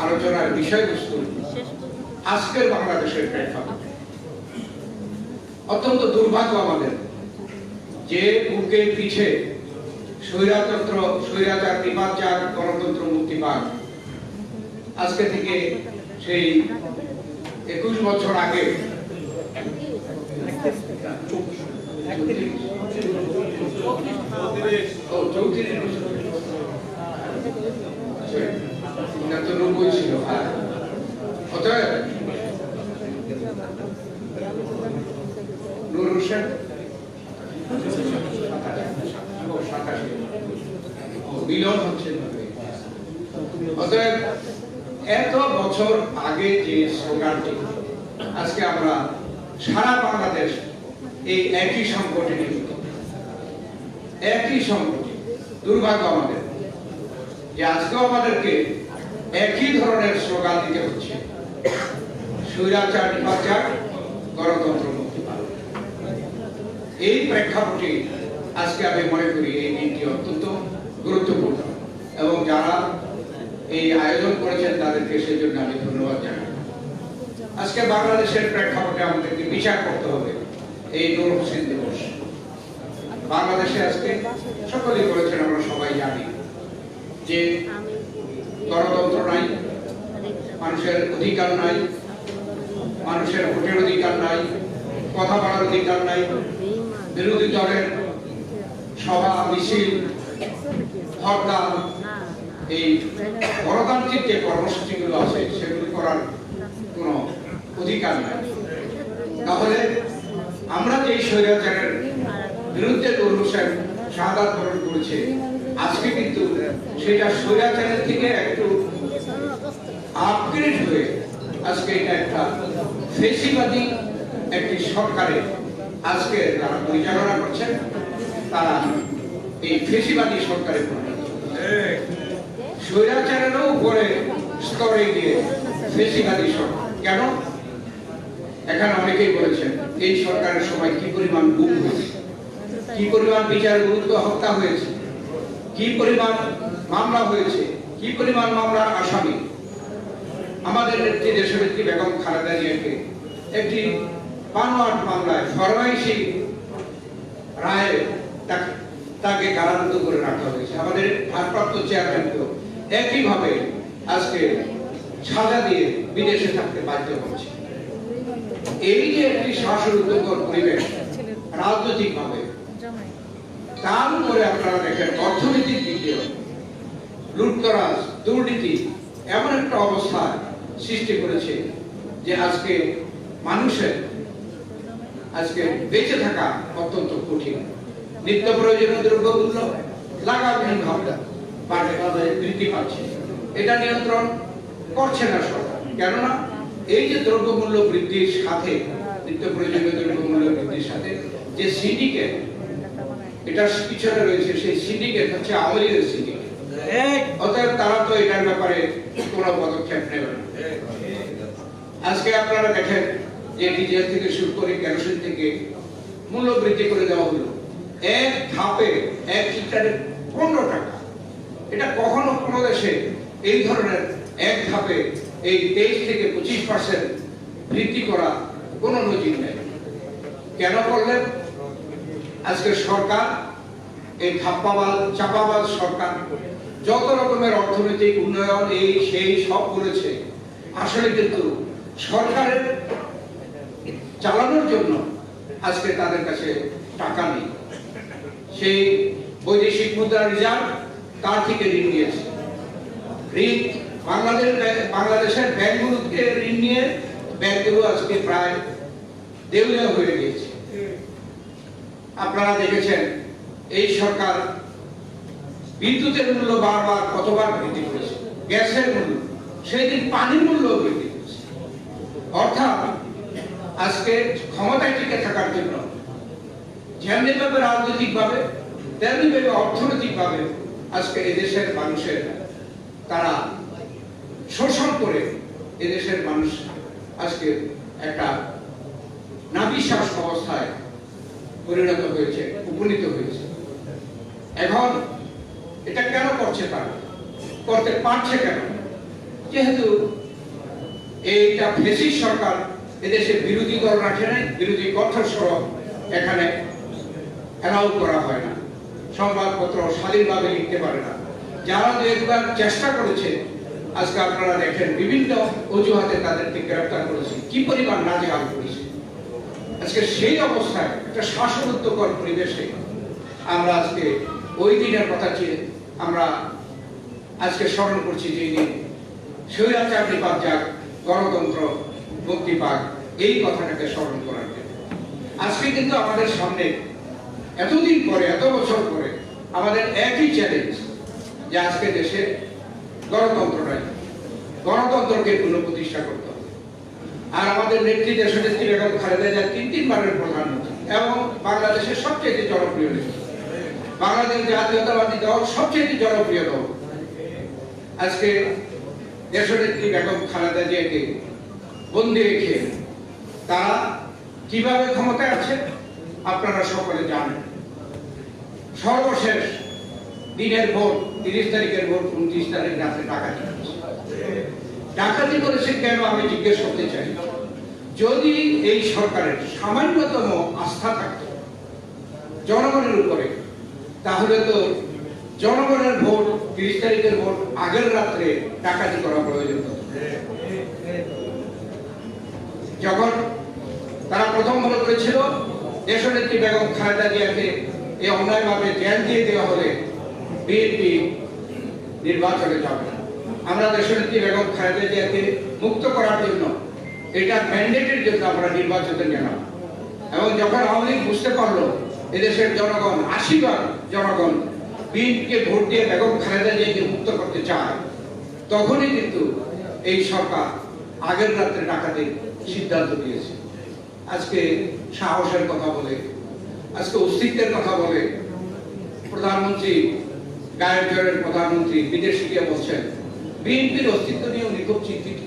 আলোচনার বিষয়বস্তু আজকের বাংলাদেশের প্রেক্ষাপটে। অত্যন্ত দুর্ভাগ্য আমাদের যে বুকে পিছে স্বৈরাচার নিপাত যাক, গণতন্ত্র মুক্তি পাক। আজকে থেকে সেই 21 বছর আগে ছিল। অতএব নূর হোসেন মিলন হচ্ছে। অতএব এত বছর আগে যে স্লোগানটি আজকে আমরা সারা বাংলাদেশ এই একই সংকটে নিযুক্ত, একই সংকটে। দুর্ভাগ্য আমাদের যে আজকেও আমাদেরকে একই ধরনের স্লোগান দিতে হচ্ছে, স্বৈরাচার নিপাত যাক, গণতন্ত্র মুক্তি পাক। এই প্রেক্ষাপটে আজকে আমি মনে করি এই দিনটি অত্যন্ত গুরুত্বপূর্ণ এবং যারা এই আয়োজন করেছেন তাদেরকে সেই জন্য আমি ধন্যবাদ জানাই। আজকে বাংলাদেশের প্রেক্ষাপটে আমাদেরকে বিচার করতে হবে এই নূর হোসেন দিবস। বাংলাদেশে আজকে সকলেই বলেছেন, আমরা সবাই জানি যে গণতন্ত্র নাই, মানুষের অধিকার নাই, মানুষের ভোটের অধিকার নাই, কথা বলার অধিকার নাই, বিরোধী দলের সভা মিছিল হরতাল, এই গণতান্ত্রিক যে কর্মসূচিগুলো আছে সেগুলি করার কোনো অধিকার নাই। তাহলে আমরা যে স্বৈরাচারের বিরুদ্ধে নূর হোসেন শাহাদাত বরণ করেছে, আজকে কিন্তু সেটা স্বৈরাচারের থেকে একটু আপগ্রেড হয়ে আজকে এটা একটা ফেসিবাদী একটি সরকারের আজকে তারা পরিচালনা করছেন, তারা এই ফেসিবাদী সরকারের স্বৈরাচারেরও উপরে স্তরে গিয়ে ফেসিবাদী সরকার। কেন? এখানে অনেকেই বলেছেন এই সরকারের সময় কি পরিমাণ গুম হয়েছে, কি পরিমাণ বিচার গুরুত্ব হত্যা হয়েছে, কি পরিমাণ মামলা হয়েছে, কি পরিমাণ মামলার আসামি। আমাদের নেত্রী দেশনেত্রী বেগম খালেদা জিয়াকে একটি ৫ মামলায় ফরমাইশি রায়ে তাকে কারারুদ্ধ করে রাখা হয়েছে। আমাদের ভারপ্রাপ্ত চেয়ারম্যানকেও একইভাবে আজকে সাজা দিয়ে বিদেশে থাকতে বাধ্য হচ্ছে। এই যে একটি শ্বাসরুদ্ধকর পরিবেশ রাজনৈতিক ভাবে, তার উপরে আপনারা দেখেন অর্থনৈতিক দিক দিয়ে লুটতরাজ, দুর্নীতি এমন একটা অবস্থা সৃষ্টি করেছে যে আজকে মানুষের আজকে বেঁচে থাকা অত্যন্ত কঠিন। নিত্য প্রয়োজনীয় দ্রব্যমূল্য লাগামহীনভাবে বৃদ্ধি পাচ্ছে, এটা নিয়ন্ত্রণ করছে না সরকার। কেননা এই যে দ্রব্যমূল্য বৃদ্ধির সাথে, নিত্য প্রয়োজনীয় দ্রব্যমূল্য বৃদ্ধির সাথে যে সিন্ডিকেট এটার পিছনে রয়েছে, সেই সিন্ডিকেট হচ্ছে আওয়ামী লীগের সিন্ডিকেট। অতএব তারা তো এটার ব্যাপারে কোনো পদক্ষেপ নেবে না। আজকে আপনারা দেখেন যে ডিজেল থেকে শুরু করে কেরোসিন থেকে মূল্য বৃদ্ধি করে দেওয়া হলো এক ধাপে, 1 লিটারে 15 টাকা। এটা কখনো কোনো দেশে এই ধরনের এক ধাপে এই 23 থেকে 25% বৃদ্ধি করা কোনো নজির নেই। কেন করলেন? আজকে সরকার এই চাপাবাজ সরকার যত রকমের অর্থনৈতিক উন্নয়ন এই সেই সব করেছে, আসলে কিন্তু সরকারের চালানোর জন্য আজকে তাদের কাছে টাকা নেই। সেই বৈদেশিক মুদ্রা রিজার্ভ তার থেকে ঋণ নিয়েছে। ঋণ বাংলাদেশের ব্যাংকগুলোকে ঋণ নিয়ে ব্যাংকগুলো আজকে প্রায় দেউলিয়া হয়ে গিয়েছে। আপনারা দেখেছেন এই সরকার বিদ্যুতের মূল্য বারবার কতবার বৃদ্ধি করেছে, গ্যাসের মূল্য, সেই দিন পানির মূল্য বৃদ্ধি করেছে। অর্থাৎ আজকে ক্ষমতায় টিকে থাকার জন্য যেমনি ভাবে রাজনৈতিক ভাবে তেমনি ভাবে অর্থনৈতিক ভাবে আজকে এদেশের মানুষের তারা শোষণ করে এদেশের মানুষ আজকে একটা নাবিশ্বাস অবস্থায় পরিণত হয়েছে, উপনীত হয়েছে। এখন এটা কেন করছে, তারা করতে পারছে কেন? যেহেতু এইটা ফ্যাসিস্ট সরকার এদেশে বিরোধী দল রাখে নাই, বিরোধী কণ্ঠস্বর এখানে অ্যালাউ করা হয় না। সংবাদপত্র স্বাধীনভাবে লিখতে পারে না। যারা দু একবার চেষ্টা করেছে, আজকে আপনারা দেখেন বিভিন্ন অজুহাতে তাদেরকে গ্রেফতার করেছে, কি পরিমাণ নাজেহাল করেছে। আজকে সেই অবস্থায় একটা শ্বাসরুদ্ধকর পরিবেশে আমরা আজকে ওই দিনের কথা আমরা আজকে স্মরণ করছি, যে দিন স্বৈরাচার নিপাত যাক, গণতন্ত্র মুক্তি পাক, এই কথাটাকে স্মরণ করার জন্য। আজকে কিন্তু আমাদের সামনে এতদিন পরে, এত বছর পরে আমাদের একই চ্যালেঞ্জ, যে আজকে দেশে গণতন্ত্র নাই, গণতন্ত্রকে পুনঃপ্রতিষ্ঠা করতে হবে। আর আমাদের নেত্রী, দেশনেত্রী বেগম খালেদা জিয়া 3 বারের প্রধানমন্ত্রী এবং বাংলাদেশের সবচেয়ে জনপ্রিয় নেত্রী, বাংলাদেশ জাতীয়তাবাদী দল সবচেয়ে জনপ্রিয় দল। আজকে দেশনেত্রী বেগম খালেদা জিয়াকে বন্দী রেখে তারা কিভাবে ক্ষমতায় আছে আপনারা সকলে জানেন। সর্বশেষ দিনের ভোট, 30 তারিখের ভোট, 29 তারিখ রাতে ডাকাতি করেছে কেন আমি জিজ্ঞেস করতে চাই। যদি এই সরকারের সামান্যতম আস্থা থাকত জনগণের উপরে, তাহলে তো জনগণের ভোট, 30 তারিখের ভোট আগের রাত্রে ডাকাতি করা প্রয়োজন হতো। যখন তারা প্রথম মনে করেছিল দেশনেত্রী বেগম খালেদা জিয়াকে এই অন্যায়ভাবে জেল দিয়ে দেওয়া হলে বিএনপি নির্বাচনে যাবে, আমরা দেশনেত্রী বেগম খালেদা জিয়াকে মুক্ত করার জন্য, এটা ম্যান্ডেটের জন্য আমরা নির্বাচনে গেলাম। এবং যখন আওয়ামী লীগ বুঝতে পারলো এদেশের জনগণ, 80% জনগণ বিএনপিকে ভোট দিয়ে বেগম খালেদা জিয়াকে মুক্ত করতে চায়, তখনই কিন্তু এই সরকার আগের রাত্রে ডাকাতির সিদ্ধান্ত নিয়েছে। আজকে সাহসের কথা বলে, আজকে অস্তিত্বের কথা বলে প্রধানমন্ত্রী, গায়ের জোরের প্রধানমন্ত্রী বিদেশে গিয়ে বলছেন বিএনপির অস্তিত্ব নিয়ে উনি খুব চিন্তিত,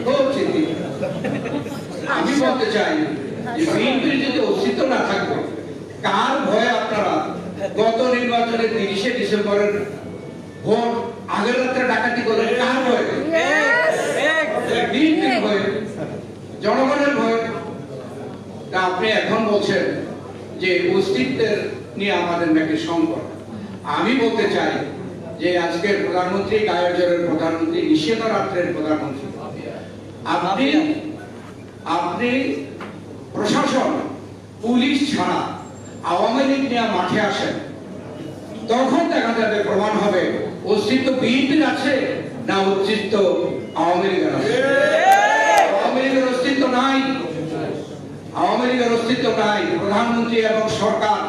খুব চিন্তিত। আমি বলতে চাই যে বিএনপির যদি অস্তিত্ব না থাকবে, কার ভয়ে আপনারা গত নির্বাচনে 30শে ডিসেম্বরের ভোট আগের রাত্রে ডাকাতি করলেন? কার ভয়ে? বিএনপির ভয়ে, জনগণের ভয়ে। আপনি এখন বলছেন যে অস্তিত্বের নিয়ে আমাদের নাকি সংকট। আমি বলতে চাই যে আজকের প্রধানমন্ত্রী, গায়ের জোরের প্রধানমন্ত্রী, নিষেধ রাত্রের প্রধানমন্ত্রী, আপনি প্রশাসন, পুলিশ ছাড়া আওয়ামী লীগ নিয়ে মাঠে আসেন, তখন দেখা যাবে, প্রমাণ হবে অস্তিত্ব বিএনপির আছে না অস্তিত্ব আওয়ামী লীগের আছে। আওয়ামী লীগের অস্তিত্ব নাই, আওয়ামী লীগের অস্তিত্ব নাই। প্রধানমন্ত্রী এবং সরকার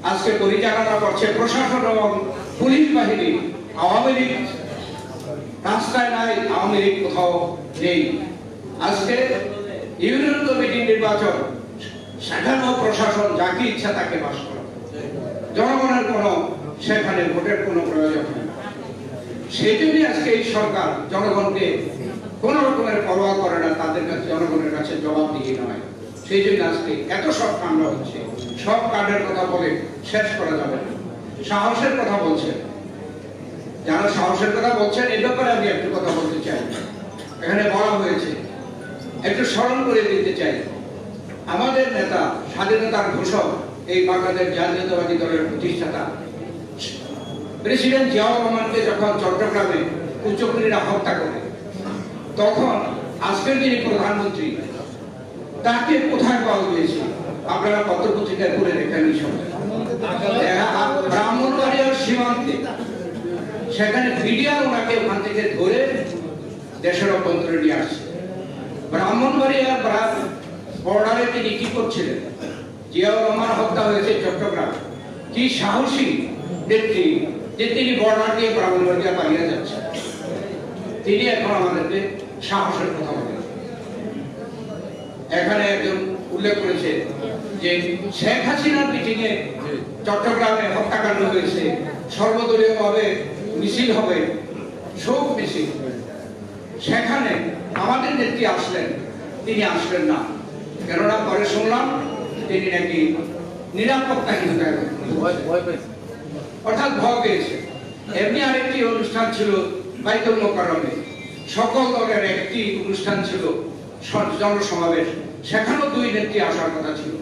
আজকে পরিচালনা করছে, প্রশাসন এবং পুলিশ বাহিনী। আওয়ামী লীগ রাস্তায় নাই, আওয়ামী লীগ কোথাও নেই। আজকে ইউনিয়ন কমিটির নির্বাচন, সেখানেও প্রশাসন যাকে ইচ্ছা তাকে বাস করে, জনগণের কোনো সেখানে ভোটের কোনো প্রয়োজন নেই। সেই জন্যই আজকে এই সরকার জনগণকে কোন রকমের পরোয়া করে না, তাদের কাছে, জনগণের কাছে জবাবদিহি নয়। সেই জন্য আজকে এত সব কাণ্ড হচ্ছে। সব কাণ্ডের কথা বলে শেষ করা যাবে না। সাহসের কথা বলছেন যারা, সাহসের কথা বলছেন, এই ব্যাপারে আমি একটু কথা বলতে চাই। এখানে বলা হয়েছে, একটু স্মরণ করে দিতে চাই, আমাদের নেতা, স্বাধীনতার ঘোষক, এই বাংলাদেশ জাতীয়তাবাদী দলের প্রতিষ্ঠাতা প্রেসিডেন্ট জিয়াউর রহমানকে যখন চট্টগ্রামে কুচক্রীরা হত্যা করে, তখন আজকের যিনি প্রধানমন্ত্রী, তাকে কোথায় পাওয়া গিয়েছে আপনারা পত্রপত্রিকায় পড়ে রেখেন। ব্রাহ্মণবাড়িয়ার সীমান্তে, সেখানে মিডিয়ার ওনাকে ওখান থেকে ধরে দেশের অভ্যন্তরে নিয়ে আসছে। ব্রাহ্মণবাড়িয়ার বর্ডারে তিনি কি করছিলেন? জিয়াউর রহমান হত্যা হয়েছে চট্টগ্রাম। কি সাহসী নেত্রী যে তিনি বর্ডার দিয়ে ব্রাহ্মণবাড়িয়া পালিয়ে যাচ্ছেন। তিনি এখন আমাদেরকে সাহসের কথা বলেন। এখানে একজন উল্লেখ করেছে যে শেখ হাসিনার মিটিংয়ে চট্টগ্রামে হত্যাকাণ্ড হয়েছে, সর্বদলীয়ভাবে মিছিল হবে, শোক মিছিল। সেখানে আমাদের নেত্রী আসলেন, তিনি আসলেন না। কেননা পরে শুনলাম তিনি নাকি নিরাপত্তাহীনতায়, অর্থাৎ ভয় পেয়েছে। এমনি আরেকটি অনুষ্ঠান ছিল বাইতুল মোকাররমে, সকল দলের একটি অনুষ্ঠান ছিল, জনসমাবেশ। সেখানেও দুই নেত্রী আসার কথা ছিল।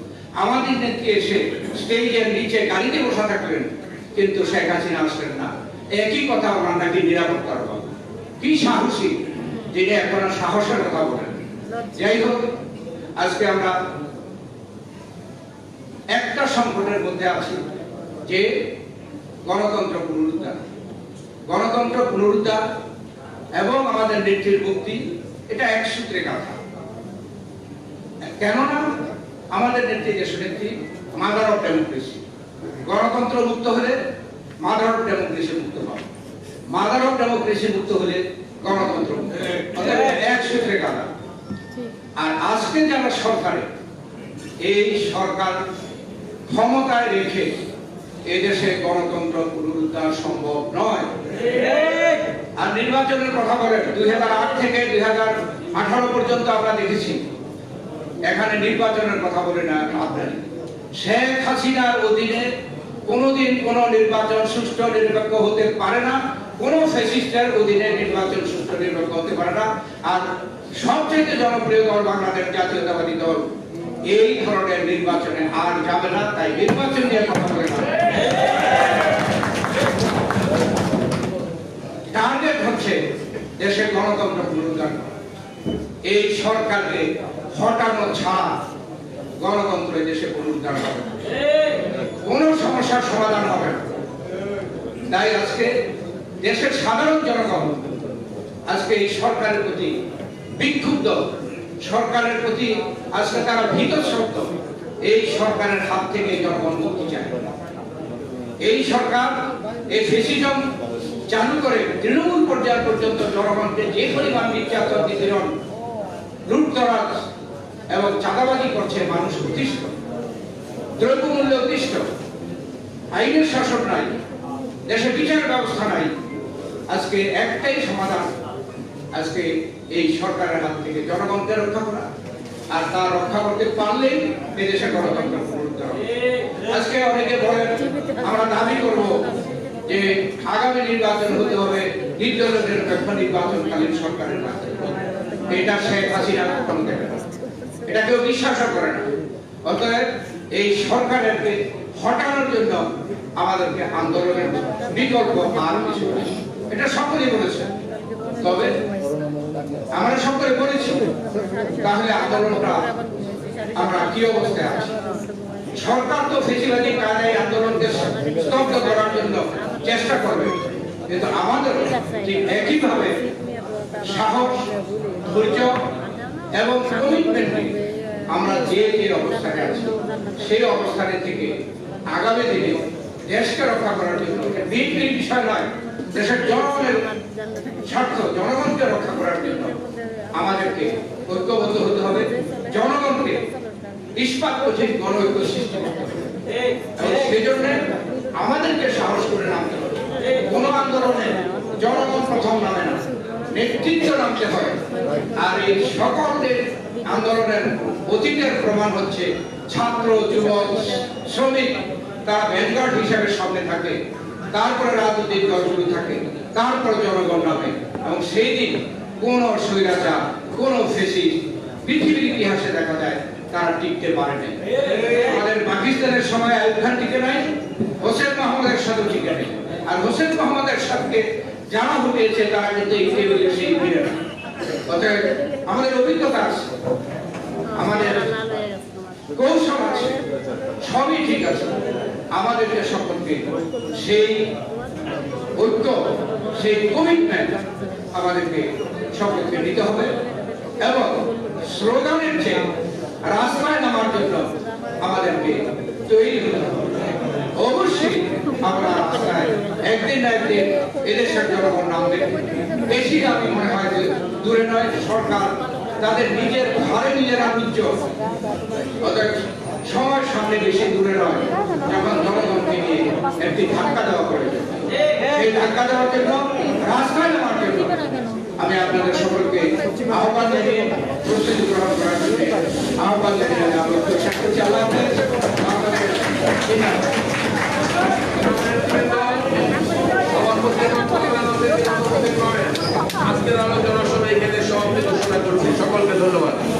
আমাদের নেত্রী এসে স্টেজের নিচে গাড়িতে বসা থাকলেন, কিন্তু শেখ হাসিনা আসলেন না। একই কথা ওনার নাকি নিরাপত্তার কথা। কি সাহসী যিনি এখন সাহসের কথা বলেন। যাই হোক, আজকে আমরা একটা সংকটের মধ্যে আছি, যে গণতন্ত্র পুনরুদ্ধার। গণতন্ত্র পুনরুদ্ধার এবং আমাদের নেত্রীর মুক্তি, এটা এক সূত্রে কথা। কেননা আমাদের নেত্রী দেশনেত্রী মাদার অফ ডেমোক্রেসি। গণতন্ত্র মুক্ত হলে মাদার অফ ডেমোক্রেসি মুক্ত হবে, মাদার অফ ডেমোক্রেসি মুক্ত হলে গণতন্ত্র মুক্ত হবে। এক সূত্রে কথা। আর আজকে যারা সরকারে, এই সরকার ক্ষমতায় রেখে এদেশে গণতন্ত্র পুনরুদ্ধার সম্ভব নয়। আর নির্বাচনের কথা বলেন, 2008 থেকে 2018 পর্যন্ত আমরা দেখেছি এখানে নির্বাচনের কথা বলে না আপনার। শেখ হাসিনার অধীনে কোনোদিন কোনো নির্বাচন সুষ্ঠু নিরপেক্ষ হতে পারে না, কোনো ফ্যাসিস্টের অধীনে নির্বাচন সুষ্ঠু নিরপেক্ষ হতে পারে না। আর সবচেয়ে জনপ্রিয় দল বাংলাদেশ জাতীয়তাবাদী দল এই ধরনের নির্বাচনে আর যাবে না, তাই নির্বাচন নিয়ে কথা বলে না। টার্গেট হচ্ছে দেশের গণতন্ত্র পুনরুদ্ধার। এই সরকারকে হটানো ছাড়া গণতন্ত্র দেশে পুনরুদ্ধার হবে না, কোন সমস্যার সমাধান হবে না। তাই আজকে দেশের সাধারণ জনগণ আজকে এই সরকারের প্রতি বিক্ষুব্ধ, সরকারের প্রতি আজকে তারা ভীতসত্ত্ব। এই সরকারের হাত থেকে জনগণ মুক্তি চায়। এই সরকার এই ফ্যাসিজম চালু করে তৃণমূল পর্যায় পর্যন্ত জনগণকে যে পরিমাণ নির্যাতন, নিপীড়ন, লুটতরাজ এবং চাঁদাবাজি করছে, মানুষ অতিষ্ঠ, দ্রব্যমূল্য অতিষ্ঠ, আইনের শাসন নাই, দেশে বিচার ব্যবস্থা নাই। আজকে একটাই সমাধান, আজকে এই সরকারের হাত থেকে জনগণকে রক্ষা করা। আর তা রক্ষা করতে পারলেই এদেশে গণতন্ত্র পুনরুদ্ধার হবে। আজকে অনেকে বলেন আমরা দাবি করব যে আগামী নির্বাচন হতে হবে নির্দলীয় নিরপেক্ষ নির্বাচনকালীন সরকারের মাধ্যমে। এটা শেখ হাসিনা কখনো দেবে না, এটা কেউ বিশ্বাসও করে না। অতএব এই সরকারকে হটানোর জন্য আমাদেরকে আন্দোলনের বিকল্প আর কিছু নেই, এটা সকলেই বলেছে। তবে আমরা সকলে বলেছি, তাহলে আন্দোলনটা আমরা কি অবস্থায় আছি? সরকার তো ফেসিবাদী কায়দায় আন্দোলনকে স্তব্ধ করার জন্য চেষ্টা করবে, কিন্তু আমাদের ঠিক একইভাবে সাহস, ধৈর্য এবং কমিটমেন্ট আমরা যে অবস্থানে আছি সেই অবস্থানে থেকে আগামী দিনে দেশকে রক্ষা করার জন্য বিএনপির বিষয় নয়, দেশের জনগণের স্বার্থ, জনগণকে রক্ষা করার জন্য আমাদেরকে ঐক্যবদ্ধ হতে হবে। জনগণকে ইস্পাত কঠিন গণঐক্য সৃষ্টি করতে হবে। সেই জন্য আমাদেরকে সাহস করে নামতে হবে। কোন আন্দোলনে জনগণ প্রথম নামে না, নেতৃত্ব নামতে হয়। আর এই সকলের আন্দোলনের অতীতের প্রমাণ হচ্ছে ছাত্র, যুবক, শ্রমিক, তারা ভ্যানগার্ড হিসেবে সামনে থাকে, তারপরে রাজনৈতিক দলগুলো থাকে, তারপরে জনগণ নামে। এবং সেই দিন কোন স্বৈরাচার, কোন ফ্যাসিস্ট পৃথিবীর ইতিহাসে দেখা যায় তারা টিকতে পারে নাই। আমাদের পাকিস্তানের সময় আইয়ুব খান টিকে নাই, হোসেন মোহাম্মদের সাথে টিকে নেই। আর হোসেন মোহাম্মদের সাথে যারা হয়েছে তারা কিন্তু এই টেবিলে সেই ফিরে না। অতএব আমাদের অভিজ্ঞতা আছে, আমাদের কৌশল আছে, সবই ঠিক আছে। আমাদেরকে সকলকে সেই ঐক্য, সেই কমিটমেন্ট আমাদেরকে সকলকে নিতে হবে এবং স্লোগানের চেয়ে রাস্তায় নামার জন্য আমাদেরকে তৈরি হতে হবে। অবশ্যই আমরা রাস্তায় একদিন না একদিন এদেশের জনগণ নামবে। বেশি আমি মনে হয় যে দূরে নয়, সরকার তাদের নিজের ঘরে নিজেরা উজ্জ্বল। অতএব সময়ের সামনে বেশি দূরে নয়, যখন জনগণকে নিয়ে একটি ধাক্কা দেওয়া প্রয়োজন। সেই ধাক্কা দেওয়ার জন্য, রাস্তায় নামার জন্য আমি আপনাদের সকলকে আহ্বান জানিয়ে প্রস্তুতি গ্রহণ করার জন্য আহ্বান জানিয়ে আমরা চেষ্টা করছি। আল্লাহ হাফেজ।